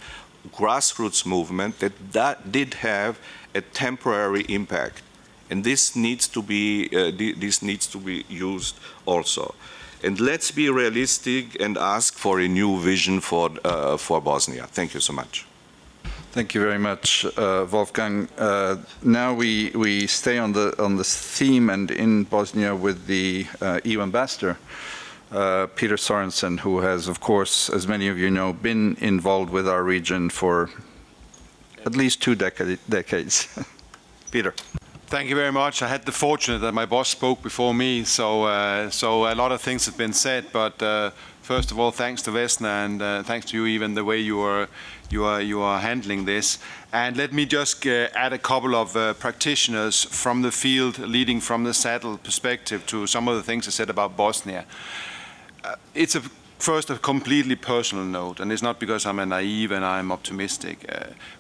grassroots movement, that did have a temporary impact. And this needs to be used also. And let's be realistic and ask for a new vision for Bosnia. Thank you so much. Thank you very much, Wolfgang. Now we stay on this theme and in Bosnia with the EU ambassador, Peter Sorensen, who has, of course, as many of you know, been involved with our region for at least 2 decades. Peter. Thank you very much. I had the fortune that my boss spoke before me, so a lot of things have been said. But first of all, thanks to Vesna and thanks to you, even the way you are handling this. And let me just add a couple of practitioners from the field, leading from the saddle perspective to some of the things I said about Bosnia. It's first a completely personal note, and it's not because I'm a naive and I'm optimistic.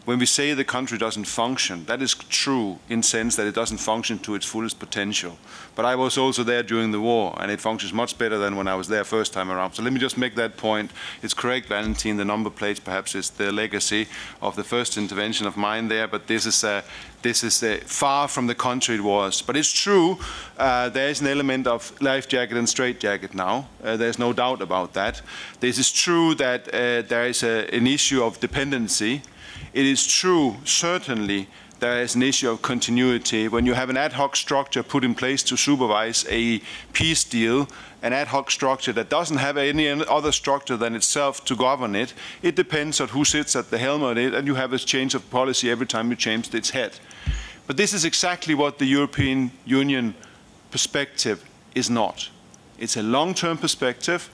When we say the country doesn't function, that is true in the sense that it doesn't function to its fullest potential. But I was also there during the war, and it functions much better than when I was there first time around. So let me just make that point. It's correct, Valentin, the number plates perhaps is the legacy of the first intervention of mine there, but this is far from the country it was. But it's true, there is an element of life jacket and straight jacket now. There's no doubt about that. This is true that there is an issue of dependency. It is true, certainly, there is an issue of continuity. When you have an ad hoc structure put in place to supervise a peace deal, an ad hoc structure that doesn't have any other structure than itself to govern it, it depends on who sits at the helm of it, and you have a change of policy every time you change its head. But this is exactly what the European Union perspective is not. It's a long-term perspective.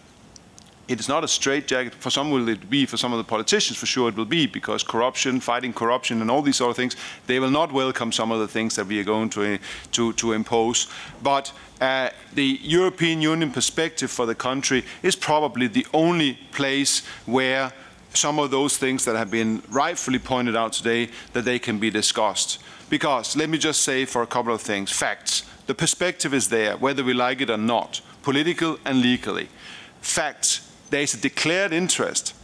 It is not a straitjacket. For some will it be, for some of the politicians for sure it will be, because corruption, fighting corruption and all these sort of things, they will not welcome some of the things that we are going to impose. But the European Union perspective for the country is probably the only place where some of those things that have been rightfully pointed out today, that they can be discussed. Because, let me just say for a couple of things, facts. The perspective is there, whether we like it or not, political and legally. Facts. There is a declared interest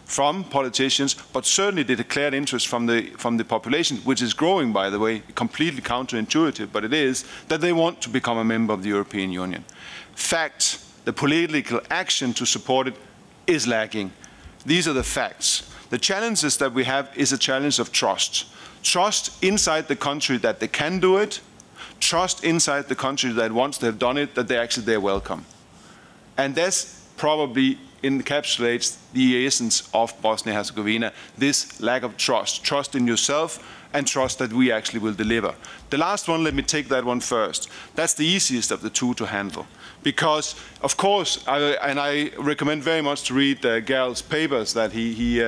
from politicians, but certainly the declared interest from the population, which is growing, by the way, completely counterintuitive, but it is, that they want to become a member of the European Union. Facts. The political action to support it is lacking. These are the facts. The challenges that we have is a challenge of trust. Trust inside the country that they can do it. Trust inside the country that once they've done it, that they're welcome. And that's probably encapsulates the essence of Bosnia-Herzegovina, this lack of trust. Trust in yourself and trust that we actually will deliver. The last one, let me take that one first. That's the easiest of the two to handle. Because, of course, I recommend very much to read Gerald's papers that he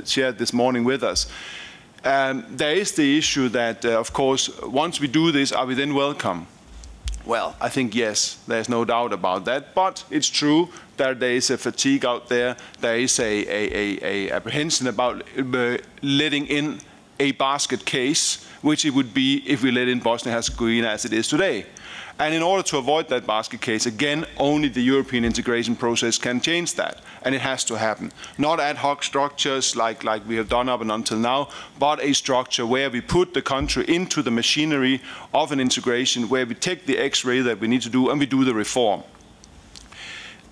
shared this morning with us. There is the issue that, of course, once we do this, are we then welcome? Well, I think yes, there's no doubt about that. But it's true that there is a fatigue out there. There is a apprehension about letting in a basket case, which it would be if we let in Bosnia-Herzegovina as it is today. And in order to avoid that basket case, again, only the European integration process can change that. And it has to happen. Not ad hoc structures like we have done up and until now, but a structure where we put the country into the machinery of an integration, where we take the X-ray that we need to do and we do the reform.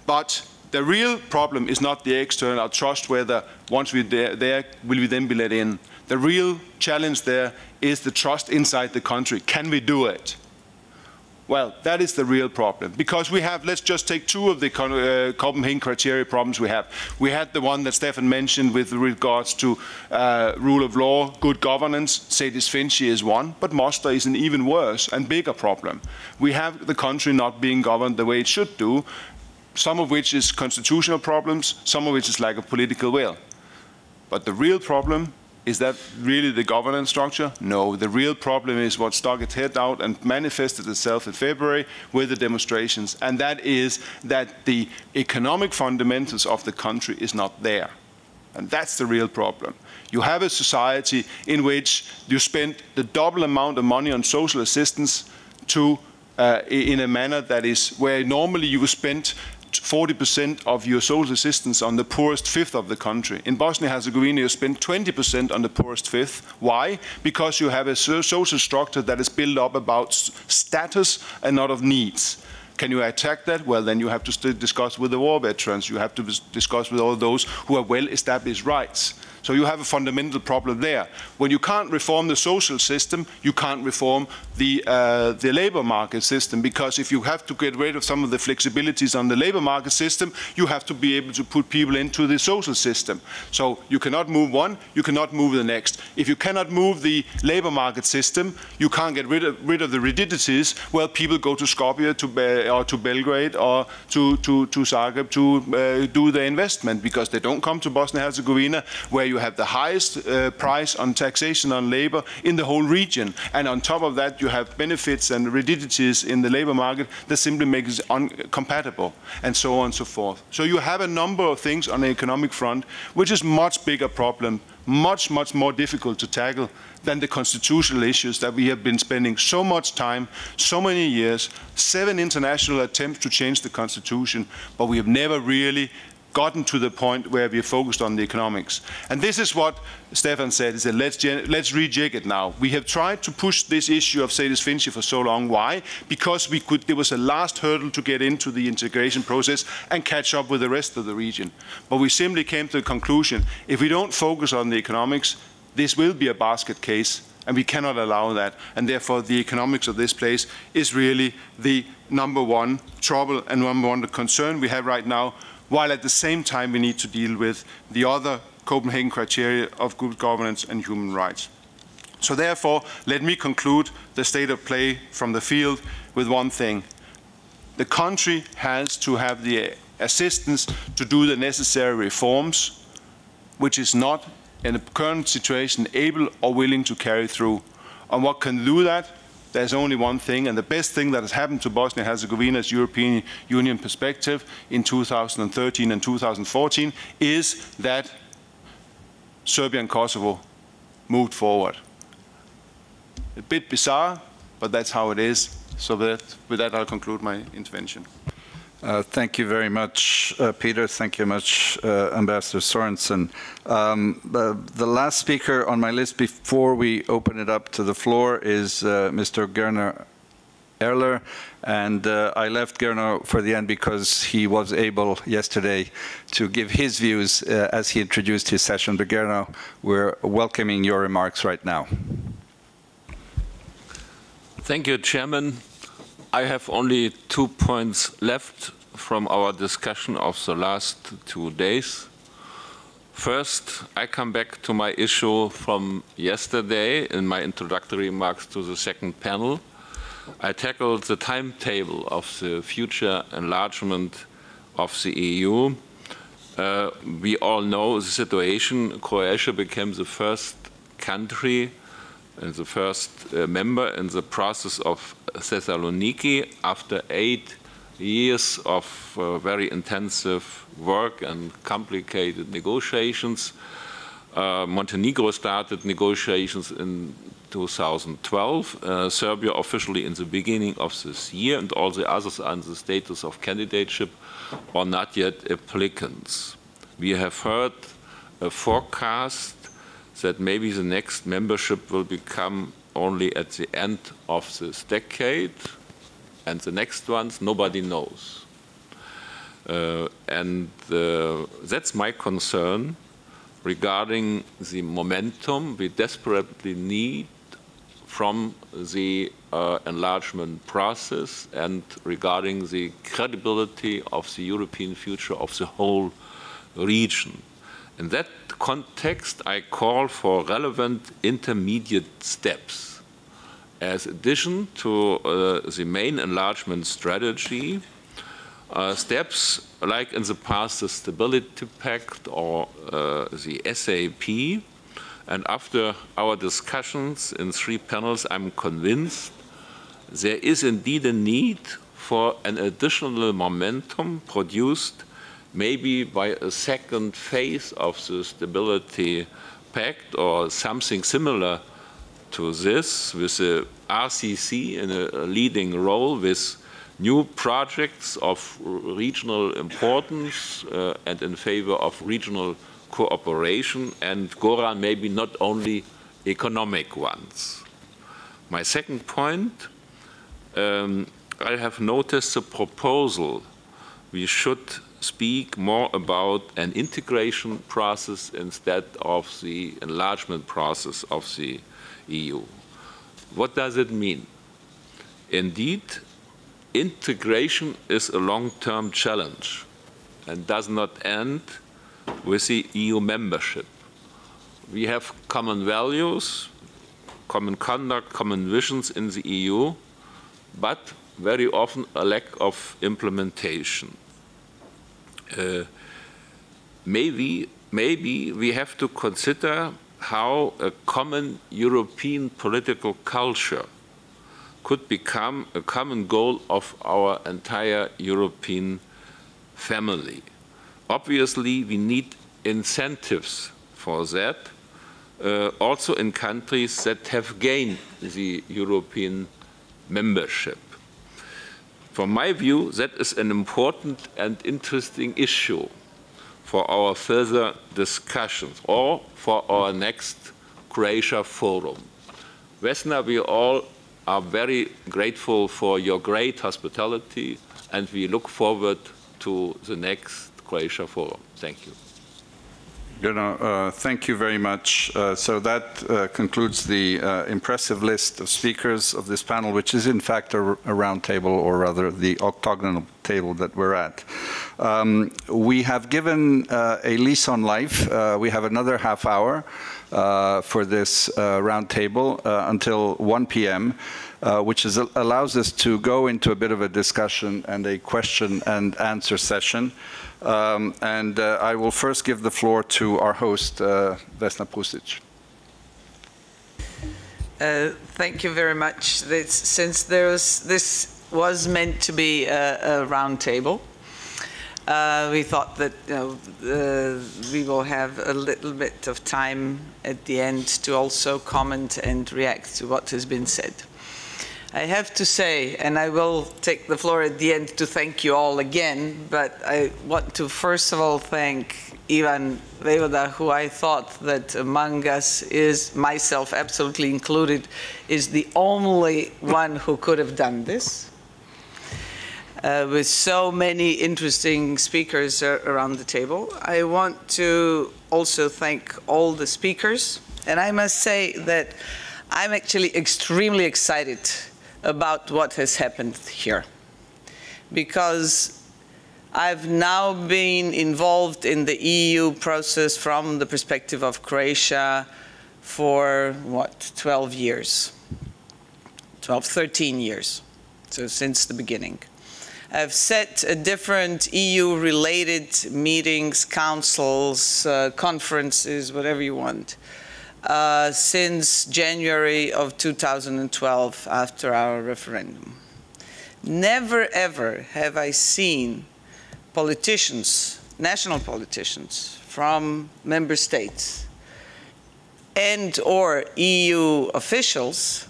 But the real problem is not the external trust, whether once we're there, will we then be let in. The real challenge there is the trust inside the country. Can we do it? Well, that is the real problem, because we have, let's just take two of the Copenhagen criteria problems we have. We had the one that Stefan mentioned with regards to rule of law, good governance. Sedis Finci is one, but Mostar is an even worse and bigger problem. We have the country not being governed the way it should do, some of which is constitutional problems, some of which is lack of political will. But the real problem, is that really the governance structure? No, the real problem is what stuck its head out and manifested itself in February with the demonstrations, and that is that the economic fundamentals of the country is not there. And that's the real problem. You have a society in which you spend the double amount of money on social assistance in a manner that is where normally you would spend 40% of your social assistance on the poorest fifth of the country. In Bosnia-Herzegovina, you spend 20% on the poorest fifth. Why? Because you have a social structure that is built up about status and not of needs. Can you attack that? Well, then you have to discuss with the war veterans. You have to discuss with all those who have well-established rights. So you have a fundamental problem there. When you can't reform the social system, you can't reform the labor market system, because if you have to get rid of some of the flexibilities on the labor market system, you have to be able to put people into the social system. So you cannot move one, you cannot move the next. If you cannot move the labor market system, you can't get rid of the rigidities. Well, people go to Skopje or to Belgrade or to Zagreb to do their investment, because they don't come to Bosnia-Herzegovina, where you have the highest price on taxation on labor in the whole region. And on top of that, you have benefits and rigidities in the labor market that simply make it incompatible, and so on and so forth. So you have a number of things on the economic front, which is much bigger problem, much more difficult to tackle than the constitutional issues that we have been spending so much time, so many years, 7 international attempts to change the constitution, but we have never really gotten to the point where we are focused on the economics. And this is what Stefan said, he said, let's rejig it now. We have tried to push this issue of Sedis Finci for so long. Why? Because there was a last hurdle to get into the integration process and catch up with the rest of the region. But we simply came to the conclusion, if we don't focus on the economics, this will be a basket case, and we cannot allow that. And therefore, the economics of this place is really the number one trouble and number one concern we have right now, while at the same time we need to deal with the other Copenhagen criteria of good governance and human rights. So therefore, let me conclude the state of play from the field with one thing. The country has to have the assistance to do the necessary reforms, which is not in the current situation able or willing to carry through. And what can do that? There's only one thing, and the best thing that has happened to Bosnia-Herzegovina's European Union perspective in 2013 and 2014 is that Serbia and Kosovo moved forward. A bit bizarre, but that's how it is. So with that, I'll conclude my intervention. Thank you very much, Peter. Thank you very much, Ambassador Sorensen. The last speaker on my list before we open it up to the floor is Mr. Gerner Erler, and I left Gerner for the end because he was able yesterday to give his views as he introduced his session. But Gerner, we're welcoming your remarks right now. Thank you, Chairman. I have only 2 points left from our discussion of the last 2 days. First, I come back to my issue from yesterday in my introductory remarks to the second panel. I tackled the timetable of the future enlargement of the EU. We all know the situation. Croatia became the first country and the first member in the process of Thessaloniki after 8 years of very intensive work and complicated negotiations. Montenegro started negotiations in 2012, Serbia officially in the beginning of this year, and all the others are in the status of candidateship or not yet applicants. We have heard a forecast that maybe the next membership will become only at the end of this decade, and the next ones nobody knows. That's my concern regarding the momentum we desperately need from the enlargement process and regarding the credibility of the European future of the whole region. In that context, I call for relevant intermediate steps. As addition to the main enlargement strategy, steps like in the past the Stability Pact or the SAP, and after our discussions in 3 panels, I'm convinced there is indeed a need for an additional momentum produced maybe by a second phase of the Stability Pact or something similar to this, with the RCC in a leading role with new projects of regional importance and in favor of regional cooperation, and Goran maybe not only economic ones. My second point, I have noticed the proposal we should speak more about an integration process instead of the enlargement process of the EU. What does it mean? Indeed, integration is a long-term challenge and does not end with the EU membership. We have common values, common conduct, common visions in the EU, but very often a lack of implementation. Maybe we have to consider how a common European political culture could become a common goal of our entire European family. Obviously, we need incentives for that, also in countries that have gained the European membership. From my view, that is an important and interesting issue for our further discussions or for our next Croatia forum. Vesna, we all are very grateful for your great hospitality, and we look forward to the next Croatia forum. Thank you. Thank you very much. So that concludes the impressive list of speakers of this panel, which is in fact a round table, or rather the octagonal table that we're at. We have given a lease on life. We have another half hour for this round table until 1 p.m., which allows us to go into a bit of a discussion and a question and answer session. I will first give the floor to our host, Vesna Pusic. Thank you very much. Since this was meant to be a round table, we thought that we will have a little bit of time at the end to also comment and react to what has been said. I have to say, and I will take the floor at the end to thank you all again, but I want to first of all thank Ivan Vejvoda, who I thought that among us is, myself absolutely included, is the only one who could have done this. With so many interesting speakers around the table. I want to also thank all the speakers, and I must say that I'm actually extremely excited about what has happened here, because I've now been involved in the EU process from the perspective of Croatia for, 12 years? 13 years, so since the beginning. I've set different EU-related meetings, councils, conferences, whatever you want. since January of 2012 after our referendum. Never ever have I seen politicians, national politicians from member states and or EU officials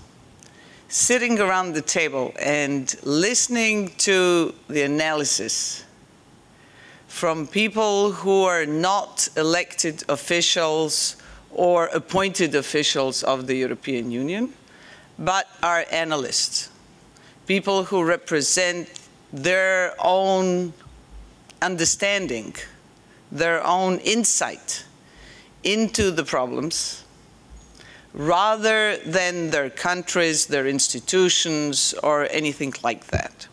sitting around the table and listening to the analysis from people who are not elected officials or appointed officials of the European Union, but are analysts, people who represent their own understanding, their own insight into the problems, rather than their countries, their institutions, or anything like that.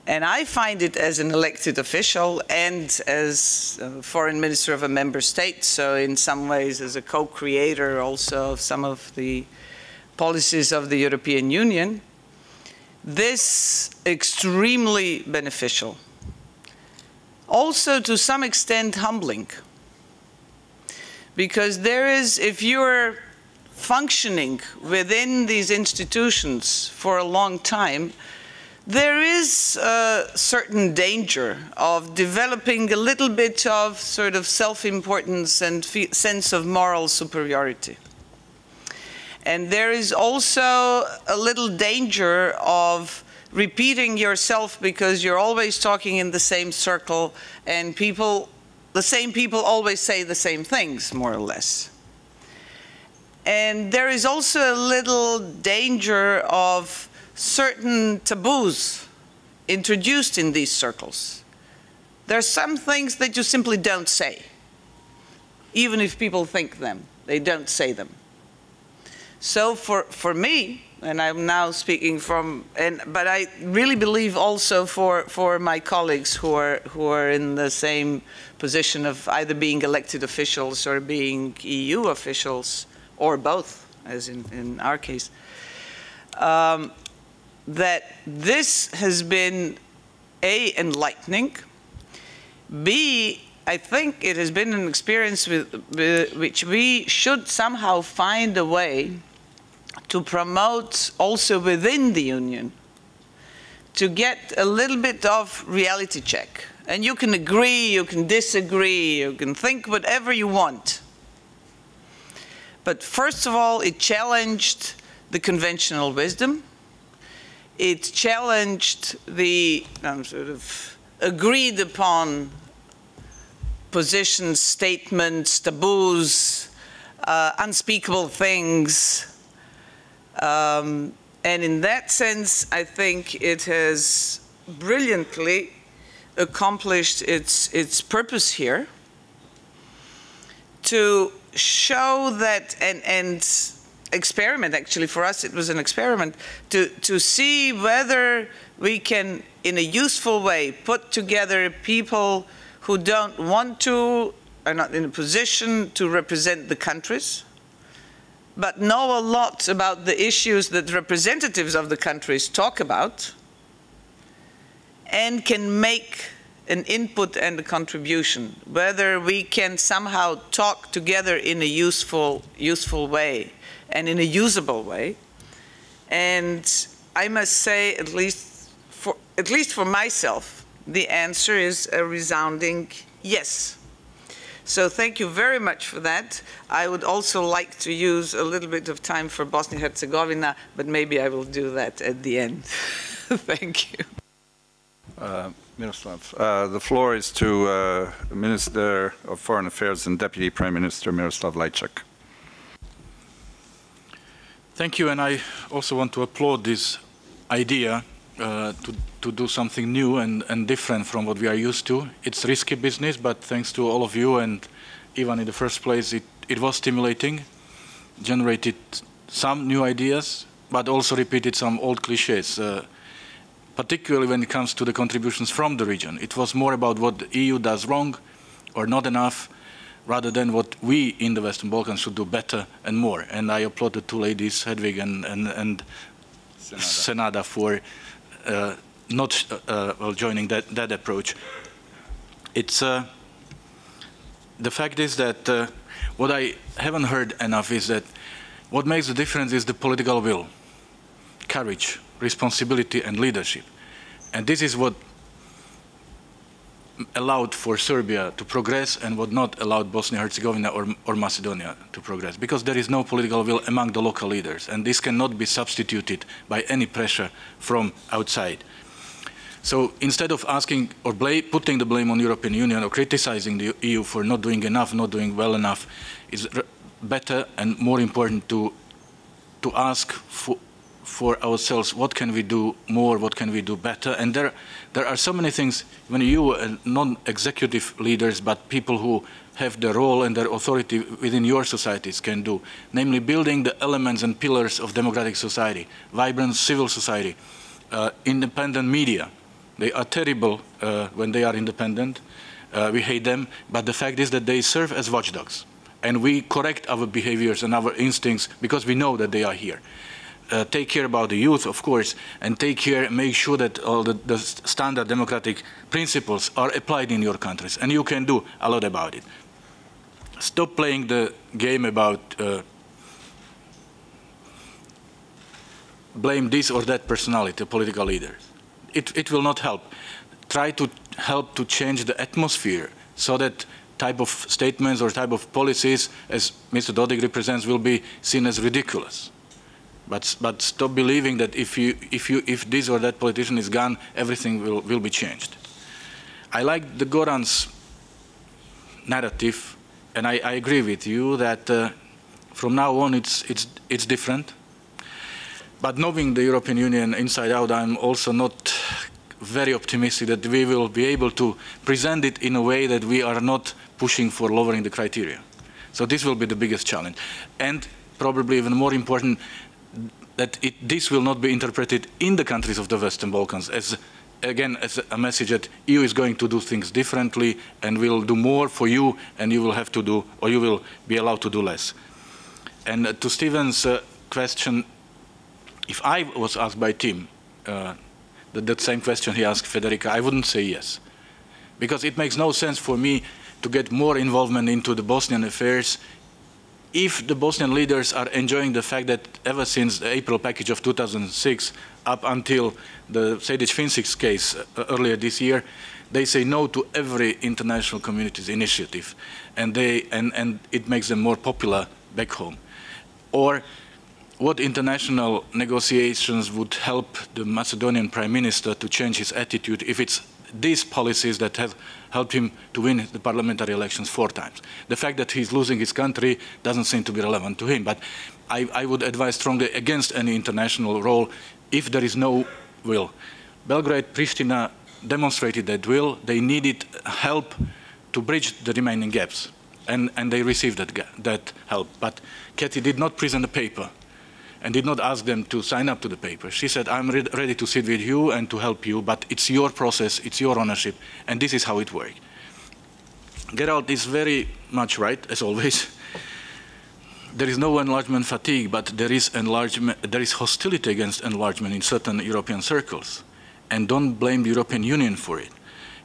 And I find it as an elected official and as a foreign minister of a member state, so in some ways as a co-creator also of some of the policies of the European Union, this extremely beneficial. Also to some extent humbling. Because there is, if you're functioning within these institutions for a long time, there is a certain danger of developing a little bit of sort of self-importance and sense of moral superiority. And there is also a little danger of repeating yourself because you're always talking in the same circle and the same people always say the same things, more or less. And there is also a little danger of certain taboos introduced in these circles. There are some things that you simply don't say. Even if people think them, they don't say them. So for me, and I'm now speaking but I really believe also for my colleagues who are in the same position of either being elected officials or being EU officials, or both, as in our case, that this has been A, enlightening, B, I think it has been an experience which we should somehow find a way to promote also within the Union, to get a little bit of reality check. And you can agree, you can disagree, you can think whatever you want. But first of all, it challenged the conventional wisdom. It challenged the sort of agreed upon positions, statements, taboos, unspeakable things. And in that sense, I think it has brilliantly accomplished its purpose here to show that, and experiment, actually for us it was an experiment, to see whether we can in a useful way put together people who don't want to, are not in a position to represent the countries, but know a lot about the issues that representatives of the countries talk about, and can make an input and a contribution, whether we can somehow talk together in a useful way and in a usable way. And I must say, at least for myself, the answer is a resounding yes. So thank you very much for that. I would also like to use a little bit of time for Bosnia-Herzegovina, but maybe I will do that at the end. Thank you. Miroslav, the floor is to Minister of Foreign Affairs and Deputy Prime Minister Miroslav Lajčák. Thank you, and I also want to applaud this idea to do something new and different from what we are used to. It's risky business, but thanks to all of you and even in the first place, it was stimulating, generated some new ideas, but also repeated some old cliches, particularly when it comes to the contributions from the region. It was more about what the EU does wrong or not enough, rather than what we in the Western Balkans should do better and more. And I applaud the two ladies, Hedvig and Senada, for not joining that approach. It's the fact is that What I haven't heard enough is that what makes the difference is the political will, courage, responsibility, and leadership. And this is what allowed for Serbia to progress and what not allowed Bosnia-Herzegovina or Macedonia to progress, because there is no political will among the local leaders, and this cannot be substituted by any pressure from outside. So instead of asking or putting the blame on the European Union or criticizing the EU for not doing enough, not doing well enough, it's better and more important to ask for ourselves, what can we do more, what can we do better? And there are so many things when you, non-executive leaders, but people who have their role and their authority within your societies can do, namely building the elements and pillars of democratic society, vibrant civil society, independent media. They are terrible when they are independent. We hate them, but the fact is that they serve as watchdogs. And we correct our behaviors and our instincts because we know that they are here. Take care about the youth, of course, and make sure that all the standard democratic principles are applied in your countries. And you can do a lot about it. Stop playing the game about blame this or that personality, political leaders. It will not help. Try to help to change the atmosphere so that type of statements or type of policies, as Mr. Dodik represents, will be seen as ridiculous. But stop believing that if this or that politician is gone, everything will be changed. I like the Goran's narrative, and I agree with you that from now on it's different. But knowing the European Union inside out, I'm also not very optimistic that we will be able to present it in a way that we are not pushing for lowering the criteria. So this will be the biggest challenge. And probably even more important, that this will not be interpreted in the countries of the Western Balkans as, again, as a message that EU is going to do things differently and will do more for you, and you will have to do, or you will be allowed to do less. And to Stephen's question, if I was asked by Tim that same question he asked Federica, I wouldn't say yes. Because it makes no sense for me to get more involvement into the Bosnian affairs if the Bosnian leaders are enjoying the fact that ever since the April package of 2006 up until the Sejdic-Finčić case earlier this year, they say no to every international community's initiative, and it makes them more popular back home. Or what international negotiations would help the Macedonian Prime Minister to change his attitude if it's these policies that have helped him to win the parliamentary elections 4 times. The fact that he's losing his country doesn't seem to be relevant to him, but I would advise strongly against any international role if there is no will. Belgrade, Pristina demonstrated that will. They needed help to bridge the remaining gaps, and they received that help. But Katie did not present a paper and did not ask them to sign up to the paper. She said, I'm ready to sit with you and to help you, but it's your process, it's your ownership, and this is how it works. Gerald is very much right, as always. There is no enlargement fatigue, but there is hostility against enlargement in certain European circles. And don't blame the European Union for it.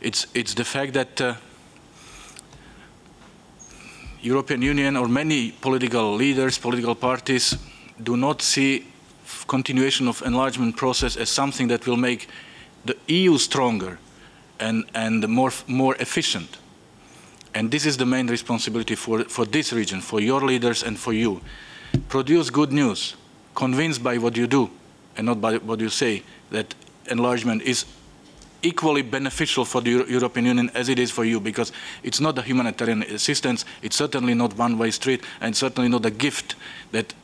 It's the fact that European Union or many political leaders, political parties, do not see continuation of enlargement process as something that will make the EU stronger and more efficient. And this is the main responsibility for this region, for your leaders and for you. Produce good news, convinced by what you do and not by what you say, that enlargement is equally beneficial for the European Union as it is for you, because it's not a humanitarian assistance, it's certainly not one-way street, and certainly not a gift that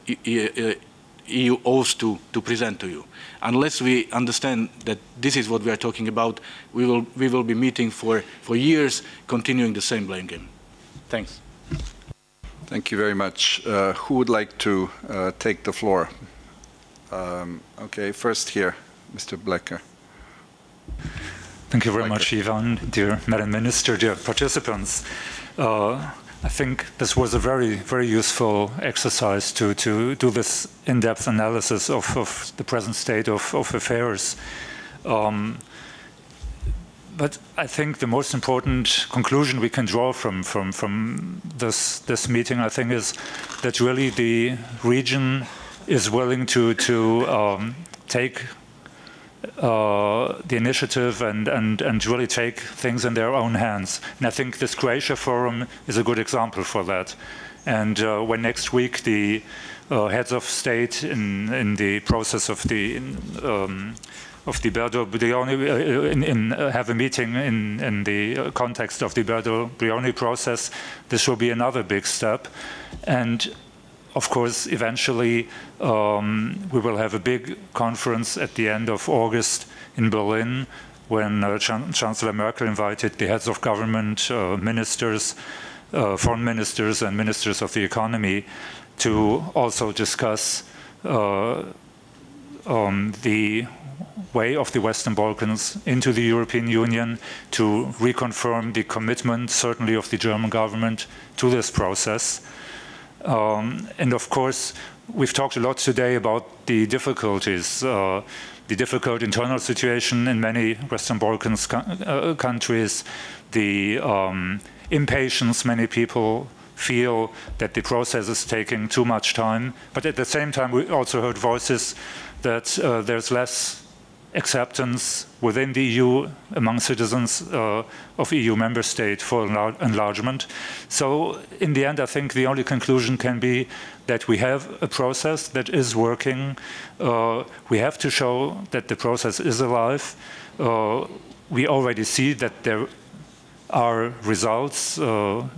EU owes to present to you. Unless we understand that this is what we are talking about, we will be meeting for years, continuing the same blame game. Thanks. Thank you very much. Who would like to take the floor? Okay, first here, Mr. Blecker. Thank you very much, Ivan, dear Madam Minister, dear participants. I think this was a very, very useful exercise to do this in-depth analysis of the present state of affairs. But I think the most important conclusion we can draw from this meeting, I think, is that really the region is willing to take the initiative and really take things in their own hands. And I think this Croatia Forum is a good example for that. And when next week the heads of state in the process of the Berdo-Brioni, have a meeting in the context of the Berdo-Brioni process, this will be another big step. And of course, eventually, we will have a big conference at the end of August in Berlin when Chancellor Merkel invited the heads of government, ministers, foreign ministers and ministers of the economy to also discuss the way of the Western Balkans into the European Union, to reconfirm the commitment, certainly of the German government, to this process. And of course, we've talked a lot today about the difficulties, the difficult internal situation in many Western Balkans countries, the impatience many people feel that the process is taking too much time. But at the same time, we also heard voices that there's less acceptance within the EU among citizens of EU member states for enlargement. So in the end, I think the only conclusion can be that we have a process that is working. We have to show that the process is alive. We already see that there are results.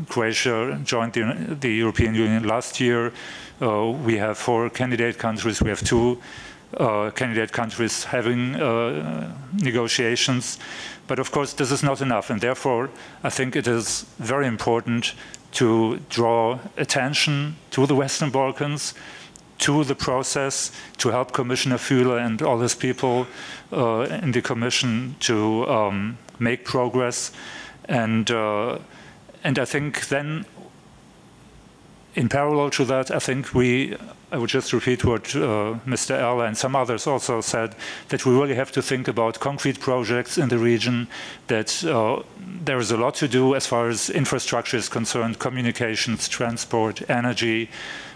Croatia joined the European Union last year. We have 4 candidate countries. We have 2 candidate countries having negotiations. But of course, this is not enough. And therefore, I think it is very important to draw attention to the Western Balkans, to the process, to help Commissioner Füle and all his people in the Commission to make progress. And I think then, in parallel to that, I think I would just repeat what Mr. Eller and some others also said, that we really have to think about concrete projects in the region, that there is a lot to do as far as infrastructure is concerned, communications, transport, energy.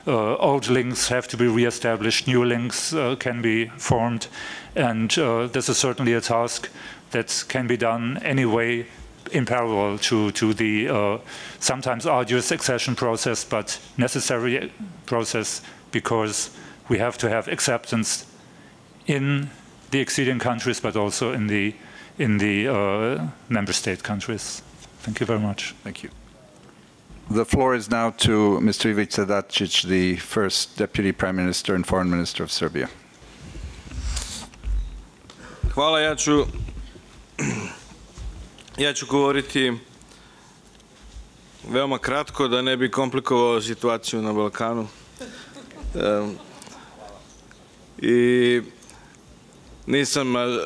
Old links have to be reestablished, new links can be formed, and this is certainly a task that can be done anyway in parallel to the sometimes arduous accession process, but necessary process, because we have to have acceptance in the acceding countries, but also in the member state countries. Thank you very much. Thank you. The floor is now to Mr. Ivica Dačić, the first Deputy Prime Minister and Foreign Minister of Serbia. Hvala, ja ću govoriti veoma kratko da ne bi komplikovao situaciju na Balkanu. I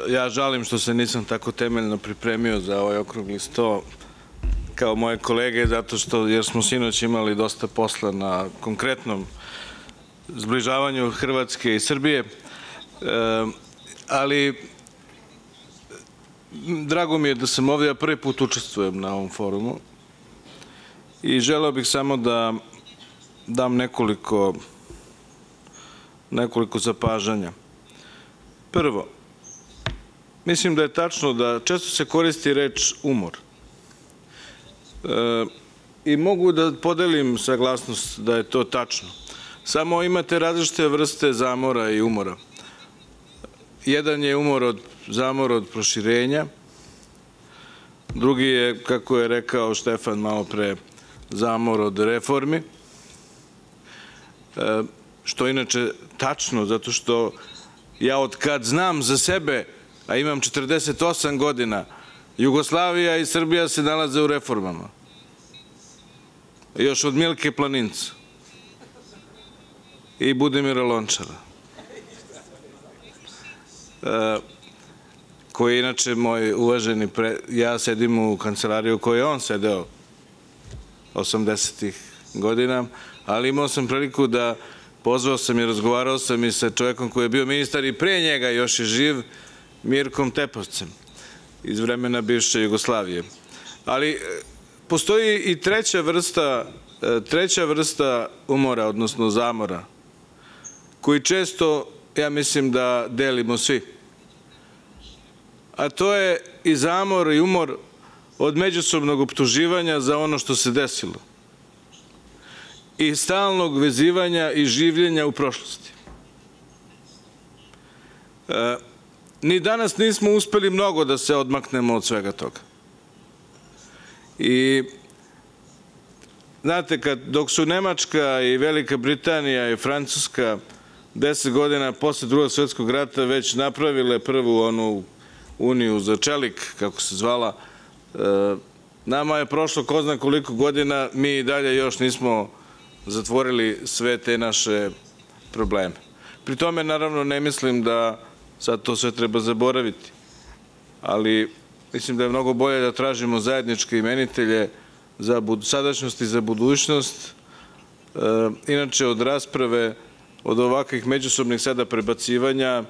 ja žalim što se nisam tako temeljno pripremio za ovaj okrugli sto kao moje kolege, jer smo sinoć imali dosta posla na konkretnom zbližavanju Hrvatske i Srbije. Ali drago mi je da sam ovdje, ja prvi put učestvujem na ovom forumu i želeo bih samo da dam nekoliko zapažanja. Prvo, mislim da je tačno da često se koristi reč umor. I mogu da podelim saglasnost da je to tačno. Samo imate različite vrste zamora i umora. Jedan je zamor od proširenja, drugi je, kako je rekao Štefan malo pre, zamor od reformi, što je inače tačno, zato što ja od kad znam za sebe, a imam 48 godina, Jugoslavija i Srbija se nalaze u reformama. Još od Milke Planinca i Budimira Lončara, koji je inače moj uvaženi, ja sedim u kancelariju u kojoj je on sedeo 80-ih godina, ali imao sam priliku da pozvao sam i razgovarao sam i sa čovjekom koji je bio ministar i pre njega, još je živ, Mirkom Tepovcem. iz vremena bivše Jugoslavije. Ali postoji i treća vrsta umora, odnosno zamora, koji često, ja mislim da delimo svi. A to je i zamor i umor od međusobnog optuživanja za ono što se desilo. I stalnog vezivanja i življenja u prošlosti. Ni danas nismo uspeli mnogo da se odmaknemo od svega toga. I znate, dok su Nemačka i Velika Britanija i Francuska 10 godina posle Drugog svjetskog rata već napravile prvu onu uniju za čelik, kako se zvala, nama je prošlo ko zna koliko godina, mi i dalje još nismo zatvorili sve te naše probleme. Pri tome, naravno, ne mislim da sad to sve treba zaboraviti, ali mislim da je mnogo bolje da tražimo zajedničke imenitelje za sadašnjost i za budućnost. Inače, od rasprave, od ovakvih međusobnih sada prebacivanja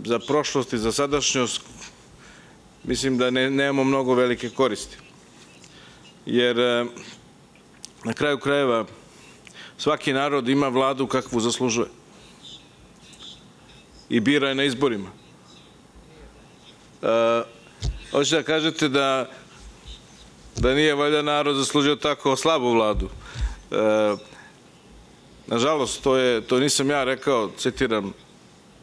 za prošlost i za sadašnjost, mislim da nemamo mnogo velike koristi. Jer na kraju krajeva svaki narod ima vladu kakvu zaslužuje i bira je na izborima. Hoćete da kažete da nije valjda narod zaslužio tako slabu vladu. Nažalost, to nisam ja rekao, citiram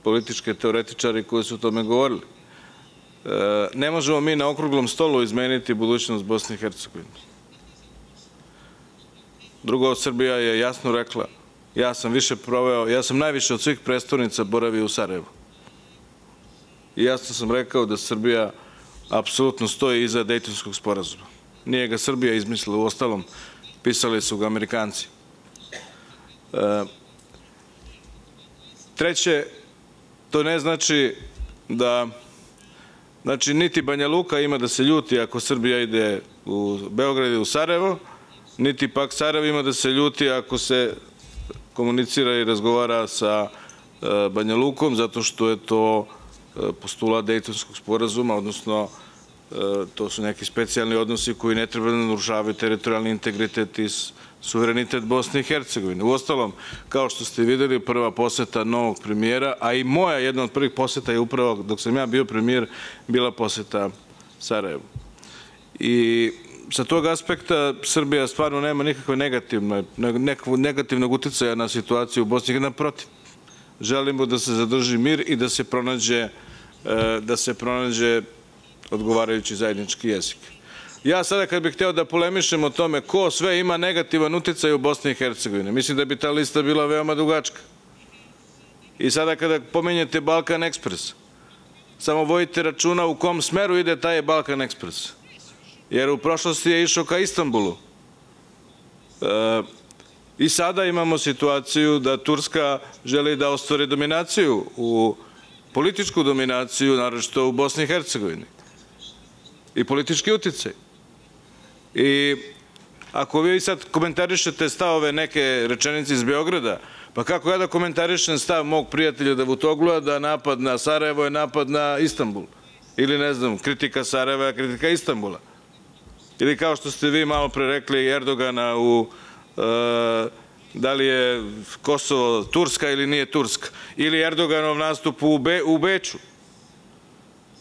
političke teoretičari koji su o tome govorili. Ne možemo mi na okruglom stolu izmeniti budućnost Bosne i Hercegovine. Drugo, Srbija je jasno rekla, ja sam najviše od svih prestolnica boravio u Sarajevu. I jasno sam rekao da Srbija apsolutno stoji iza Dejtonskog sporazuma. Nije ga Srbija izmislila, u ostalom pisali su ga Amerikanci. Treće, to ne znači da niti Banja Luka ima da se ljuti ako Srbija ide u Beograd i u Sarajevo, niti pak Sarajevo ima da se ljuti ako se komunicira i razgovara sa Banja Lukom, zato što je to postulat Dejtonskog sporazuma, odnosno to su neki specijalni odnosi koji ne treba da narušavaju teritorijalni integritet i suverenitet Bosne i Hercegovine. Uostalom, kao što ste videli, prva poseta novog premijera, a i moja jedna od prvih poseta je upravo, dok sam ja bio premijer, bila poseta Sarajevu. I sa tog aspekta Srbija stvarno nema nikakve negativnog uticaja na situaciju u Bosni i Hercegovini. Naprotiv, želimo da se zadrži mir i da se pronađe odgovarajući zajednički jezik. Ja sada kad bih hteo da polemišem o tome ko sve ima negativan uticaj u Bosni i Hercegovini, mislim da bi ta lista bila veoma dugačka. I sada kada pominjete Balkan Ekspres, samo vodite računa u kom smeru ide taj Balkan Ekspres. Jer u prošlosti je išao ka Istanbulu. I sada imamo situaciju da Turska želi da ostvari dominaciju, političku dominaciju, naročito u Bosni i Hercegovini. I politički uticaj. I ako vi sad komentarišete stavove neke rečenice iz Beograda, pa kako ja da komentarišem stav mog prijatelja Davutogluja da napad na Sarajevo je napad na Istanbul? Ili ne znam, kritika Sarajeva je kritika Istanbula? Ili kao što ste vi malo pre rekli Erdogana da li je Kosovo Turska ili nije Turska? Ili Erdoganov nastup u Beču,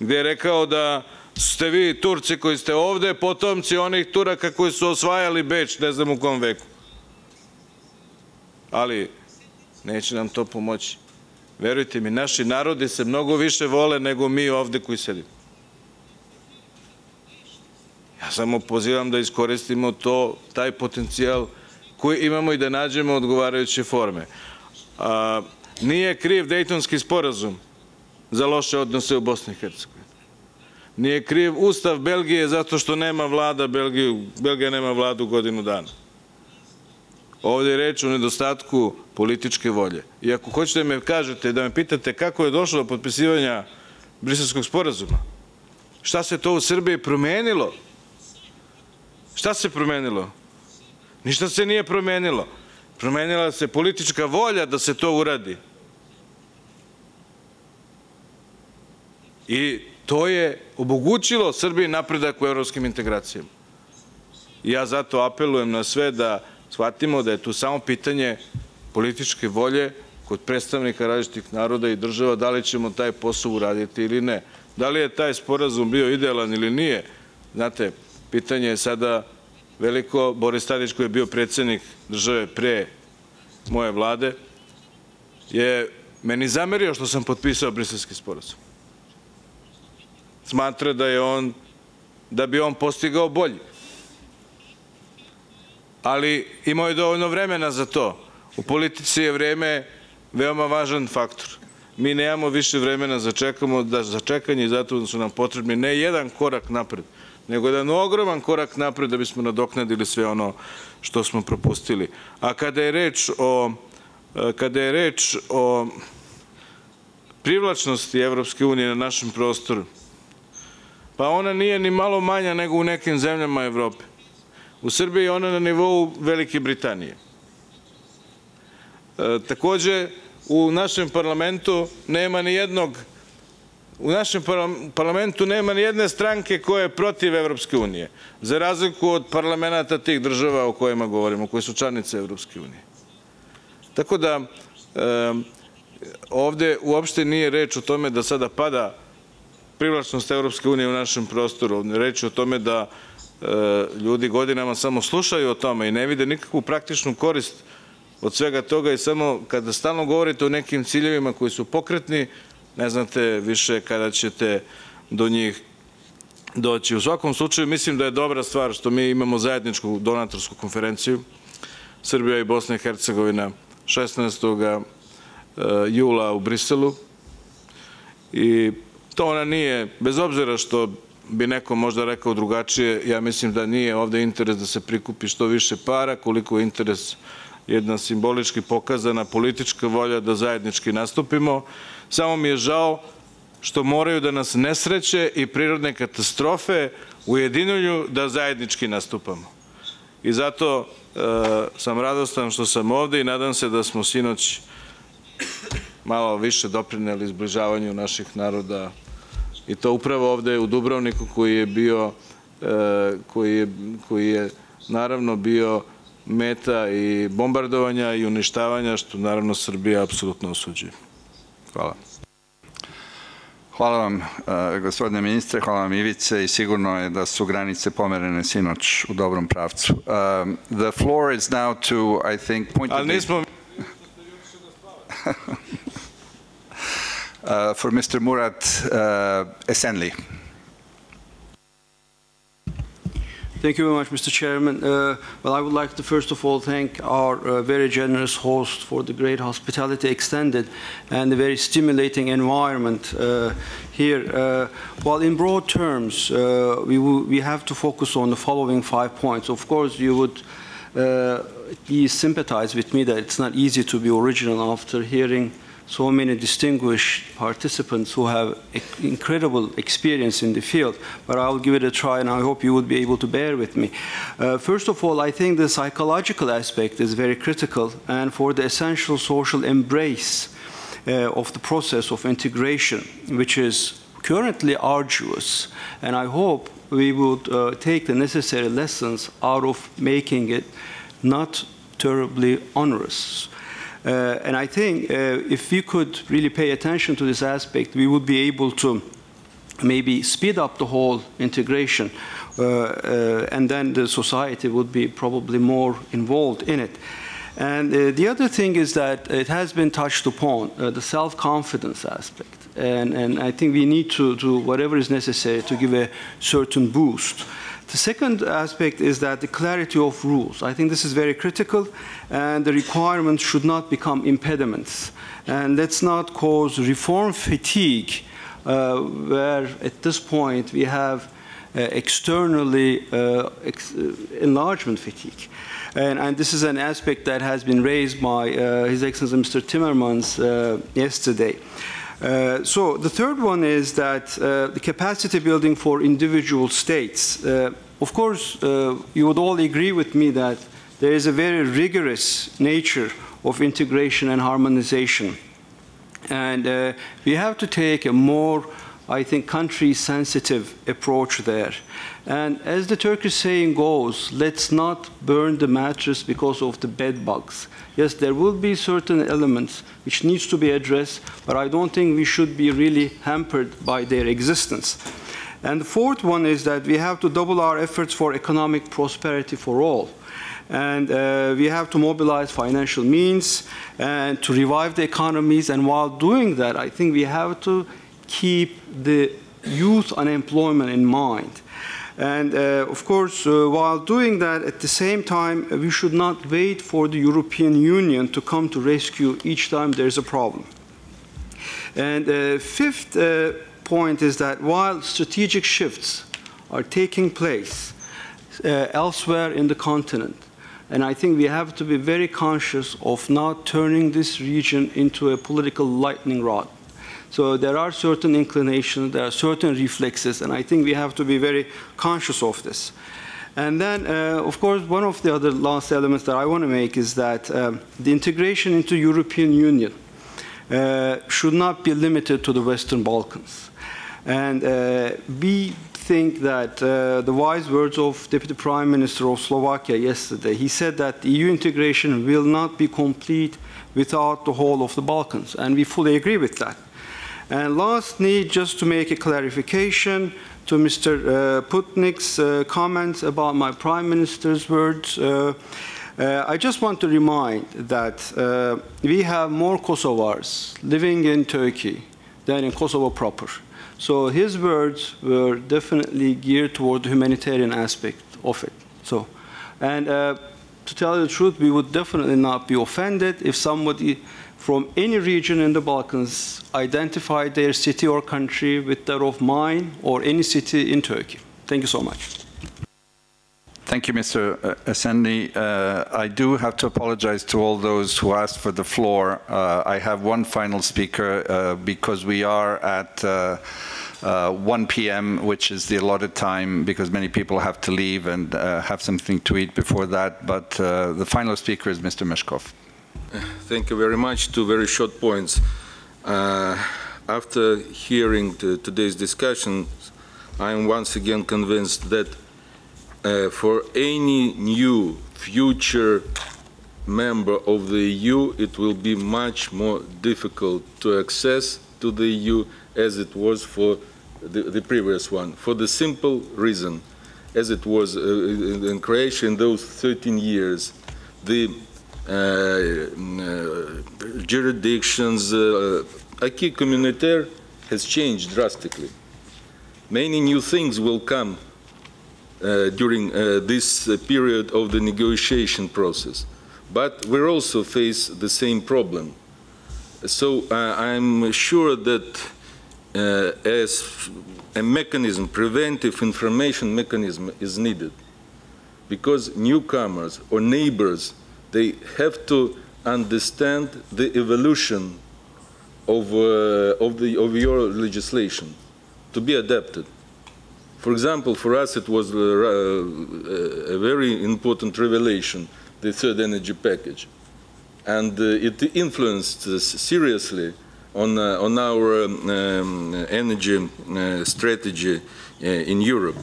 gde je rekao da ste vi Turci koji ste ovde, potomci onih Turaka koji su osvajali Beč, ne znam u kom veku. Ali neće nam to pomoći. Verujte mi, naši narodi se mnogo više vole nego mi ovde koji sedimo. Ja samo pozivam da iskoristimo taj potencijal koji imamo i da nađemo odgovarajuće forme. Nije kriv Dejtonski sporazum za loše odnose u Bosni i Hercegovini. Nije kriv Ustav Belgije zato što nema vlada Belgija nema vladu godinu dana. Ovdje je reč o nedostatku političke volje. I ako hoćete da me kažete, da me pitate kako je došlo do potpisivanja Briselskog sporazuma, šta se to u Srbiji promenilo? Šta se promenilo? Ništa se nije promenilo. Promenila se politička volja da se to uradi. I To je omogućilo Srbiji napredak u evropskim integracijama. Ja zato apelujem na sve da shvatimo da je tu samo pitanje političke volje kod predstavnika različitih naroda i država, da li ćemo taj posao uraditi ili ne. Da li je taj sporazum bio idealan ili nije, znate, pitanje je sada veliko. Boris Tadić, koji je bio predsjednik države pre moje vlade, je meni zamerio što sam potpisao Briselski sporazum. Smatra da bi on postigao bolji. Ali imao je dovoljno vremena za to. U politici je vreme veoma važan faktor. Mi nemamo više vremena za čekanje i zato su nam potrebni ne jedan korak napred, nego jedan ogroman korak napred da bismo nadoknadili sve ono što smo propustili. A kada je reč o privlačnosti Evropske unije na našem prostoru, pa ona nije ni malo manja nego u nekim zemljama Evrope. U Srbiji je ona na nivou Velike Britanije. Takođe, u našem parlamentu nema ni jedne stranke koja je protiv Evropske unije, za razliku od parlamenta tih država o kojima govorimo, koje su članice Evropske unije. Tako da, ovde uopšte nije reč o tome da sada pada privlačnost Evropske unije u našem prostoru. Ovde je reč o tome da ljudi godinama samo slušaju o tome i ne vide nikakvu praktičnu korist od svega toga i samo kada stalno govorite o nekim ciljevima koji su pokretni, ne znate više kada ćete do njih doći. U svakom slučaju mislim da je dobra stvar što mi imamo zajedničku donatorsku konferenciju Srbija i Bosna i Hercegovina 16. jula u Briselu i to ona nije, bez obzira što bi neko možda rekao drugačije, ja mislim da nije ovde interes da se prikupi što više para, koliko je interes jedna simbolički pokazana politička volja da zajednički nastupimo. Samo mi je žao što moraju da nas nesreće i prirodne katastrofe ujedinjuju da zajednički nastupamo. I zato sam radostan što sam ovde i nadam se da smo sinoć malo više doprineli zbližavanju naših naroda i to upravo ovde u Dubrovniku koji je naravno bio meta i bombardovanja i uništavanja, što naravno Srbija apsolutno osuđuje. Hvala. Hvala vam, gospodine ministre, hvala vam Ivice i sigurno je da su granice pomerene sinoć u dobrom pravcu. The floor is now to, I think, point of view. For Mr. Murat Esenli. Thank you very much, Mr. Chairman. Well, I would like to first of all thank our very generous host for the great hospitality extended and the very stimulating environment here. Well, in broad terms, we have to focus on the following 5 points. Of course, you would sympathize with me that it's not easy to be original after hearing so many distinguished participants who have incredible experience in the field, but I'll give it a try and I hope you would be able to bear with me. First of all, I think the psychological aspect is very critical, and for the essential social embrace of the process of integration, which is currently arduous, and I hope we would take the necessary lessons out of making it not terribly onerous. And I think if we could really pay attention to this aspect, we would be able to maybe speed up the whole integration, and then the society would be probably more involved in it. And the other thing is that it has been touched upon, the self-confidence aspect. And I think we need to do whatever is necessary to give a certain boost. The second aspect is that the clarity of rules. I think this is very critical, and the requirements should not become impediments. And let's not cause reform fatigue, where at this point we have externally enlargement fatigue. And this is an aspect that has been raised by His Excellency Mr. Timmermans yesterday. So the third one is that the capacity building for individual states. Of course, you would all agree with me that there is a very rigorous nature of integration and harmonization. And we have to take a more I think, country-sensitive approach there. And as the Turkish saying goes, let's not burn the mattress because of the bed bugs. Yes, there will be certain elements which needs to be addressed, but I don't think we should be really hampered by their existence. And the fourth one is that we have to double our efforts for economic prosperity for all. And we have to mobilize financial means and to revive the economies. And while doing that, I think we have to keep the youth unemployment in mind. And of course, while doing that, at the same time, we should not wait for the European Union to come to rescue each time there's a problem. And fifth point is that while strategic shifts are taking place elsewhere in the continent, and I think we have to be very conscious of not turning this region into a political lightning rod. So there are certain inclinations, there are certain reflexes, and I think we have to be very conscious of this. And then, of course, one of the other last elements that I want to make is that the integration into European Union should not be limited to the Western Balkans. And we think that the wise words of Deputy Prime Minister of Slovakia yesterday, he said that the EU integration will not be complete without the whole of the Balkans, and we fully agree with that. And lastly, just to make a clarification to Mr. Putnik's comments about my Prime Minister's words, I just want to remind that we have more Kosovars living in Turkey than in Kosovo proper. So his words were definitely geared toward the humanitarian aspect of it. So, and to tell you the truth, we would definitely not be offended if somebody from any region in the Balkans identified their city or country with that of mine or any city in Turkey. Thank you so much. Thank you, Mr. Assendi. I do have to apologize to all those who asked for the floor. I have one final speaker because we are at 1 p.m., which is the allotted time, because many people have to leave and have something to eat before that. But the final speaker is Mr. Meshkov. Thank you very much. Two very short points. After hearing today's discussion, I am once again convinced that for any new future member of the EU, it will be much more difficult to access to the EU as it was for the previous one, for the simple reason, as it was in Croatia in those 13 years, the jurisdictions, acquis communautaire has changed drastically. Many new things will come during this period of the negotiation process. But we also face the same problem. So I'm sure that as a mechanism, preventive information mechanism is needed, because newcomers or neighbors, they have to understand the evolution of your legislation to be adapted. For example, for us it was a very important revelation, the third energy package. And it influenced us seriously on our energy strategy in Europe.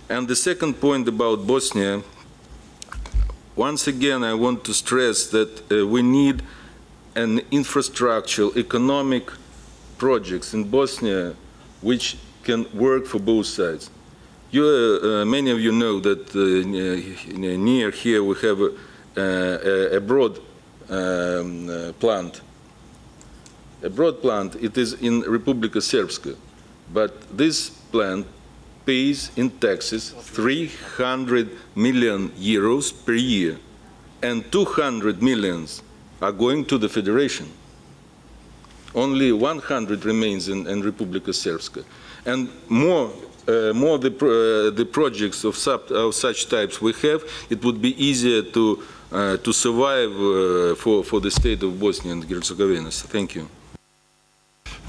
And the second point about Bosnia, once again I want to stress that we need an infrastructural, economic projects in Bosnia which can work for both sides. Many of you know that near here we have a broad plant. A broad plant, it is in Republika Srpska, but this plant pays in taxes 300 million euros per year, and 200 millions are going to the Federation. Only 100 remains in Republika Srpska. And more the projects of such types we have, it would be easier to survive for the state of Bosnia and Herzegovina. Thank you.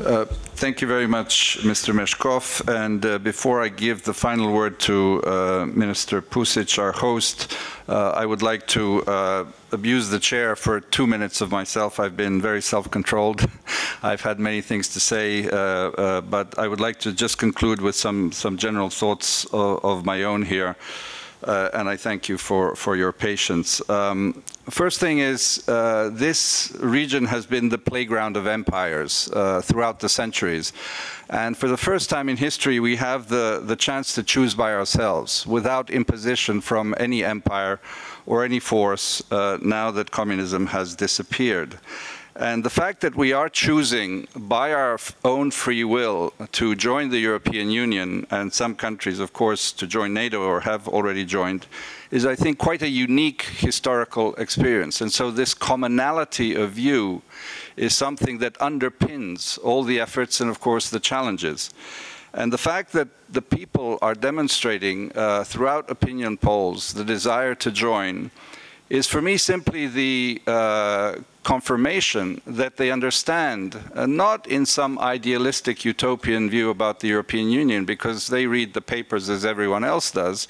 Thank you very much, Mr. Meshkov. And before I give the final word to Minister Pusic, our host, I would like to abuse the chair for 2 minutes of myself. I've been very self-controlled. I've had many things to say, but I would like to just conclude with some general thoughts of my own here. And I thank you for your patience. First thing is, this region has been the playground of empires throughout the centuries. And for the first time in history, we have the chance to choose by ourselves without imposition from any empire or any force now that communism has disappeared. And the fact that we are choosing by our own free will to join the European Union, and some countries, of course, to join NATO or have already joined, is, I think, quite a unique historical experience. And so this commonality of view is something that underpins all the efforts and, of course, the challenges. And the fact that the people are demonstrating throughout opinion polls the desire to join is, for me, simply the confirmation that they understand, not in some idealistic utopian view about the European Union, because they read the papers as everyone else does.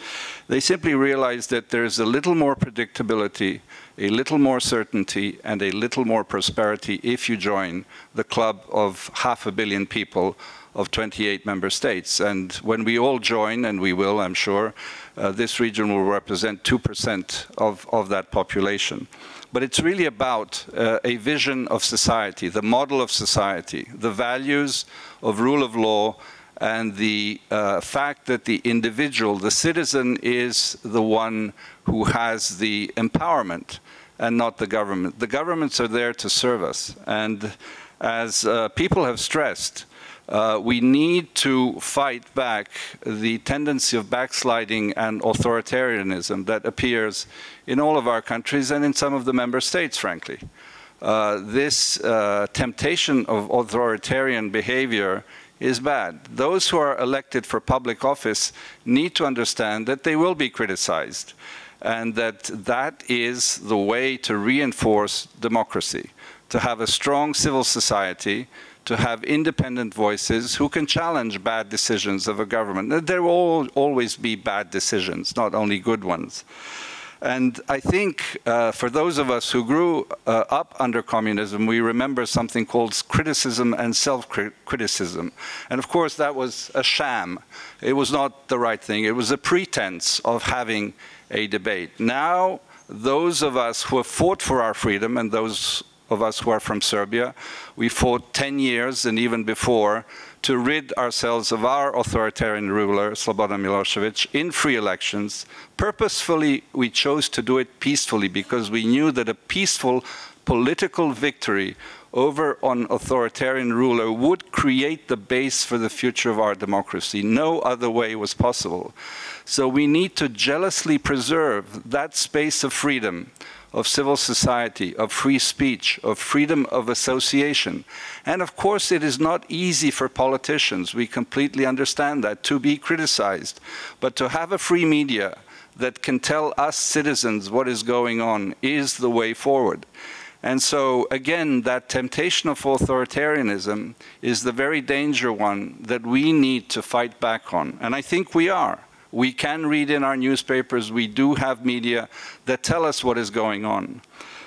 They simply realize that there's a little more predictability, a little more certainty, and a little more prosperity if you join the club of 500 million people of 28 member states. And when we all join, and we will, I'm sure, this region will represent 2% of that population. But it's really about a vision of society, the model of society, the values of rule of law, and the fact that the individual, the citizen, is the one who has the empowerment and not the government. The governments are there to serve us. And as people have stressed, we need to fight back the tendency of backsliding and authoritarianism that appears in all of our countries and in some of the member states, frankly. This temptation of authoritarian behavior is bad. Those who are elected for public office need to understand that they will be criticized, and that is the way to reinforce democracy, to have a strong civil society, to have independent voices who can challenge bad decisions of a government. There will always be bad decisions, not only good ones. And I think for those of us who grew up under communism, we remember something called criticism and self-criticism. And of course, that was a sham. It was not the right thing. It was a pretense of having a debate. Now, those of us who have fought for our freedom, and those of us who are from Serbia, we fought 10 years and even before to rid ourselves of our authoritarian ruler, Slobodan Milosevic, in free elections. Purposefully, we chose to do it peacefully because we knew that a peaceful political victory over an authoritarian ruler would create the base for the future of our democracy. No other way was possible. So we need to jealously preserve that space of freedom, of civil society, of free speech, of freedom of association. And of course, it is not easy for politicians, we completely understand that, to be criticized. But to have a free media that can tell us citizens what is going on is the way forward. And so, again, that temptation of authoritarianism is the very danger one that we need to fight back on. And I think we are. We can read in our newspapers, we do have media that tell us what is going on.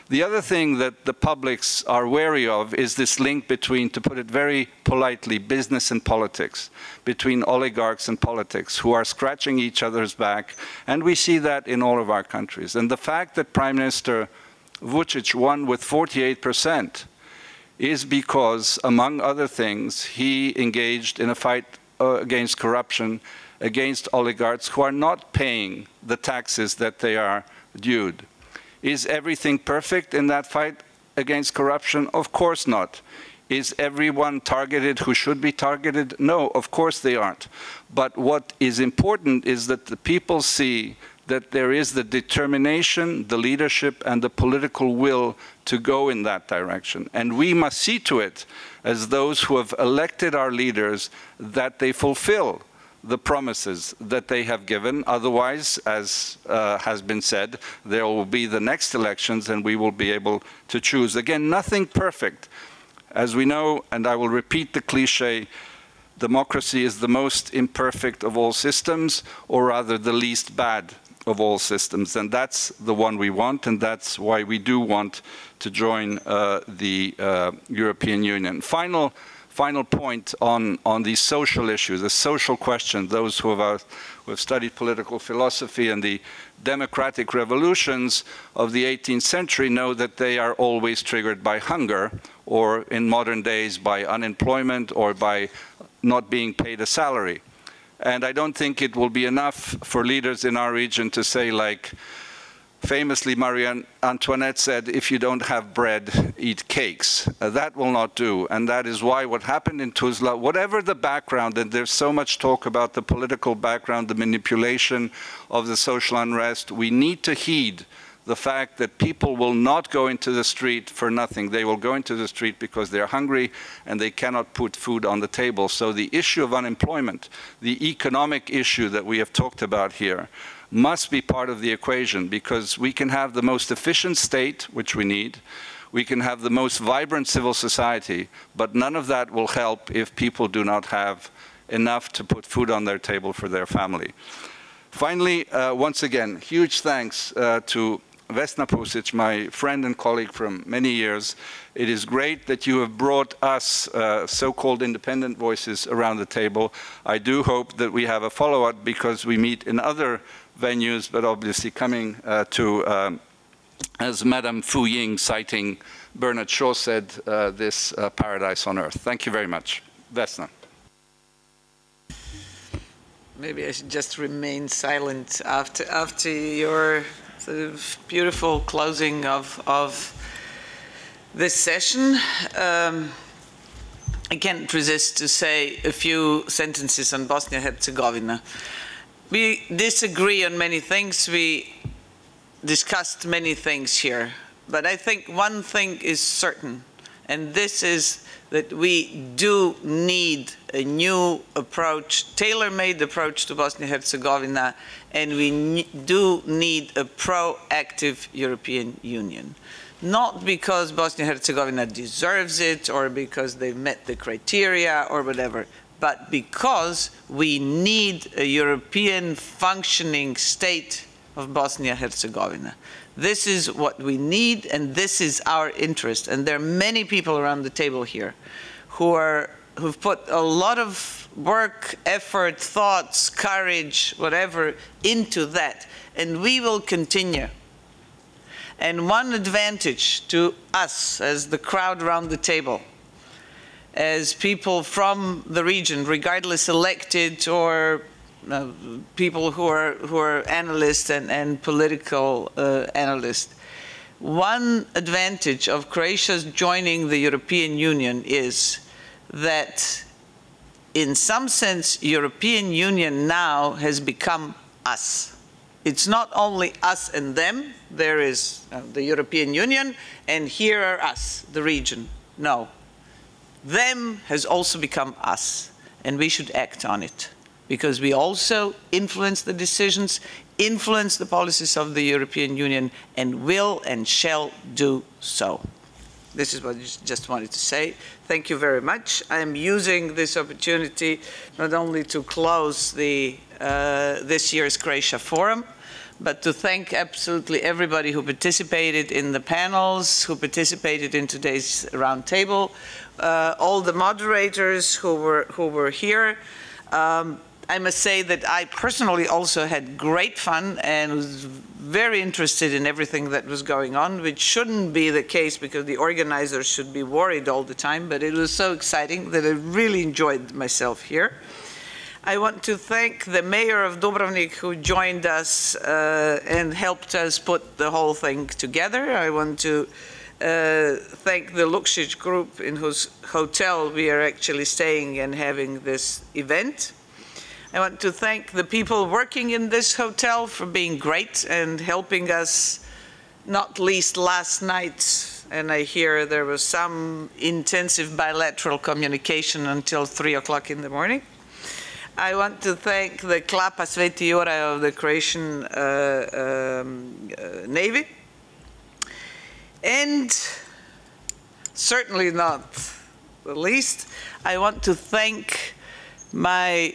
The other thing that the publics are wary of is this link between, to put it very politely, business and politics, between oligarchs and politics who are scratching each other's back, and we see that in all of our countries. And the fact that Prime Minister Vučić won with 48% is because, among other things, he engaged in a fight against corruption, against oligarchs who are not paying the taxes that they are due. Is everything perfect in that fight against corruption? Of course not. Is everyone targeted who should be targeted? No, of course they aren't. But what is important is that the people see that there is the determination, the leadership, and the political will to go in that direction. And we must see to it, as those who have elected our leaders, that they fulfill the promises that they have given. Otherwise, as has been said, there will be the next elections and we will be able to choose. Again, nothing perfect. As we know, and I will repeat the cliche, democracy is the most imperfect of all systems, or rather the least bad of all systems. And that's the one we want, and that's why we do want to join the European Union. Final point on these social issues, the social question. Those who have studied political philosophy and the democratic revolutions of the 18th century know that they are always triggered by hunger, or in modern days by unemployment, or by not being paid a salary. And I don't think it will be enough for leaders in our region to say, like famously Marie Antoinette said, if you don't have bread, eat cakes. That will not do. And that is why what happened in Tuzla, whatever the background, and there's so much talk about the political background, the manipulation of the social unrest, we need to heed the fact that people will not go into the street for nothing. They will go into the street because they're hungry and they cannot put food on the table. So the issue of unemployment, the economic issue that we have talked about here, must be part of the equation, because we can have the most efficient state, which we need, we can have the most vibrant civil society, but none of that will help if people do not have enough to put food on their table for their family. Finally, once again, huge thanks to Vesna Pusic, my friend and colleague from many years. It is great that you have brought us so-called independent voices around the table. I do hope that we have a follow-up, because we meet in other venues, but obviously coming to, as Madame Fu Ying, citing Bernard Shaw said, this paradise on earth. Thank you very much. Vesna. Maybe I should just remain silent after your sort of beautiful closing of this session. I can't resist to say a few sentences on Bosnia-Herzegovina. We disagree on many things. We discussed many things here. But I think one thing is certain, and this is that we do need a new approach, tailor-made approach to Bosnia-Herzegovina, and we do need a proactive European Union. Not because Bosnia-Herzegovina deserves it, or because they've met the criteria, or whatever, but because we need a European functioning state of Bosnia-Herzegovina. This is what we need, and this is our interest. And there are many people around the table here who've put a lot of work, effort, thoughts, courage, whatever, into that. And we will continue. And one advantage to us, as the crowd around the table, as people from the region, regardless elected or people who are analysts and political analysts. One advantage of Croatia's joining the European Union is that, in some sense, European Union now has become us. It's not only us and them. There is the European Union, and here are us, the region. No. Them has also become us, and we should act on it, because we also influence the decisions, influence the policies of the European Union, and will and shall do so. This is what I just wanted to say. Thank you very much. I am using this opportunity not only to close the, this year's Croatia Forum, but to thank absolutely everybody who participated in the panels, who participated in today's roundtable, all the moderators who were here. I must say that I personally also had great fun and was very interested in everything that was going on, which shouldn't be the case because the organizers should be worried all the time, but it was so exciting that I really enjoyed myself here. I want to thank the mayor of Dubrovnik who joined us and helped us put the whole thing together. I want to thank the Luksic group in whose hotel we are actually staying and having this event. I want to thank the people working in this hotel for being great and helping us, not least last night. And I hear there was some intensive bilateral communication until 3 o'clock in the morning. I want to thank the Klapa Sveti Juraj of the Croatian Navy. And certainly not the least, I want to thank my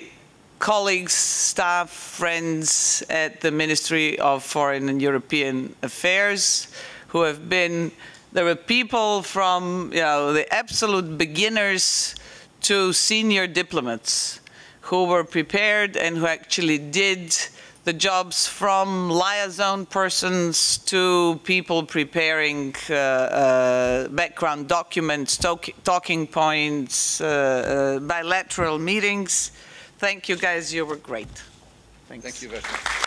colleagues, staff, friends at the Ministry of Foreign and European Affairs who have been, there were people from the absolute beginners to senior diplomats who were prepared and who actually did the jobs, from liaison persons to people preparing background documents, talking points, bilateral meetings. Thank you guys, you were great. Thanks. Thank you very much.